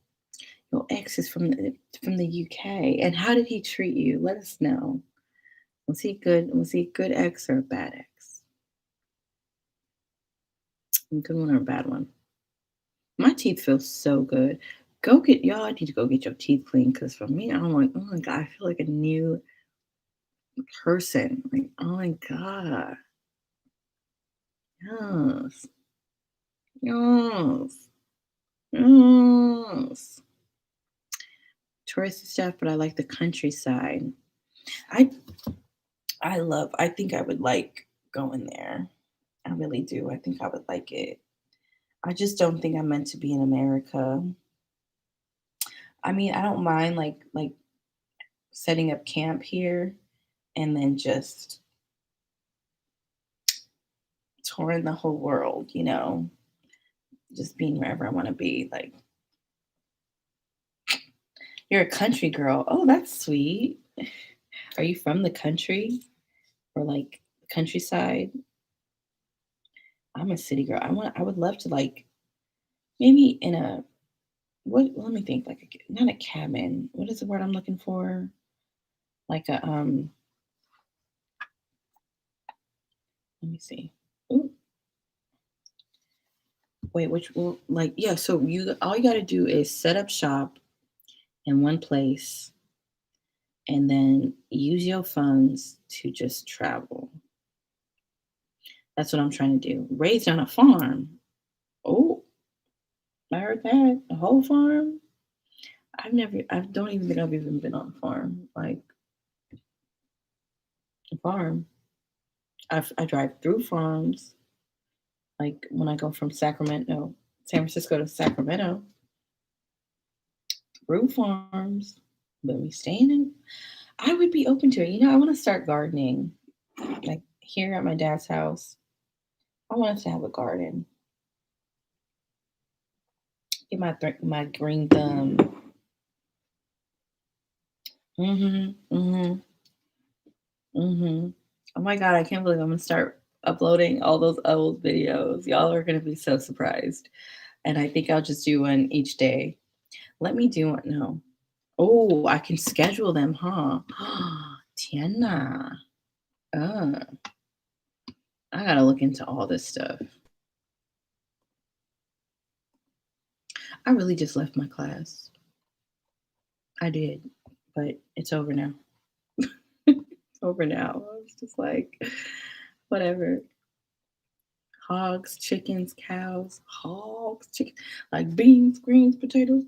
Your ex is from the UK. And how did he treat you? Let us know. Was he good? Was he a good ex or a bad ex? A good one or a bad one? My teeth feel so good. Go get y'all need to go get your teeth cleaned because for me, I'm like, oh my god, I feel like a new person. Like, oh my god. Yes. Yes. Yes. Touristy stuff, but I like the countryside. I I think I would like going there. I really do. I think I would like it. I just don't think I'm meant to be in America. I mean, I don't mind like setting up camp here and then just touring the whole world, just being wherever I want to be. Like, You're a country girl. Oh, that's sweet. Are you from the country or like countryside? I'm a city girl. I would love to like maybe in a what let me think like not a cabin. What is the word I'm looking for? Like a let me see. Ooh, wait, which well, like yeah, so you all you got to do is set up shop in one place and then use your funds to just travel. That's what I'm trying to do. Raised on a farm. Oh, I heard that. A whole farm? I don't even think I've even been on a farm. Like a farm. I drive through farms. Like when I go from Sacramento, San Francisco to Sacramento, through farms. But me staying in, I would be open to it. I want to start gardening. Like here at my dad's house, I want us to have a garden. Get my green thumb. Mhm. Mhm. Mhm. Oh my god, I can't believe I'm gonna start uploading all those old videos. Y'all are gonna be so surprised. And I think I'll just do one each day. Let me do one. No. Oh, I can schedule them, huh? Tiana. Uh, I gotta look into all this stuff. I really just left my class. I did, but it's over now. It's over now. I was just like, whatever. Hogs, chickens, cows, hogs, chicken, like beans, greens, potatoes,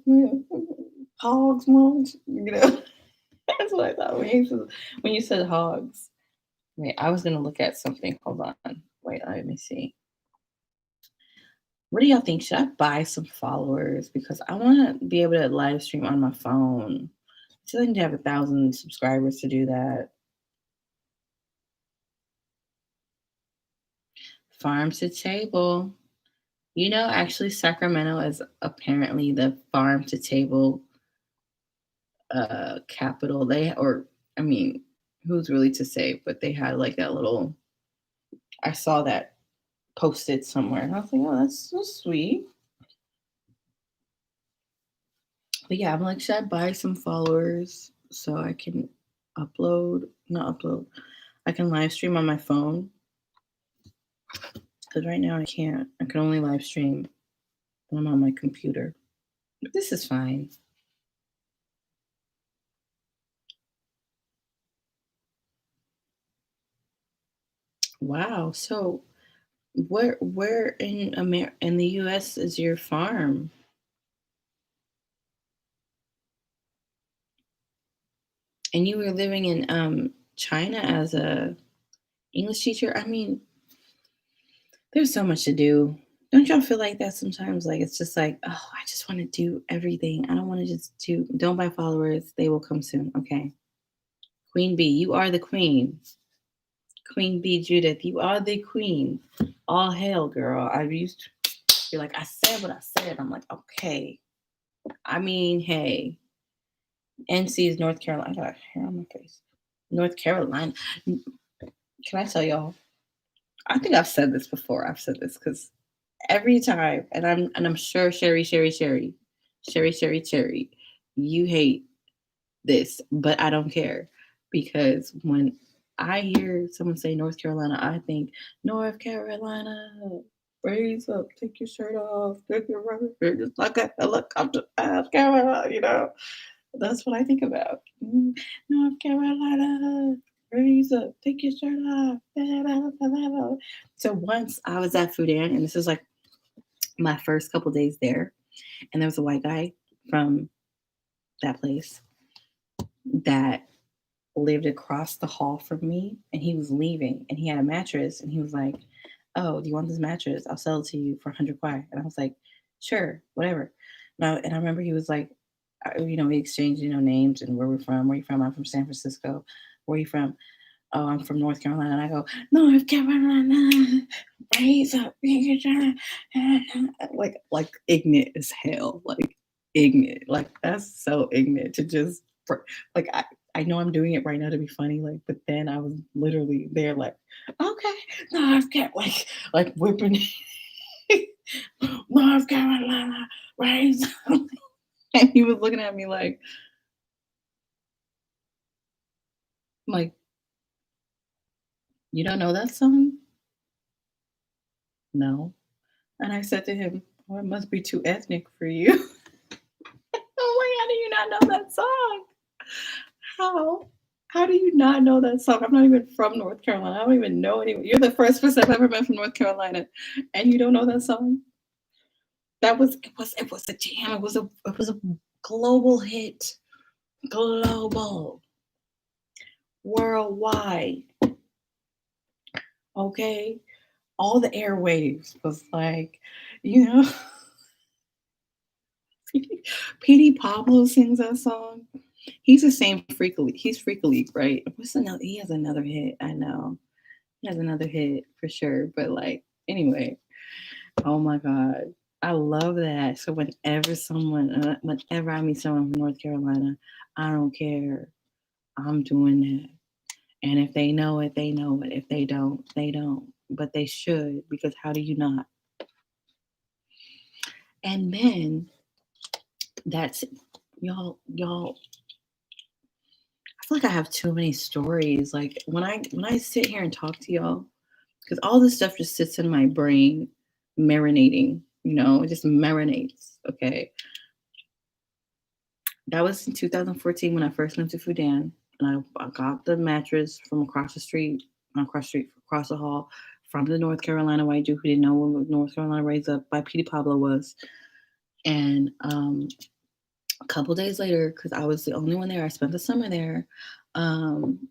hogs, moms. That's what I thought when you said hogs. Wait, I was gonna look at something. Hold on. Wait, let me see. What do y'all think? Should I buy some followers because I want to be able to live stream on my phone? I feel like I need to have 1,000 subscribers to do that. Farm to table. Actually, Sacramento is apparently the farm to table capital. I mean, who's really to say? But they had like that little. I saw that posted somewhere, and I was like, oh, that's so sweet. But yeah, I'm like, should I buy some followers so I can not upload, I can live stream on my phone? Because right now I can't. I can only live stream when I'm on my computer. But this is fine. Wow. So where in the US is your farm? And you were living in China as a English teacher? I mean, there's so much to do. Don't y'all feel like that sometimes? Like it's just like, oh, I just want to do everything. I don't want to just do. Don't buy followers. They will come soon. Okay. Queen Bee, you are the queen. Queen Bee Judith, you are the queen. All hail, girl. You're like, I said what I said. I'm like, okay. I mean, hey, NC is North Carolina. I got hair on my face. North Carolina. Can I tell y'all? I think I've said this before. I've said this because every time, and I'm sure Sherry, you hate this, but I don't care because when I hear someone say North Carolina, I think North Carolina, raise up, take your shirt off, take your rubber, just like a helicopter, North Carolina. That's what I think about. North Carolina, raise up, take your shirt off. So once I was at Fudan, and this is like my first couple days there, and there was a white guy from that place that lived across the hall from me, and he was leaving, and he had a mattress, and he was like, "Oh, do you want this mattress? I'll sell it to you for 100 kwai." And I was like, "Sure, whatever." No, and I remember he was like, we exchanged, names and where we're from. Where you from? I'm from San Francisco. Where you from? Oh, I'm from North Carolina. And I go, North Carolina, raise up, like ignorant as hell. Like ignorant. Like that's so ignorant to just like I know I'm doing it right now to be funny, like, but then I was literally there like, okay, North Carolina, like whipping North Carolina, right? And he was looking at me like, you don't know that song? No. And I said to him, well, it must be too ethnic for you. I'm like, how do you not know that song? How? How do you not know that song? I'm not even from North Carolina. I don't even know anyone. You're the first person I've ever met from North Carolina, and you don't know that song? That was it was a jam. It was a global hit, global, worldwide. Okay, all the airwaves was like, you know, Petey Pablo sings that song. He's the same Freak He's Freak League, right? What's another? He has another hit. I know he has another hit for sure. But like, anyway, oh my god, I love that. So whenever I meet someone from North Carolina, I don't care. I'm doing that. And if they know it, they know it. If they don't, they don't. But they should, because how do you not? And then that's y'all. I feel like I have too many stories. Like when I sit here and talk to y'all, because all this stuff just sits in my brain, marinating. It just marinates. Okay, that was in 2014 when I first went to Fudan, and I got the mattress from across the street, across the hall, from the North Carolina white dude who didn't know what North Carolina Raised Up by Petey Pablo was. And a couple days later, because I was the only one there, I spent the summer there. Um,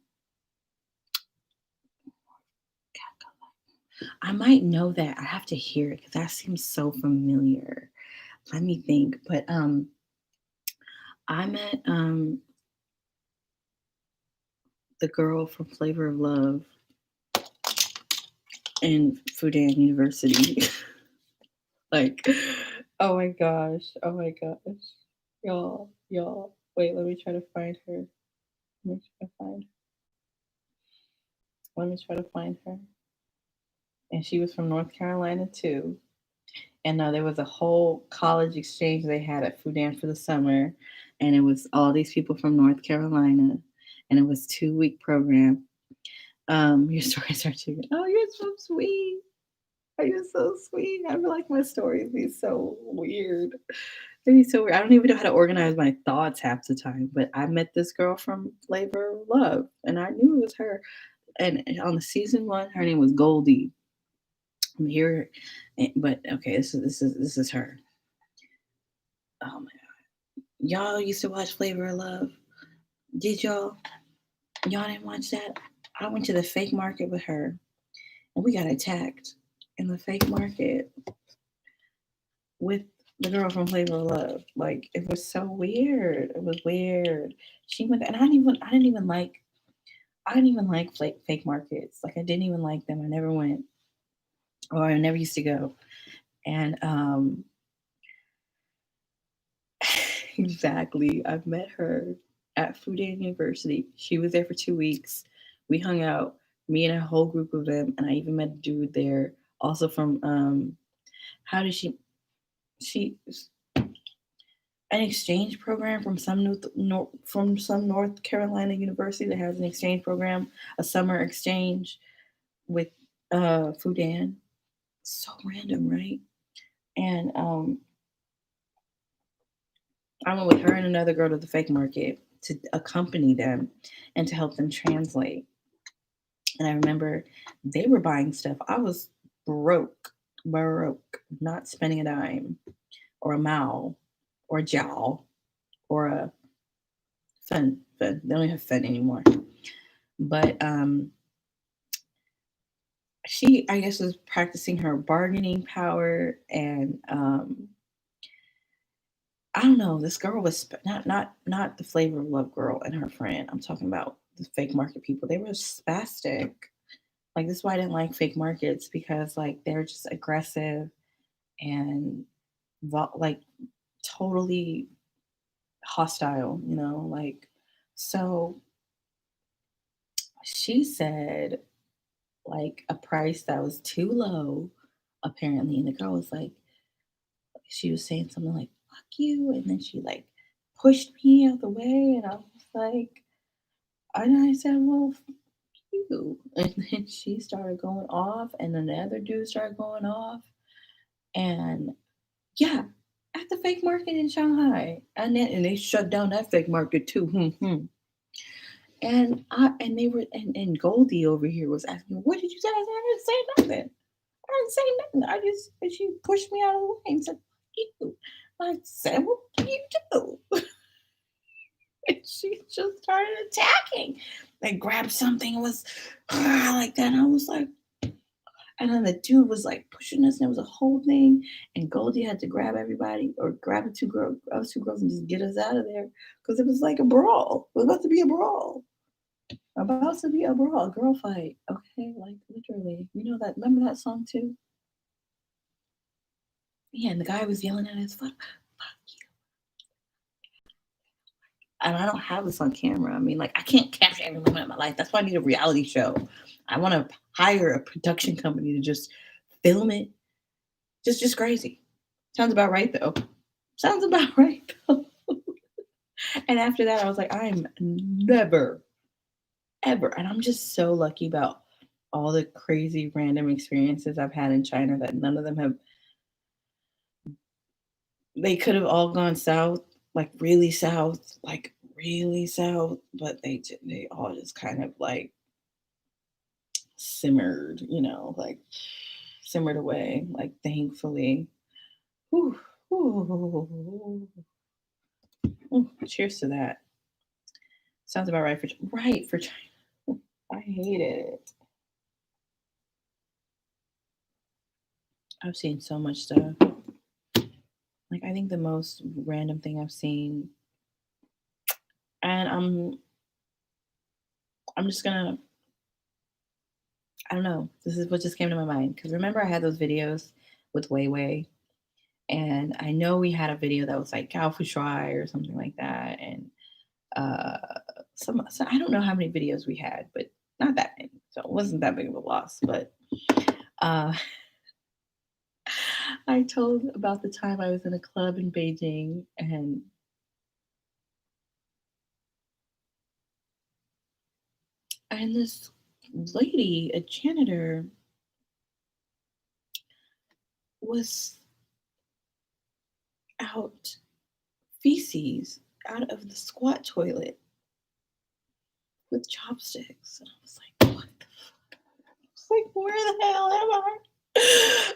I might know that. I have to hear it because that seems so familiar. Let me think. But I met the girl from Flavor of Love in Fudan University. Like, oh my gosh, oh my gosh, y'all. Wait, let me try to find her. Let me try to find. Let me try to find her. And she was from North Carolina too. And there was a whole college exchange they had at Fudan for the summer, and it was all these people from North Carolina, and it was 2-week program. Your stories are too good. Oh, you're so sweet. Oh, you're so sweet. I feel like my stories be so weird. They be so weird. I don't even know how to organize my thoughts half the time. But I met this girl from Flavor of Love, and I knew it was her. And on the season one, her name was Goldie. I'm here, but okay, this is her. Oh my Y'all used to watch Flavor of Love. Did y'all? Y'all didn't watch that? I went to the fake market with her and we got attacked in the fake market with the girl from Flavor of Love. Like it was so weird. It was weird. She went and I didn't even like fake markets. Like I didn't even like them. I never went or I never used to go. And exactly. I've met her at Fudan University. She was there for 2 weeks. We hung out, me and a whole group of them, and I even met a dude there, also from how did she an exchange program from some North Carolina university that has an exchange program, a summer exchange with Fudan. So random, right? And I went with her and another girl to the fake market to accompany them and to help them translate. And I remember they were buying stuff. I was broke, not spending a dime or a mile or a jowl or a fun. They don't have fun anymore. But she, I guess, was practicing her bargaining power, and I don't know. This girl was not the Flavor of Love girl and her friend. I'm talking about the fake market people. They were spastic. Like this is why I didn't like fake markets because like they're just aggressive and like totally hostile, like, so she said like a price that was too low, apparently. And the girl was like, she was saying something like, fuck you. And then she like pushed me out the way. And I was like, and I said, well, fuck you. And then she started going off. And then the other dude started going off. And yeah, at the fake market in Shanghai. And they shut down that fake market too. And they were and Goldie over here was asking, what did you say? I said, I didn't say nothing. I didn't say nothing. And she pushed me out of the way and said, fuck you. I said, what do you do? And she just started attacking. They grabbed something and was like that. And I was like, and then the dude was like pushing us, and it was a whole thing. And Goldie had to grab everybody or grab the us two girls and just get us out of there because it was like a brawl. It was about to be a brawl. About to be a brawl, girl fight. Okay, like literally. You know that? Remember that song too? Yeah, and the guy was yelling at us, fuck you. And I don't have this on camera. I mean, like, I can't capture every moment of my life. That's why I need a reality show. I want to hire a production company to just film it. Just crazy. Sounds about right, though. Sounds about right, though. And after that, I was like, I'm never, ever. And I'm just so lucky about all the crazy random experiences I've had in China that none of them have. They could have all gone south, like really south, but they all just kind of like simmered, like simmered away, like thankfully. Whew, whew. Ooh, cheers to that. Sounds about right for China. I hate it. I've seen so much stuff. Like I think the most random thing I've seen, and I'm just gonna, I don't know. This is what just came to my mind because remember I had those videos with Weiwei, and I know we had a video that was like Gao Shuai or something like that, and uh, so I don't know how many videos we had, but not that many, so it wasn't that big of a loss. But uh, I told about the time I was in a club in Beijing, and this lady, a janitor, was out feces out of the squat toilet with chopsticks. And I was like, what the fuck? I was like, where the hell am I?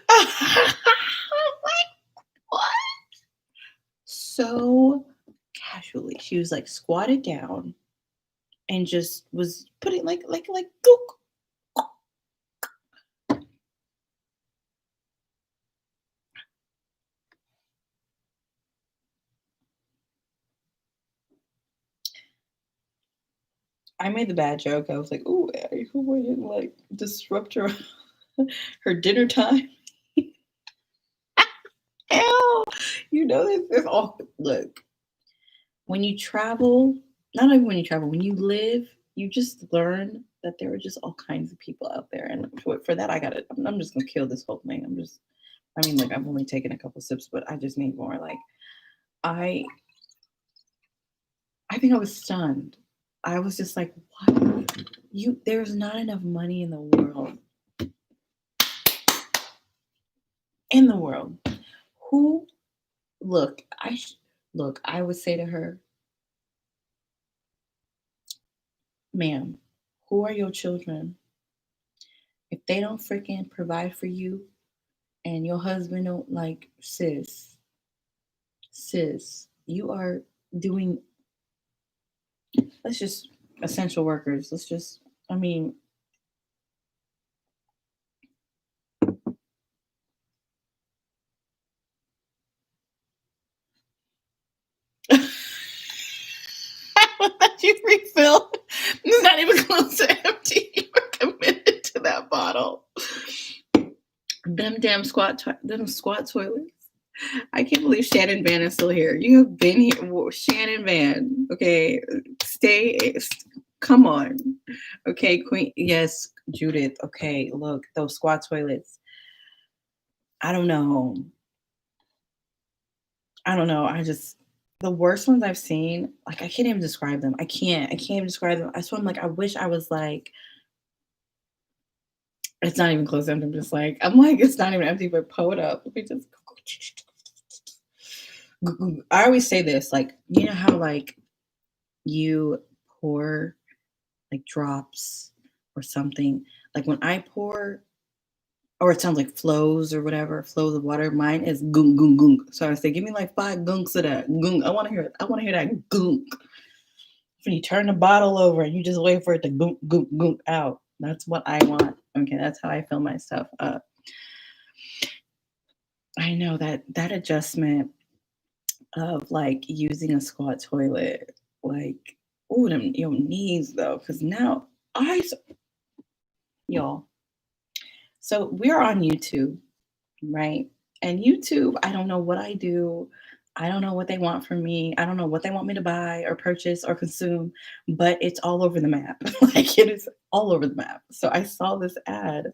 I was like, what? So casually. She was like squatted down and just was putting like gook. I made the bad joke. I was like, "Ooh, who wouldn't like disrupt her dinner time?" Hell, this all look. When you travel, not even when you travel, when you live, you just learn that there are just all kinds of people out there. And for that, I'm just gonna kill this whole thing. I mean, like I've only taken a couple sips, but I just need more. Like I, I think I was stunned. I was just like, what? There's not enough money in the world. In the world. Who look, I would say to her, ma'am, who are your children? If they don't freaking provide for you and your husband don't like sis, you are doing, let's just essential workers. I mean, that you refill. It's not even close to empty. You were committed to that bottle. Them squat toilets. I can't believe Shannon Van is still here. You have been here. Shannon Van. Okay. Stay. Come on. Okay, Queen. Yes, Judith. Okay, look, those squat toilets. I don't know. I don't know. I just the worst ones I've seen, like I can't even describe them. I can't even describe them. I swear I'm like, I wish I was like, it's not even close to empty. I'm like, it's not even empty, but pull it up. Let me just I always say this, like, you know how like you pour like drops or something. Like when I pour, or it sounds like flows or whatever, flows of water. Mine is gunk gunk gunk. So I say, give me like 5 gunks of that gunk. I want to hear it. I want to hear that gunk. When you turn the bottle over and you just wait for it to gunk gunk gunk out. That's what I want. Okay, that's how I fill my stuff up. I know that adjustment of like using a squat toilet, like, oh, them your knees though, because now y'all. So we're on YouTube, right? And YouTube, I don't know what I do. I don't know what they want from me. I don't know what they want me to buy or purchase or consume, but it's all over the map. Like it is all over the map. So I saw this ad.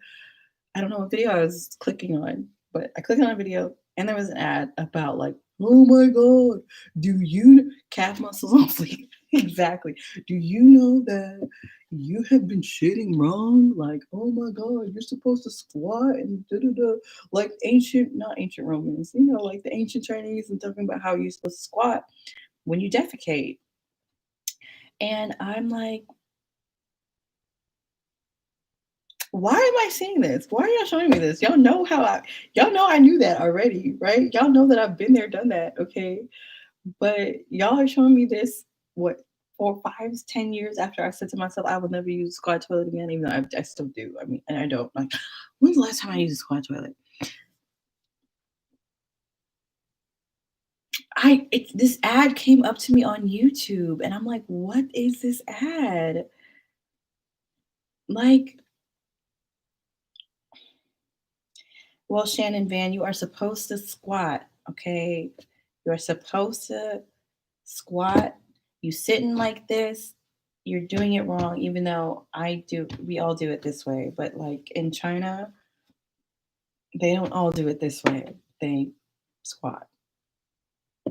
I don't know what video I was clicking on, but I clicked on a video and there was an ad about like, oh my God, do you calf muscles on fleek? Exactly. Do you know that you have been shitting wrong? Like, oh my God, you're supposed to squat and da da da. Like ancient, not ancient Romans, like the ancient Chinese and talking about how you're supposed to squat when you defecate. And I'm like, why am I seeing this? Why are y'all showing me this? Y'all know I knew that already, right? Y'all know that I've been there, done that, okay? But y'all are showing me this, what, 4, 5, 10 years after I said to myself, I will never use a squat toilet again, even though I still do. I mean, and I don't. Like, when's the last time I used a squat toilet? This ad came up to me on YouTube, and I'm like, what is this ad? Like, well, Shannon Van, you are supposed to squat, okay? You are supposed to squat. You sitting like this, you're doing it wrong, even though we all do it this way. But like in China, they don't all do it this way. They squat.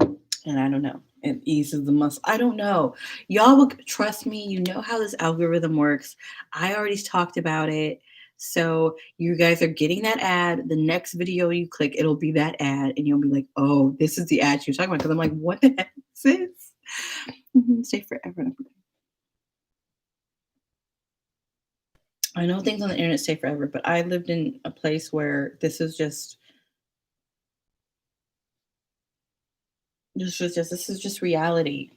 And I don't know. It eases the muscle. I don't know. Y'all will trust me. You know how this algorithm works. I already talked about it. So you guys are getting that ad. The next video you click, it'll be that ad, and you'll be like, "Oh, this is the ad you're talking about." Because I'm like, "What the heck is this?" Stay forever. I know things on the internet stay forever, but I lived in a place where this is just reality.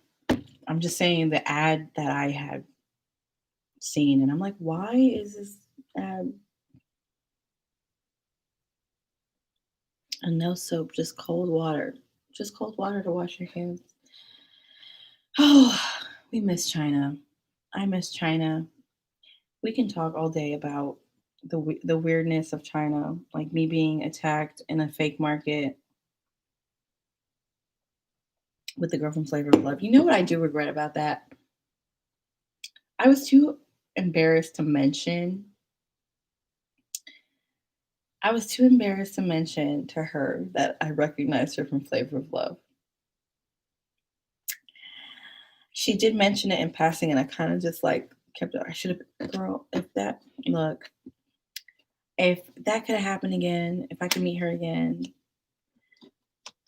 I'm just saying the ad that I had seen, and I'm like, why is this ad and no soap, just cold water to wash your hands. Oh, we miss China. I miss China. We can talk all day about the weirdness of China, like me being attacked in a fake market with the girl from Flavor of Love. You know what I do regret about that? I was too embarrassed to mention. I was too embarrassed to mention to her that I recognized her from Flavor of Love. She did mention it in passing, and I kind of just like kept it. I should have, girl. If that could have happened again, if I could meet her again,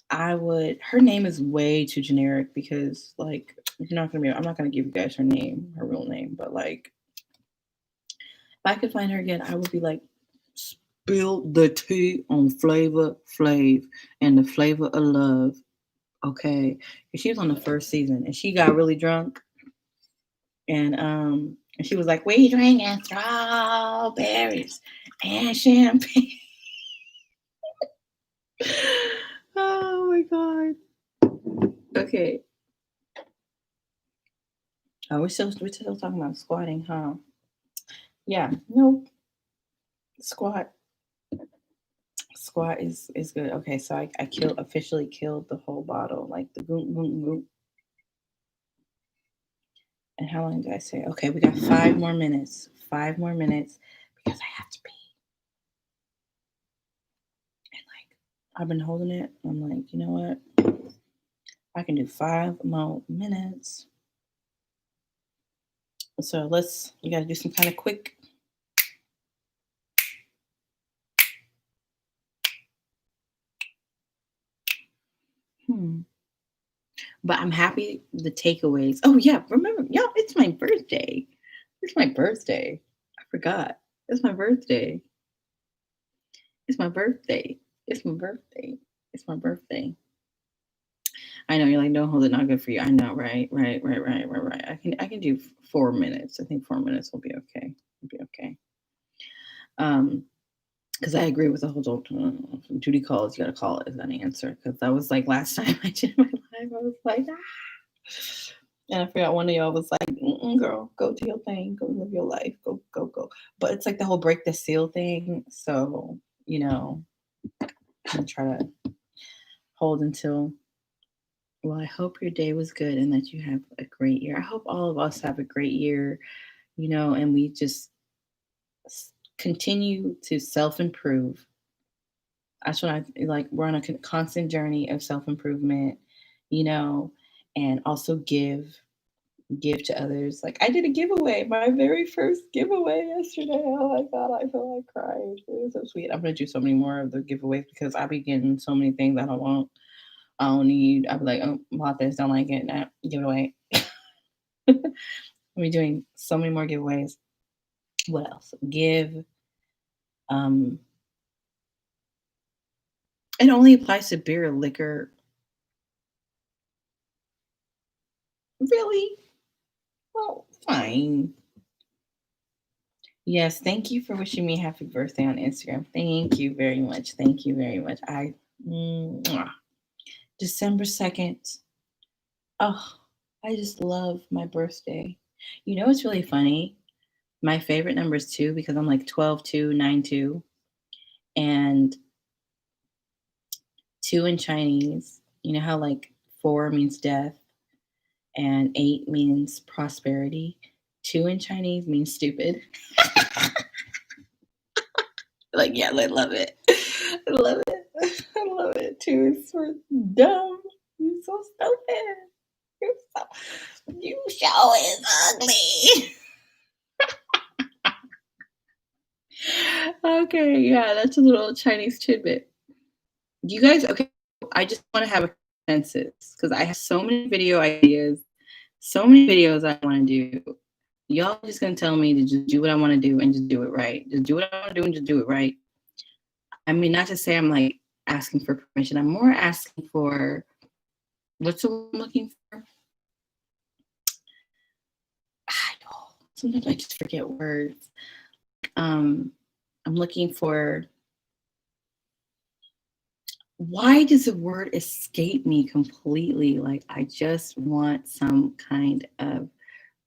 I would. Her name is way too generic because, like, I'm not gonna give you guys her name, her real name, but like, if I could find her again, I would be like, spill the tea on Flavor Flav and the Flavor of Love. Okay, she was on the first season and she got really drunk and she was like, "We drinking strawberries and champagne." Oh my god. Okay. Oh, we're still talking about squatting, huh? Yeah. No. Squat. Squat is good. Okay, so I officially killed the whole bottle, like the goom goom goom. And how long did I say? Okay, we got 5 more minutes. 5 more minutes because I have to pee. And like I've been holding it. I'm like, you know what? I can do 5 more minutes. So we gotta do some kind of quick. Hmm. But I'm happy the takeaways. Oh yeah, remember, y'all, it's my birthday. It's my birthday. I forgot. It's my birthday. It's my birthday. It's my birthday. It's my birthday. I know you're like, don't hold it, not good for you. I know, right? Right. I can do 4 minutes. I think 4 minutes will be okay. Will be okay. Because I agree with the whole duty calls, you gotta call it as an answer. Because that was like last time I did my live, I was like, ah. And I forgot one of y'all was like, girl, go do your thing, go live your life, go. But it's like the whole break the seal thing. So, I'm try to hold until, well, I hope your day was good and that you have a great year. I hope all of us have a great year, and we just continue to self improve. That's what I like. We're on a constant journey of self improvement, you know, and also give to others. Like I did a giveaway, my very first giveaway yesterday. Oh my god, I feel like crying. It was so sweet. I'm gonna do so many more of the giveaways because I be getting so many things I don't want. I don't need. I'll be like, oh, bought this, don't like it. Nah, give it away. I'll be doing so many more giveaways. What else? Give. Um, it only applies to beer, liquor. Really? Well, fine. Yes, thank you for wishing me happy birthday on Instagram. Thank you very much. Thank you very much. Mwah. December 2nd. Oh, I just love my birthday. You know what's really funny? My favorite number is 2 because I'm like 12, 2, 9, 2. And 2 in Chinese, you know how like 4 means death and 8 means prosperity? 2 in Chinese means stupid. Like, yeah, I love it. I love it. I love it too. It's so dumb. You're so stupid. You're so, you show is ugly. Okay, yeah, that's a little Chinese tidbit. You guys, okay, I just want to have a consensus because I have so many video ideas, so many videos I want to do. Y'all just gonna tell me to just do what I want to do and just do it right. Just do what I want to do and just do it right. I mean, not to say I'm like asking for permission. I'm more asking for what's the word I'm looking for? I know. Sometimes I just forget words. Um, I'm looking for, why does the word escape me completely? Like I just want some kind of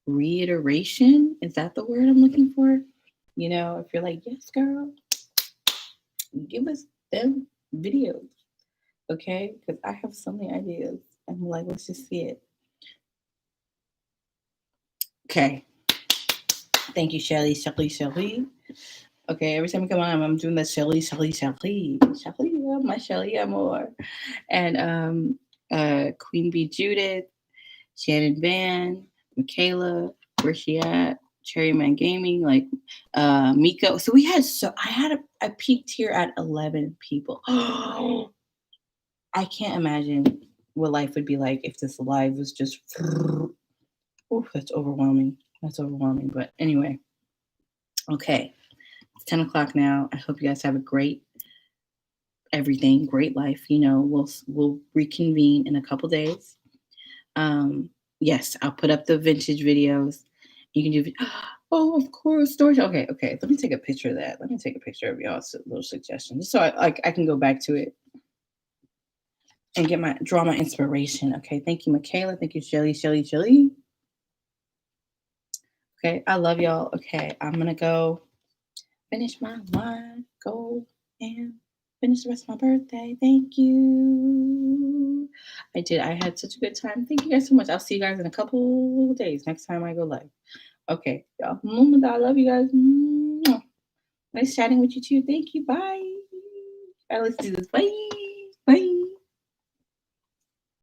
reiteration. Is that the word I'm looking for? If you're like, yes, girl, give us them videos, okay? Because I have so many ideas. I'm like, let's just see it. Okay. Thank you, Shelly. Okay, every time I come on, I'm doing that Shelly, my Shelly Amore. And Queen Bee Judith, Shannon Van, Michaela, where she at? Cherry Man Gaming, like Miko. So I peaked here at 11 people. I can't imagine what life would be like if this live was just. Oof, that's overwhelming. That's overwhelming. But anyway, okay. It's 10 o'clock now. I hope you guys have a great everything, great life. We'll reconvene in a couple days. Yes, I'll put up the vintage videos. You can do. Oh, of course, storage. Okay. Let me take a picture of that. Let me take a picture of y'all's little suggestion, just so I can go back to it and draw my inspiration. Okay. Thank you, Michaela. Thank you, Shelly. Okay. I love y'all. Okay. I'm gonna go finish my wine. Go and Finish the rest of my birthday. Thank you. I did. I had such a good time. Thank you guys so much. I'll see you guys in a couple days next time I go live. Okay, y'all. I love you guys. Mwah. Nice chatting with you too. Thank you. Bye. All right, let's do this. Bye. Bye.